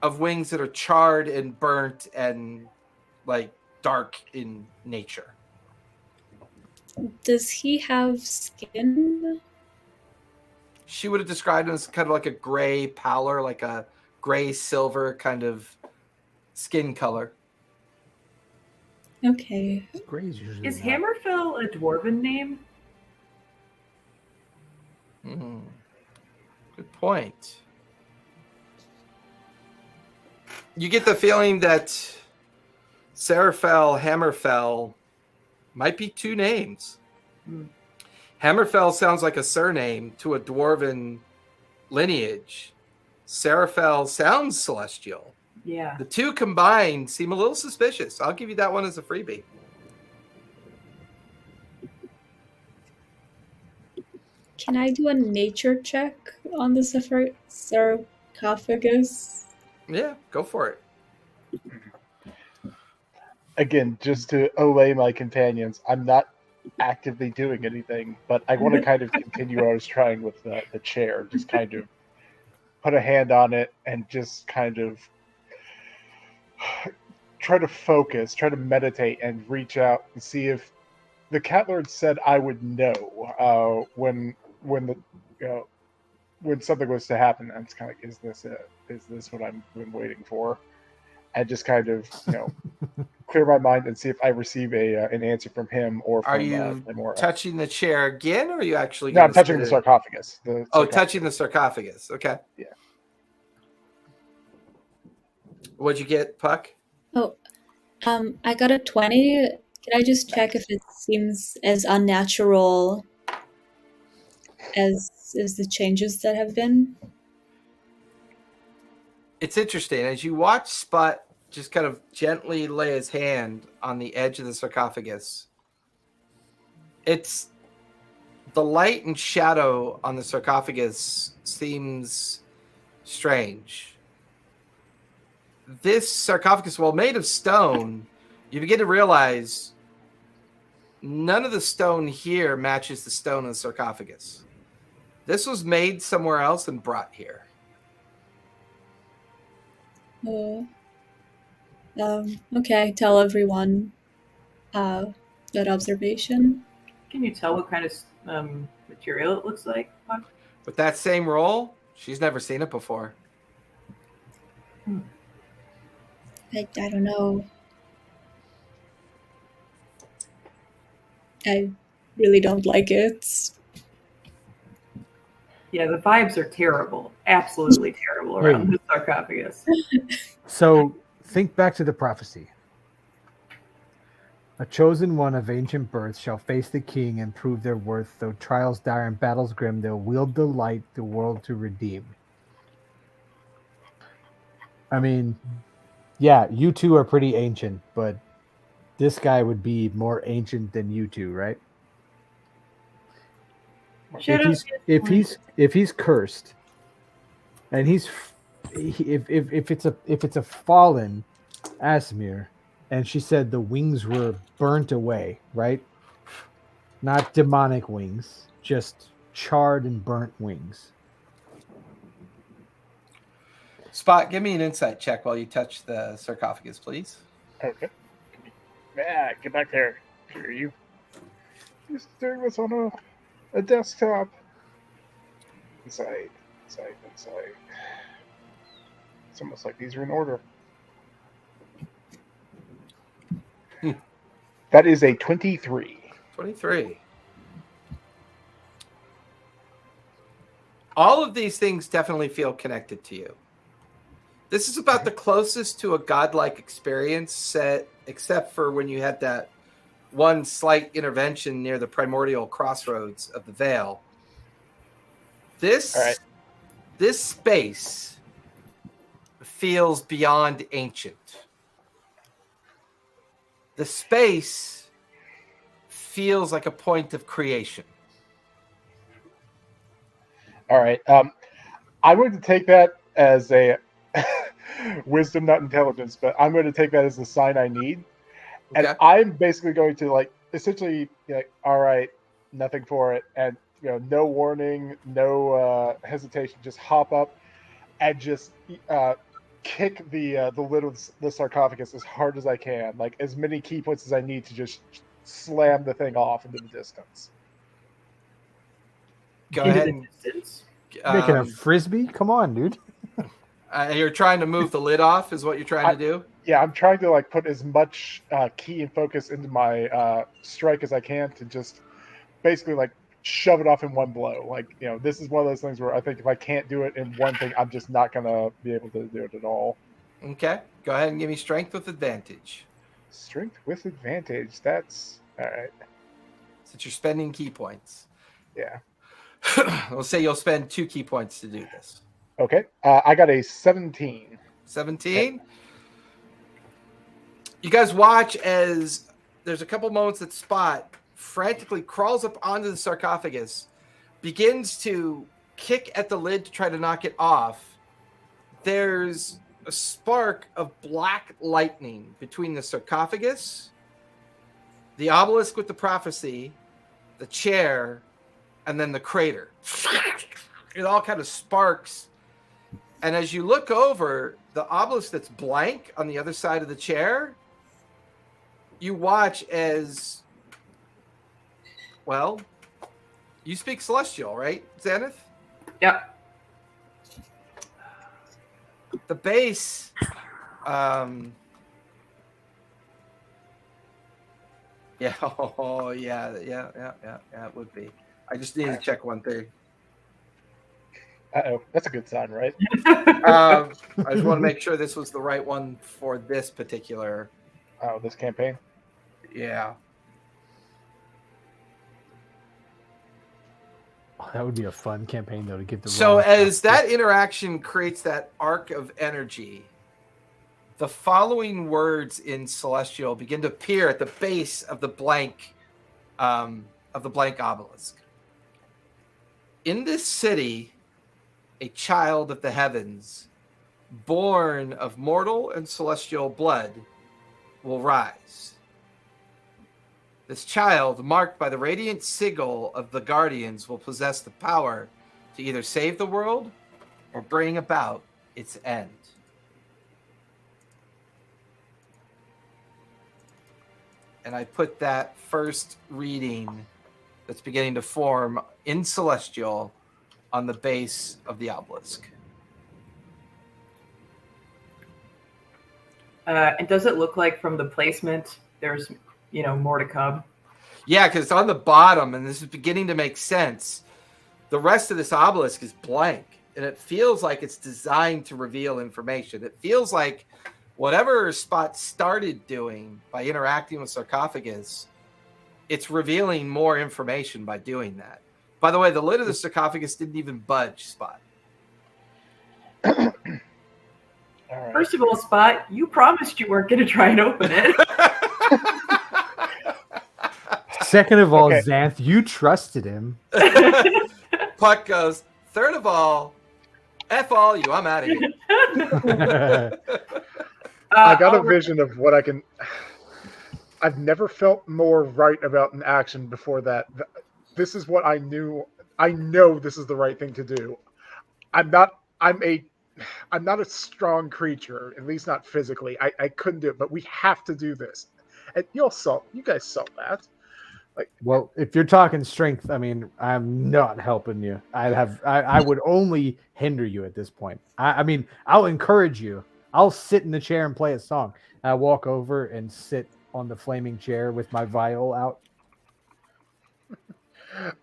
of wings that are charred and burnt and like dark in nature. Does he have skin? She would have described him as kind of like a gray pallor, like a gray silver kind of skin color. Okay. Is Hammerfell a dwarven name? Good point. You get the feeling that Serafell, Hammerfell might be two names. Hammerfell sounds like a surname to a dwarven lineage. Serafell sounds celestial. Yeah. The two combined seem a little suspicious. I'll give you that one as a freebie. Can I do a nature check on the sarcophagus? Yeah, go for it. Again, just to allay my companions, I'm not actively doing anything, but I want to kind of continue what I was trying with the chair. Just kind of put a hand on it and just kind of try to focus, try to meditate, and reach out and see if the cat lord said I would know when the when something was to happen. I'm just kind of like, is this it? Is this what I've been waiting for? And just kind of clear my mind and see if I receive an answer from him or from Are you touching the chair again, or are you actually? No, I'm touching the sarcophagus. Touching the sarcophagus. Okay. Yeah. What'd you get, Puck? Oh, I got a 20. Can I just check if it seems as unnatural as the changes that have been? It's interesting. As you watch Spot just kind of gently lay his hand on the edge of the sarcophagus, it's the light and shadow on the sarcophagus seems strange. This sarcophagus, while made of stone, you begin to realize none of the stone here matches the stone in the sarcophagus. This was made somewhere else and brought here. Okay, tell everyone that observation. Can you tell what kind of material it looks like? With that same roll, she's never seen it before. I don't know. I really don't like it. Yeah, the vibes are terrible. Absolutely terrible around the sarcophagus. So think back to the prophecy. A chosen one of ancient birth shall face the king and prove their worth. Though trials dire and battles grim, they'll wield the light, the world to redeem. I mean, yeah, you two are pretty ancient, but this guy would be more ancient than you two, right? If he's cursed, and if it's a fallen Asmir, and she said the wings were burnt away, right? Not demonic wings, just charred and burnt wings. Spot, give me an insight check while you touch the sarcophagus, please. Okay. Get back there. Hear you. Just doing this on a desktop. Inside. It's almost like these are in order. That is a 23. 23. All of these things definitely feel connected to you. This is about the closest to a godlike experience set, except for when you had that one slight intervention near the primordial crossroads of the Vale. This space feels beyond ancient. The space feels like a point of creation. All right. I'm going to take that as a wisdom, not intelligence, but I'm going to take that as the sign I need. Okay. And I'm basically going to essentially all right, nothing for it. And, no warning, no hesitation, just hop up and just kick the lid of the sarcophagus as hard as I can, as many key points as I need to just slam the thing off into the distance. Go ahead. Making a frisbee? Come on, dude. You're trying to move the lid off is what you're trying to do? Yeah, I'm trying to put as much key and focus into my strike as I can to just basically shove it off in one blow. This is one of those things where I think if I can't do it in one thing, I'm just not going to be able to do it at all. Okay. Go ahead and give me strength with advantage. Strength with advantage. That's all right. Since you're spending key points. Yeah. We'll say you'll spend 2 key points to do this. Okay. I got a 17. 17? Okay. You guys watch as there's a couple moments that Spot frantically crawls up onto the sarcophagus, begins to kick at the lid to try to knock it off, there's a spark of black lightning between the sarcophagus, the obelisk with the prophecy, the chair, and then the crater. It all kind of sparks. And as you look over the obelisk that's blank on the other side of the chair, you watch as, well, you speak Celestial, right, Xanath? Yep. The base, yeah, oh, yeah, it would be. I just need to check one thing. Uh-oh, that's a good sign, right? I just want to make sure this was the right one for this particular. Oh, this campaign? Yeah. Oh, that would be a fun campaign, though, to get the. So as that interaction creates that arc of energy, the following words in Celestial begin to appear at the base of the blank obelisk. In this city, a child of the heavens, born of mortal and celestial blood, will rise. This child, marked by the radiant sigil of the Guardians, will possess the power to either save the world or bring about its end. And I put that first reading that's beginning to form in Celestial on the base of the obelisk. And does it look like from the placement there's, more to come? Yeah, because it's on the bottom, and this is beginning to make sense. The rest of this obelisk is blank, and it feels like it's designed to reveal information. It feels like whatever Spot started doing by interacting with sarcophagus, it's revealing more information by doing that. By the way, the lid of the sarcophagus didn't even budge, Spot. All right. First of all, Spot, you promised you weren't going to try and open it. Second of all, Okay. Xanth, you trusted him. Puck goes, third of all, F all you, I'm out of here. I got a vision of what I can. I've never felt more right about an action before that. This is what I knew. I know this is the right thing to do. I'm not a strong creature, at least not physically. I couldn't do it, but we have to do this. And you guys saw that. Well, if you're talking strength, I mean, I'm not helping you. I would only hinder you at this point. I mean, I'll encourage you. I'll sit in the chair and play a song. I walk over and sit on the flaming chair with my viol out.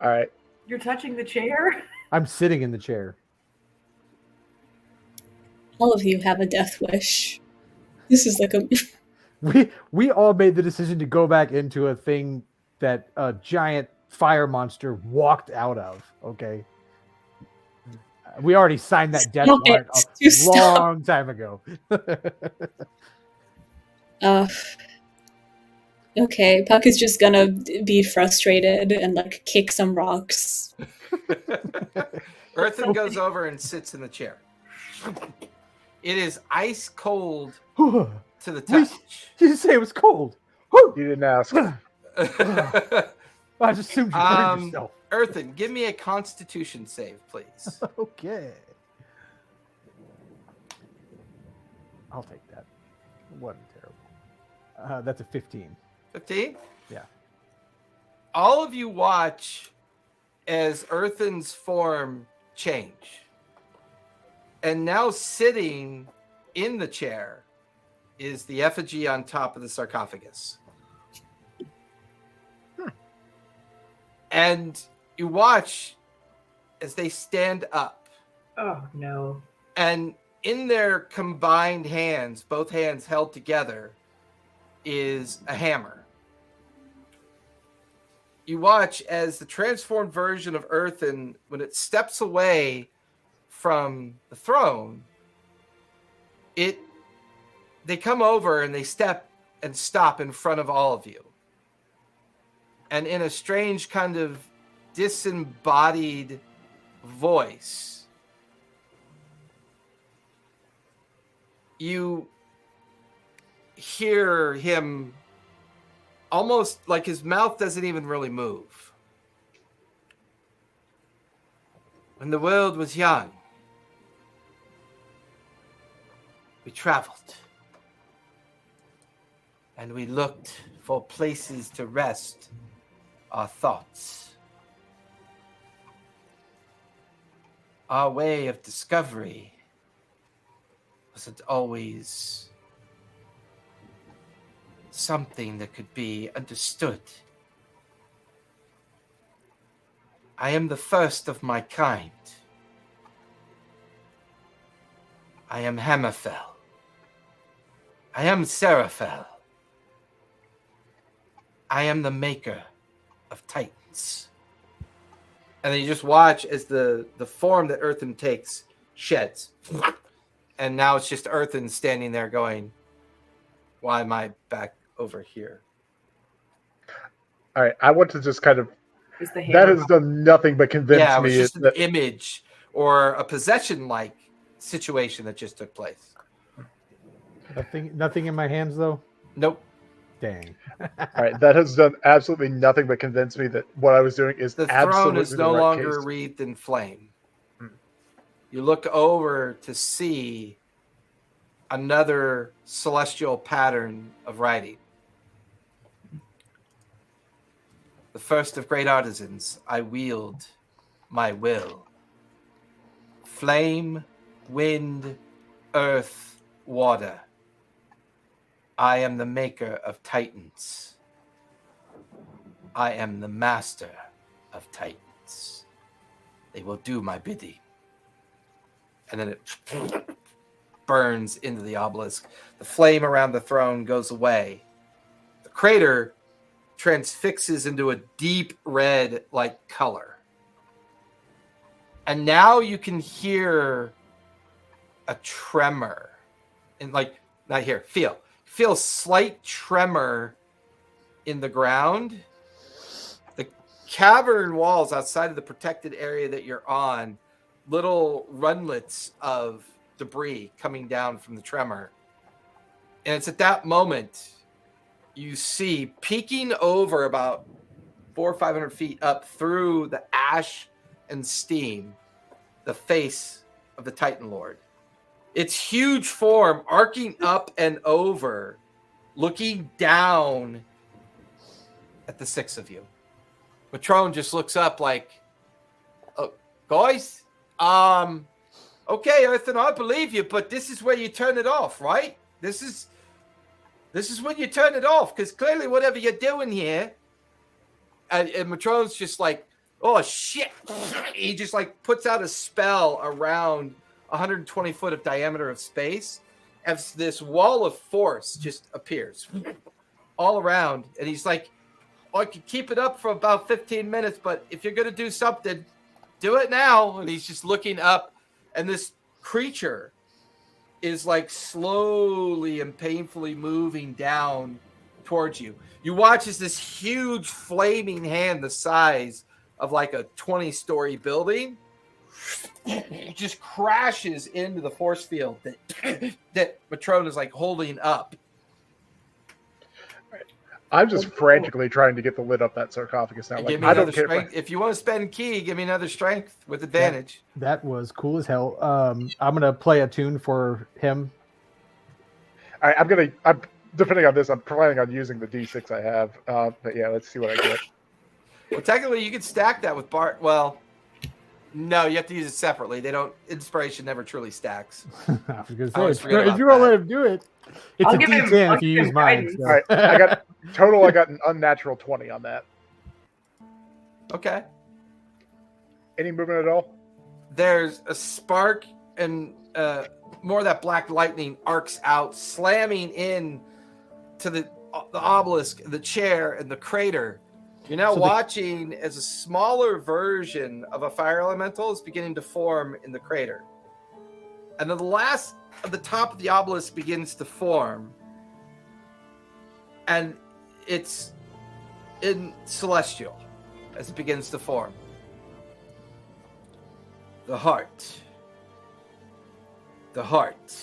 All right. You're touching the chair? I'm sitting in the chair. All of you have a death wish. This is like a... We all made the decision to go back into a thing that a giant fire monster walked out of, okay? We already signed that death warrant a long time ago. Okay, Puck is just gonna be frustrated and kick some rocks. Earthen goes over and sits in the chair. It is ice cold to the touch. You didn't say it was cold. You didn't ask. I just assumed you burned yourself. Earthen, give me a Constitution save, please. Okay. I'll take that. Wasn't terrible. That's a 15. 15? Yeah. All of you watch as Earthen's form change. And now sitting in the chair is the effigy on top of the sarcophagus. And you watch as they stand up. Oh, no. And in their combined hands, both hands held together, is a hammer. You watch as the transformed version of Earthen, when it steps away from the throne, they come over and they step and stop in front of all of you. And in a strange kind of disembodied voice, you hear him almost like his mouth doesn't even really move. When the world was young, we traveled and we looked for places to rest our thoughts. Our way of discovery wasn't always something that could be understood. I am the first of my kind. I am Hammerfell. I am Seraphel. I am the maker of Titans. And then you just watch as the form that Earthen takes sheds. And now it's just Earthen standing there going, why am I back over here? All right, I want to just kind of... Is the That hammer has done nothing but convince Yeah, it was me just that... an image or a possession-like situation that just took place. Nothing in my hands though. Nope. Dang. All right, that has done absolutely nothing but convince me that what I was doing is The absolutely throne is the no right longer case. wreathed in flame. You look over to see another celestial pattern of writing. The first of great artisans, I wield my will. Flame, wind, earth, water. I am the maker of Titans. I am the master of Titans. They will do my bidding. And then it burns into the obelisk. The flame around the throne goes away. The crater transfixes into a deep red like color. And now you can hear a tremor. And like, not here, feel slight tremor in the ground. The cavern walls outside of the protected area that you're on, little runlets of debris coming down from the tremor. And it's at that moment you see peeking over about 400 or 500 feet up through the ash and steam, the face of the Titan Lord. Its huge form arcing up and over, looking down at the six of you. Matrone just looks up like, oh, guys, okay, Earthen, I believe you, but this is where you turn it off, right? This is when you turn it off, because clearly whatever you're doing here, and Matrone's just like, oh shit. He just like puts out a spell around 120 foot of diameter of space as this wall of force just appears all around. And he's like, oh, I could keep it up for about 15 minutes, but if you're going to do something, do it now. And he's just looking up, and this creature is like slowly and painfully moving down towards you. You watch as this huge flaming hand the size of like a 20-story building just crashes into the force field that Matrone is like holding up. I'm just frantically trying to get the lid up that sarcophagus now. Give Like, me I don't another care. strength. If you want to spend key, give me another strength with advantage. That was cool as hell. I'm gonna play a tune for him. I'm depending on this, I'm planning on using the D6 I have. But yeah, let's see what I get. Well, technically, you could stack that with Bart. Well, no, you have to use it separately. They don't. Inspiration never truly stacks. I was gonna I always say, forget if you about won't that. let him do it, it's I'll a give him- D10 I'll if you give use him mine. guidance. so. All right, I got an unnatural 20 on that. Okay. Any movement at all? There's a spark, and more of that black lightning arcs out, slamming in to the obelisk, the chair, and the crater. You're now So watching as a smaller version of a fire elemental is beginning to form in the crater. And then the last of the top of the obelisk begins to form. And it's in celestial as it begins to form. The heart. The heart.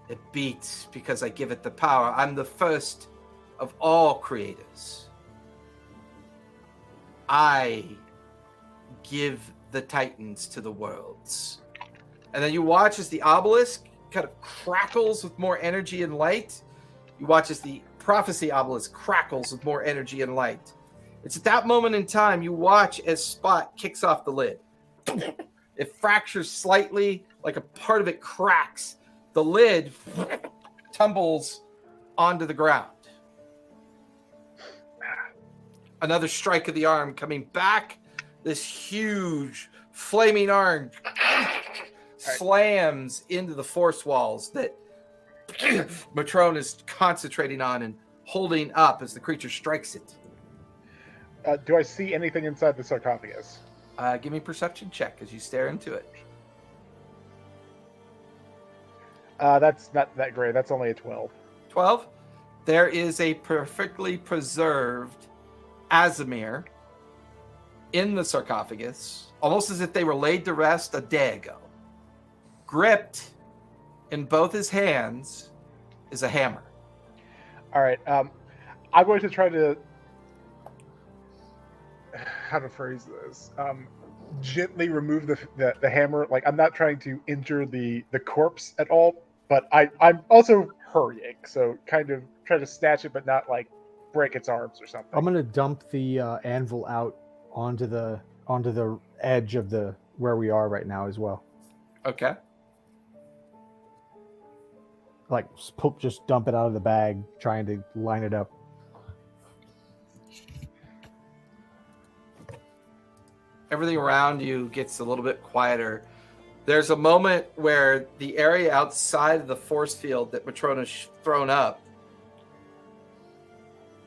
It beats because I give it the power. I'm the first of all creators. I give the titans to the worlds. And then you watch as the obelisk kind of crackles with more energy and light. You watch as the prophecy obelisk crackles with more energy and light. It's at that moment in time you watch as Spot kicks off the lid. It fractures slightly, like a part of it cracks. The lid tumbles onto the ground. Another strike of the arm coming back. This huge flaming arm slams into the force walls that Matrone is concentrating on and holding up as the creature strikes it. Do I see anything inside the sarcophagus? Give me a perception check as you stare into it. That's not that great. That's only a 12. 12. There is a perfectly preserved Azimir in the sarcophagus, almost as if they were laid to rest a day ago. Gripped in both his hands is a hammer. All right. I'm going to try to... How to phrase this? Gently remove the hammer. Like, I'm not trying to injure the corpse at all, but I'm also hurrying, so kind of try to snatch it, but not like break its arms or something. I'm gonna dump the anvil out onto the edge of the where we are right now as well. Okay. Like just dump it out of the bag, trying to line it up. Everything around you gets a little bit quieter. There's a moment where the area outside of the force field that Matrona's thrown up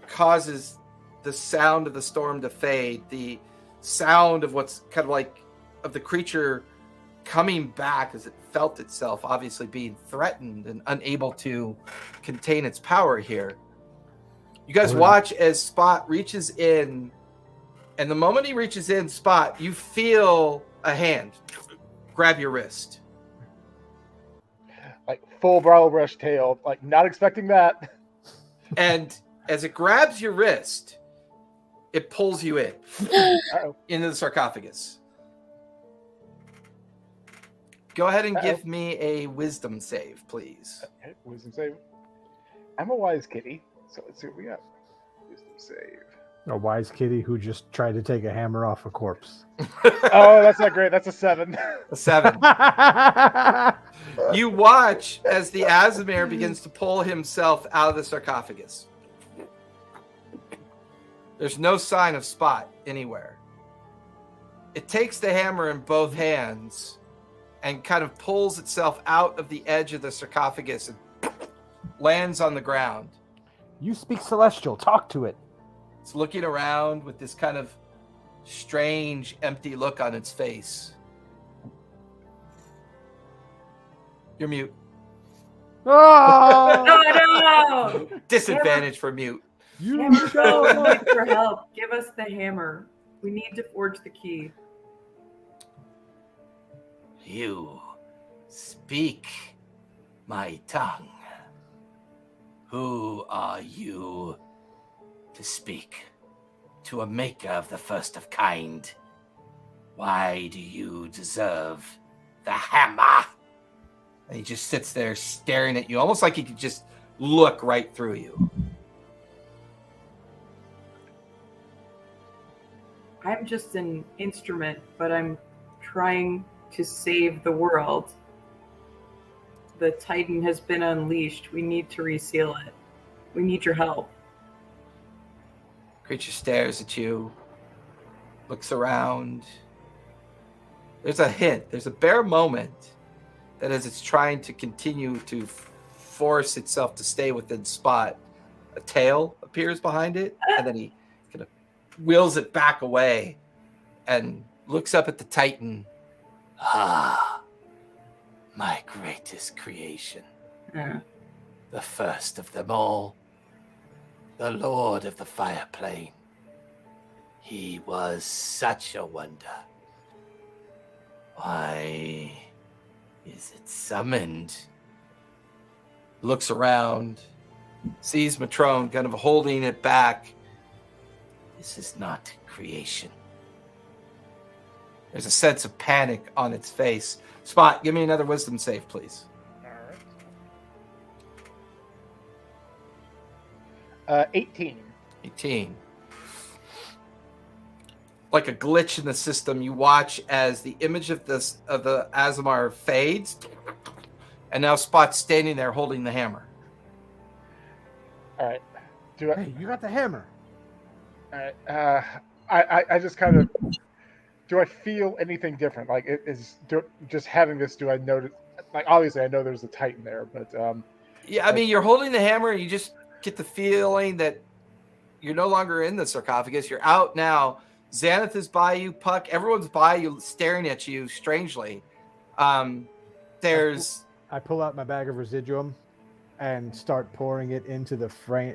causes the sound of the storm to fade. The sound of what's kind of like of the creature coming back as it felt itself obviously being threatened and unable to contain its power here. You guys watch as Spot reaches in, and the moment he reaches in, Spot, you feel a hand grab your wrist. Like full bridal brush tail, like not expecting that. And as it grabs your wrist, it pulls you in into the sarcophagus. Go ahead and give me a wisdom save, please. Okay, wisdom save. I'm a wise kitty, so let's see what we got. Wisdom save. A wise kitty who just tried to take a hammer off a corpse. Oh, that's not great. That's a 7. A 7. You watch as the Azimir begins to pull himself out of the sarcophagus. There's no sign of Spot anywhere. It takes the hammer in both hands and kind of pulls itself out of the edge of the sarcophagus and lands on the ground. You speak Celestial. Talk to it. It's looking around with this kind of strange, empty look on its face. You're mute. Oh! No! Disadvantage for mute. Hammer, go. We need your help. Give us the hammer. We need to forge the key. You speak my tongue. Who are you to speak to a maker of the first of kind? Why do you deserve the hammer? And he just sits there staring at you, almost like he could just look right through you. I'm just an instrument, but I'm trying to save the world. The Titan has been unleashed. We need to reseal it. We need your help. Creature stares at you, looks around. There's a hint. There's a bare moment that as it's trying to continue to force itself to stay within Spot, a tail appears behind it, and then he kind of wheels it back away and looks up at the Titan. Ah, my greatest creation. Yeah. The first of them all. The Lord of the Fire Plane. He was such a wonder. Why is it summoned? Looks around, sees Matrone kind of holding it back. This is not creation. There's a sense of panic on its face. Spot, give me another wisdom save, please. All right. 18. 18. Like a glitch in the system, you watch as the image of the Azamar fades, and now Spot's standing there holding the hammer. All right. Hey, you got the hammer. All right. I just kind of. Do I feel anything different? Like, just having this, do I notice? Like, obviously, I know there's a Titan there, but yeah, I mean, you're holding the hammer, and you just get the feeling that you're no longer in the sarcophagus. You're out now. Xanath is by you, Puck. Everyone's by you, staring at you strangely. There's. I pull out my bag of residuum and start pouring it into the frame,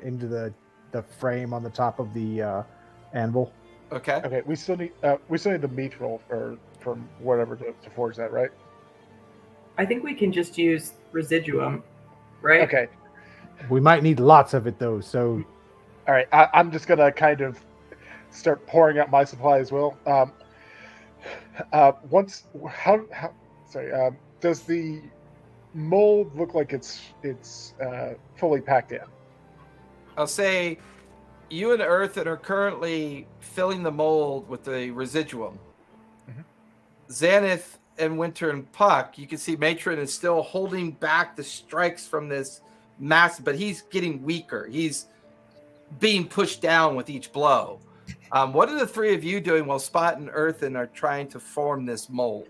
the frame on the top of the anvil. Okay. Okay. We still need the meat roll from whatever to forge that, right? I think we can just use residuum, right? Okay. We might need lots of it though. So, all right. I'm just gonna kind of start pouring out my supply as well. Does the mold look like it's fully packed in? I'll say you and Earthen are currently filling the mold with the residuum. Mm-hmm. Xanath and Winter and Puck, you can see Matron is still holding back the strikes from this mass, but he's getting weaker. He's being pushed down with each blow. What are the three of you doing while Spot and Earthen are trying to form this mold?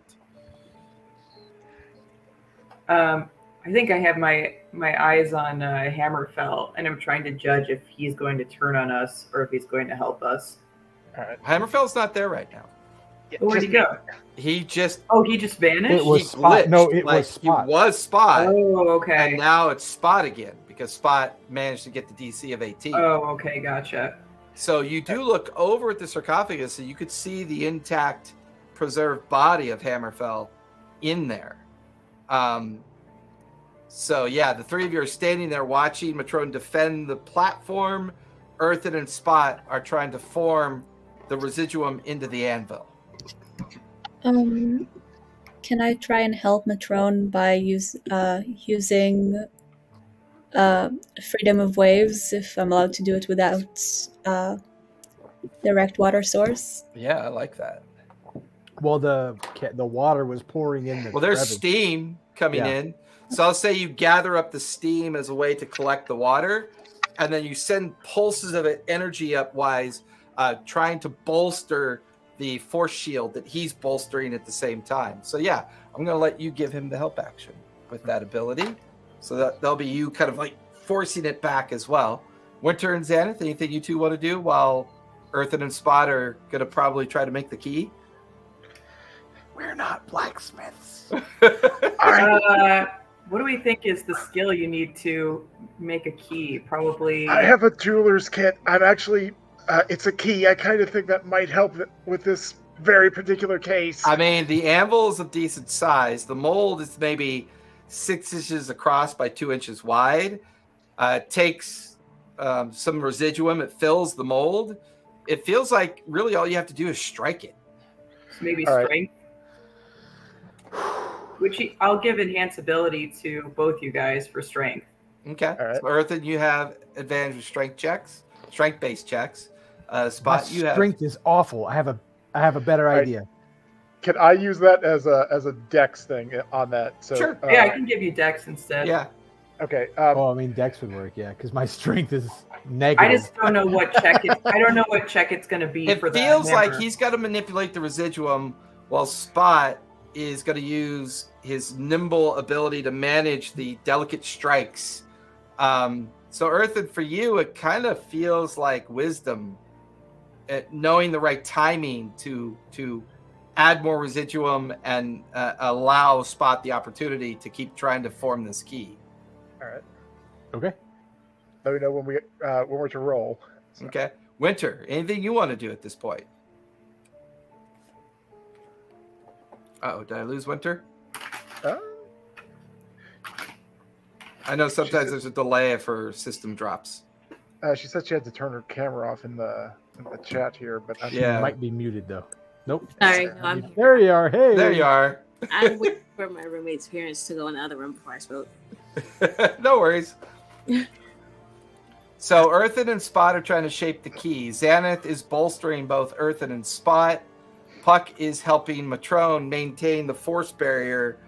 I think I have my eyes on Hammerfell, and I'm trying to judge if he's going to turn on us or if he's going to help us. All right. Hammerfell's not there right now. Where'd he go? He just vanished? It was he Spot. glitched. No, it was Spot. He was Spot. Oh, okay. And now it's Spot again because Spot managed to get the DC of 18. Oh, okay, gotcha. So you do look over at the sarcophagus and you could see the intact, preserved body of Hammerfell in there. So yeah, the three of you are standing there watching Matrone defend the platform. Earthen and Spot are trying to form the residuum into the anvil. Can I try and help Matrone by using freedom of waves if I'm allowed to do it without direct water source? Yeah, I like that. Well, the water was pouring in. Well, there's steam coming in. So I'll say you gather up the steam as a way to collect the water, and then you send pulses of it energy upwise, trying to bolster the force shield that he's bolstering at the same time. So yeah, I'm going to let you give him the help action with that ability. So that'll be you kind of like forcing it back as well. Winter and Xanath, anything you two want to do while Earthen and Spot are going to probably try to make the key? We're not blacksmiths. What do we think is the skill you need to make a key? Probably. I have a jeweler's kit. I'm actually. It's a key. I kind of think that might help with this very particular case. I mean, the anvil is of decent size. The mold is maybe 6 inches across by 2 inches wide. It takes some residuum. It fills the mold. It feels like really all you have to do is strike it. Maybe all strength. Which I'll give enhance ability to both you guys for strength. Okay. All right. So Earthen, you have advantage with strength-based checks. Spot, you have strength is awful. I have a better idea. Can I use that as a dex thing on that? So, sure. Yeah, I can give you dex instead. Yeah. Okay. I mean, dex would work. Yeah, because my strength is negative. I just don't know what check. I don't know what check it's going to be. It for feels that like hammer. he's got to manipulate the residuum, while Spot is going to use his nimble ability to manage the delicate strikes. So Earthen, for you, it kind of feels like wisdom, knowing the right timing to add more residuum and allow Spot the opportunity to keep trying to form this key. All right. Okay. Let me know when we're to roll. So. Okay. Winter, anything you want to do at this point? Uh-oh, did I lose Winter? Uh, I know sometimes there's a delay if her system drops. she said she had to turn her camera off in the chat here, but She Yeah. might be muted though. Nope. Sorry, no, I'm here. There you are. Hey. There you are. I'm waiting for my roommate's parents to go in the other room before I spoke. No worries. So Earthen and Spot are trying to shape the key. Xanath is bolstering both Earthen and Spot. Puck is helping Matrone maintain the force barrier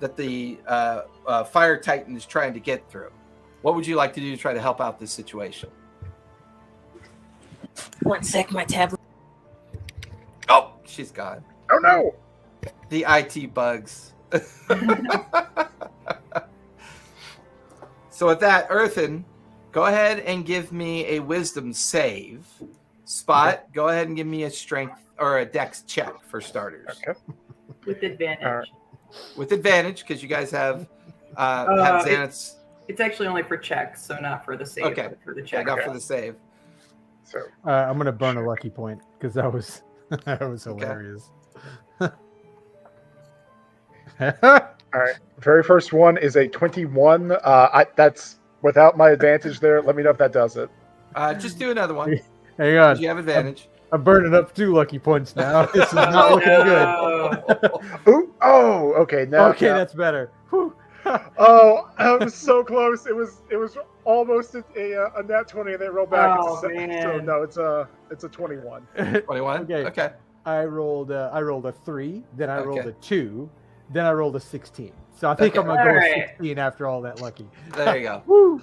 that the Fire Titan is trying to get through. What would you like to do to try to help out this situation? 1 sec, my tablet. Oh, she's gone. oh no! The IT bugs. So with that, Earthen, go ahead and give me a wisdom save. Spot, go ahead and give me a strength or a dex check for starters. Okay. With advantage. All right. With advantage, because you guys have Xanath's. It's actually only for checks, so not for the save. Okay. But for the Yeah, check. not for the save. So I'm gonna burn a lucky point because that was that was Okay. hilarious. all right, very first one is a 21. That's without my advantage there. Let me know if that does it. Just do another one. Hang on. You have advantage. I'm burning up 2 lucky points now. This is not looking good. Ooh, oh, okay. Now, Okay, now- that's better. Whew. Oh, I was so close. It was almost a nat 20, and they rolled back. Oh, It's a, so man. no, it's a 21. 21? Okay. I rolled a 3, then I rolled Okay. a 2, then I rolled a 16. So I think Okay. I'm gonna go with Alright. 16 after all that lucky. There you go. Woo!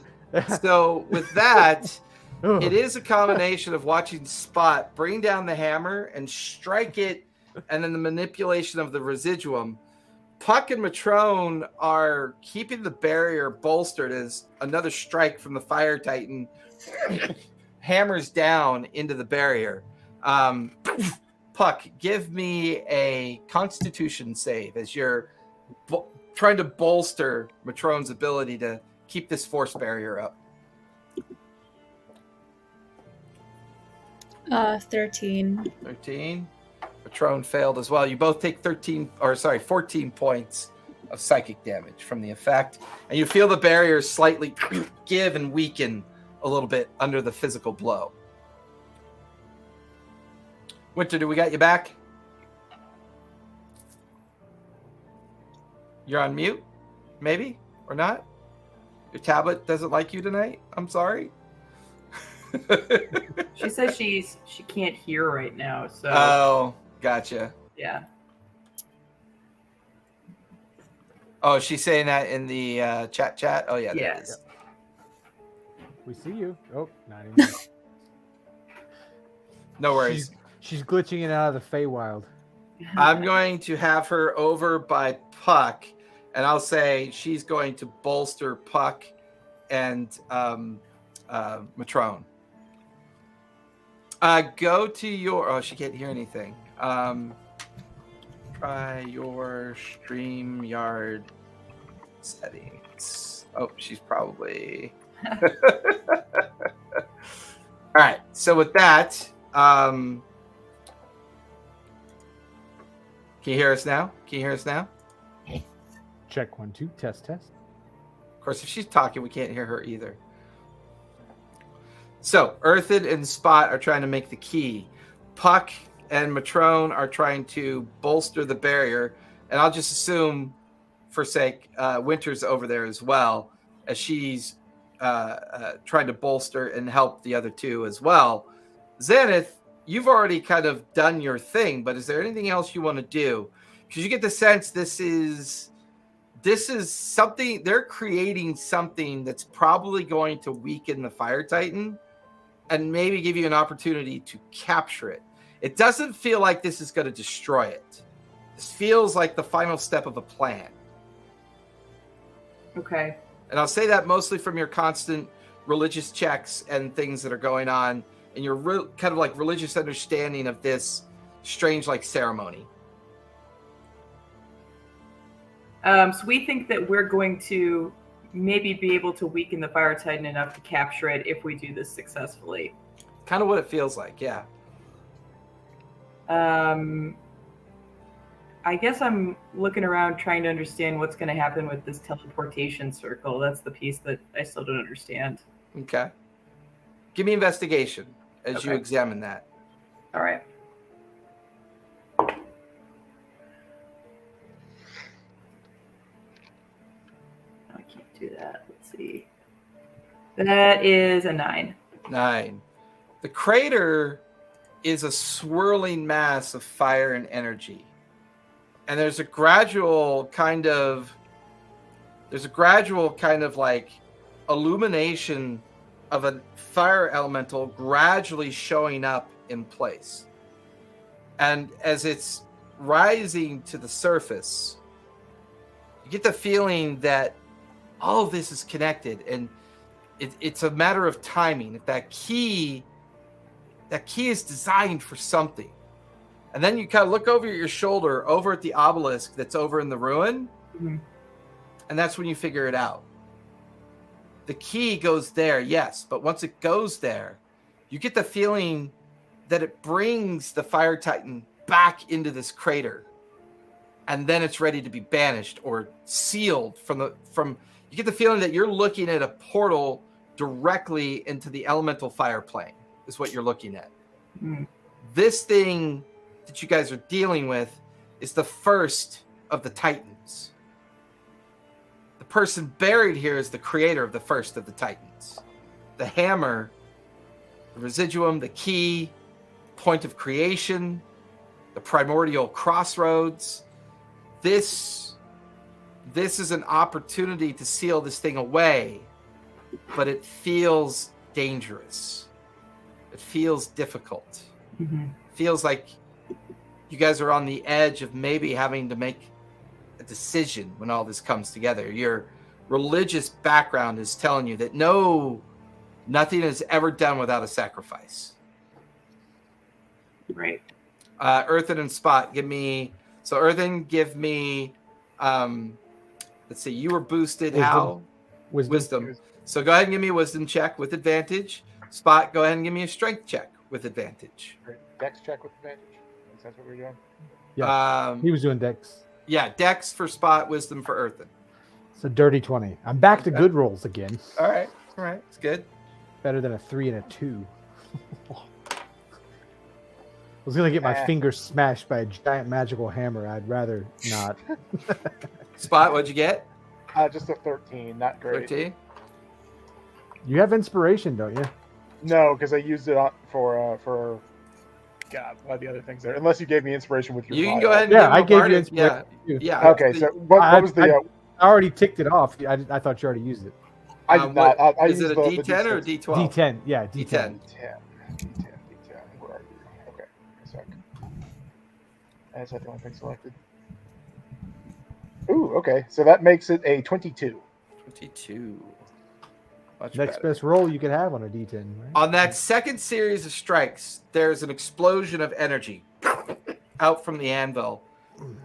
So with that, Ugh. it is a combination of watching Spot bring down the hammer and strike it, and then the manipulation of the residuum. Puck and Matrone are keeping the barrier bolstered as another strike from the Fire Titan hammers down into the barrier. Puck, give me a Constitution save as you're trying to bolster Matrone's ability to keep this force barrier up. 13. 13. Matrone failed as well. You both take 14 points of psychic damage from the effect, and you feel the barrier slightly give and weaken a little bit under the physical blow. Winter, do we got you back? You're on mute? Maybe? Or not? Your tablet doesn't like you tonight? I'm sorry. She says she can't hear right now, so Oh, gotcha. yeah. Oh, she's saying that in the chat? Oh, yeah. there it Yes. is. We see you. Oh, not anymore. No worries. She's glitching in and out of the Feywild. I'm going to have her over by Puck, and I'll say she's going to bolster Puck and Matrone. Go to your... Oh, she can't hear anything. Try your StreamYard settings. Oh, she's probably... All right. So with that... Can you hear us now? Check 1, 2. Test. Of course, if she's talking, we can't hear her either. So, Earthen and Spot are trying to make the key. Puck and Matrone are trying to bolster the barrier. And I'll just assume, for sake, Winter's over there as well, as she's trying to bolster and help the other two as well. Xanath, you've already kind of done your thing, but is there anything else you want to do? Because you get the sense this is something, they're creating something that's probably going to weaken the Fire Titan and maybe give you an opportunity to capture it. It doesn't feel like this is going to destroy it. This feels like the final step of a plan. Okay. And I'll say that mostly from your constant religious checks and things that are going on and your kind of like religious understanding of this strange like ceremony. So we think that we're going to maybe be able to weaken the Fire Titan enough to capture it if we do this successfully. Kind of what it feels like, yeah. I guess I'm looking around trying to understand what's going to happen with this teleportation circle. That's the piece that I still don't understand. Okay. Give me investigation as you Okay. examine that. All right. I can't do that. Let's see. That is a 9. 9. The crater is a swirling mass of fire and energy. And there's a gradual kind of like illumination of a fire elemental gradually showing up in place. And as it's rising to the surface, you get the feeling that all of this is connected, and it's a matter of timing. If that key is designed for something. And then you kind of look over your shoulder over at the obelisk that's over in the ruin. Mm-hmm. And that's when you figure it out. The key goes there, yes. But once it goes there, you get the feeling that it brings the Fire Titan back into this crater. And then it's ready to be banished or sealed from you get the feeling that you're looking at a portal directly into the elemental fire plane is what you're looking at. Mm. This thing that you guys are dealing with is the first of the Titans. The person buried here is the creator of the first of the Titans. The hammer, the residuum, the key, point of creation, the primordial crossroads. This is an opportunity to seal this thing away, but it feels dangerous. It feels difficult. Mm-hmm. It feels like you guys are on the edge of maybe having to make a decision when all this comes together. Your religious background is telling you that nothing is ever done without a sacrifice. Right. Earthen and Spot, give me... So Earthen, give me... let's see, you were boosted Wisdom. how? Wisdom. So go ahead and give me a wisdom check with advantage. Spot, go ahead and give me a strength check with advantage. Dex check with advantage. That's what we're doing. Yeah, he was doing Dex. Yeah, Dex for Spot, wisdom for Earthen. It's a dirty 20. I'm back to good rolls again. All right, it's good. Better than a 3 and a 2. I was going to get my fingers smashed by a giant magical hammer. I'd rather not. Spot, what'd you get? Just a 13, not great. 13? You have inspiration, don't you? No, because I used it for God, one of the other things there. Unless you gave me inspiration with your You can vial. go ahead and Yeah, give him I a gave you bardic. inspiration. Yeah. Okay, so what was the... I already ticked it off. I thut you already used it. I did not. I is used it a the D10 or a D6. D12? D10, yeah, D10. D10. D10. Where are you? Okay, a sec. That's the only thing selected. Ooh, okay. So that makes it a 22. 22. Much Next better. best roll you could have on a D10, right? On that second series of strikes, there's an explosion of energy out from the anvil.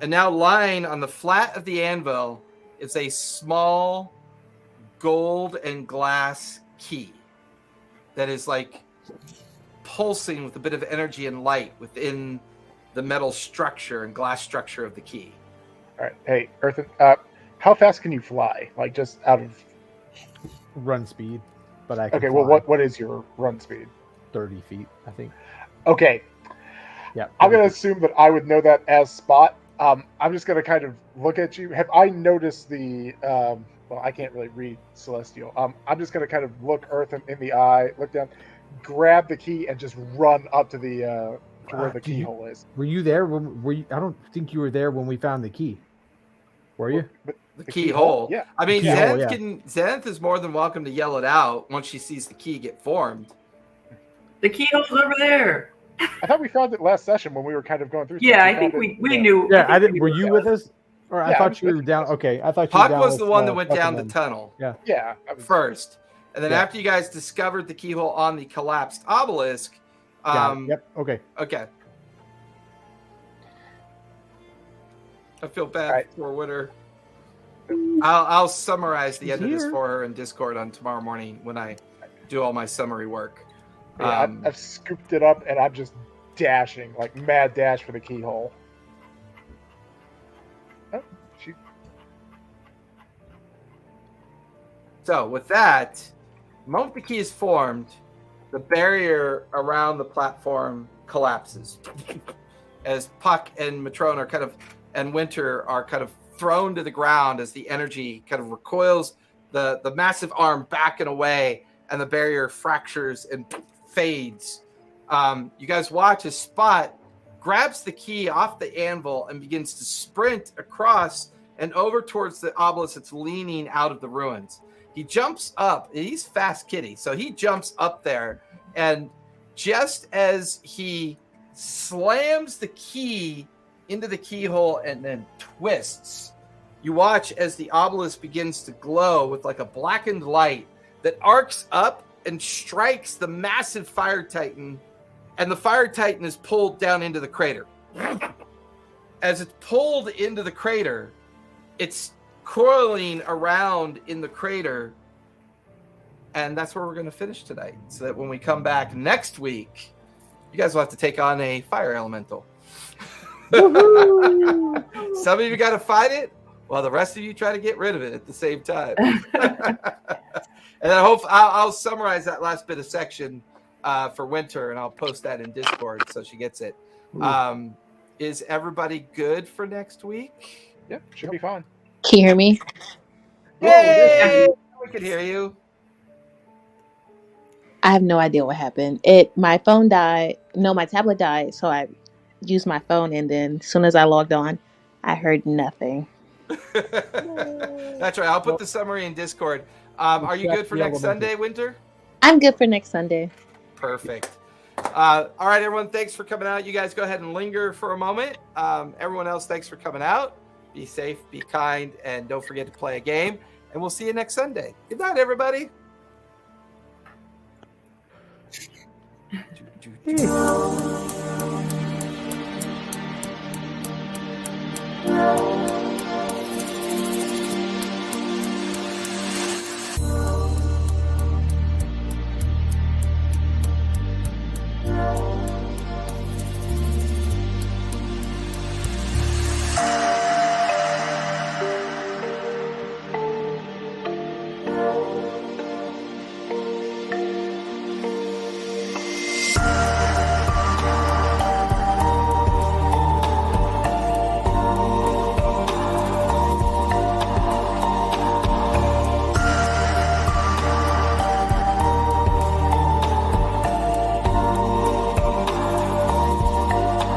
And now lying on the flat of the anvil is a small gold and glass key that is like pulsing with a bit of energy and light within the metal structure and glass structure of the key. All right. Hey, Earthen, how fast can you fly? Like just out of... Run speed, but I can Okay, well, fly what is your run speed? 30 feet, I think. Okay. Yeah. I'm going to assume that I would know that as Spot. I'm just going to kind of look at you. Have I noticed the... well, I can't really read Celestial. I'm just going to kind of look Earthen in the eye, look down, grab the key, and just run up to the to where the keyhole is. Were you there? I don't think you were there when we found the key. Were you? But The keyhole. Yeah. I mean, Keyhole, Zenith is more than welcome to yell it out once she sees the key get formed. The keyhole's over there. I thought we found it last session when we were kind of going through. Yeah, stuff. I think we knew. Yeah, I think we Were knew you that. with us? Or I Yeah, I thought was you were with down. us. Okay, I thought you were Puck down was with, the one that went Puck down and the them. tunnel Yeah. I was, first. And then Yeah. after you guys discovered the keyhole on the collapsed obelisk, Got it. Yep. Okay. okay. I feel bad Right. for Winter. I'll summarize the He's end of this here. for her in Discord on tomorrow morning when I do all my summary work. Yeah, I've scooped it up and I'm just dashing, like mad dash for the keyhole. Oh, she... So with that, the moment the key is formed, the barrier around the platform collapses as Puck and Matrone are kind of, and Winter are kind of thrown to the ground as the energy kind of recoils the massive arm back and away, and the barrier fractures and fades. You guys watch as Spot grabs the key off the anvil and begins to sprint across and over towards the obelisk that's leaning out of the ruins. He jumps up. He's fast kitty, so he jumps up there, and just as he slams the key into the keyhole and then twists, you watch as the obelisk begins to glow with like a blackened light that arcs up and strikes the massive fire titan, and the fire titan is pulled down into the crater. As it's pulled into the crater, it's coiling around in the crater, and that's where we're going to finish tonight, so that when we come back next week, you guys will have to take on a fire elemental. Some of you got to fight it, while the rest of you try to get rid of it at the same time. And I hope I'll summarize that last bit of section for Winter, and I'll post that in Discord so she gets it. Is everybody good for next week? Yeah, should be fine. Can you hear me? Yay! We can hear you. I have no idea what happened. My phone died. No, my tablet died. So I used my phone, and then as soon as I logged on, I heard nothing. That's right. I'll put the summary in Discord. Are you good for next Sunday, Winter? I'm good for next Sunday. Perfect. All right, everyone. Thanks for coming out. You guys go ahead and linger for a moment. Everyone else, thanks for coming out. Be safe, be kind, and don't forget to play a game. And we'll see you next Sunday. Good night, everybody.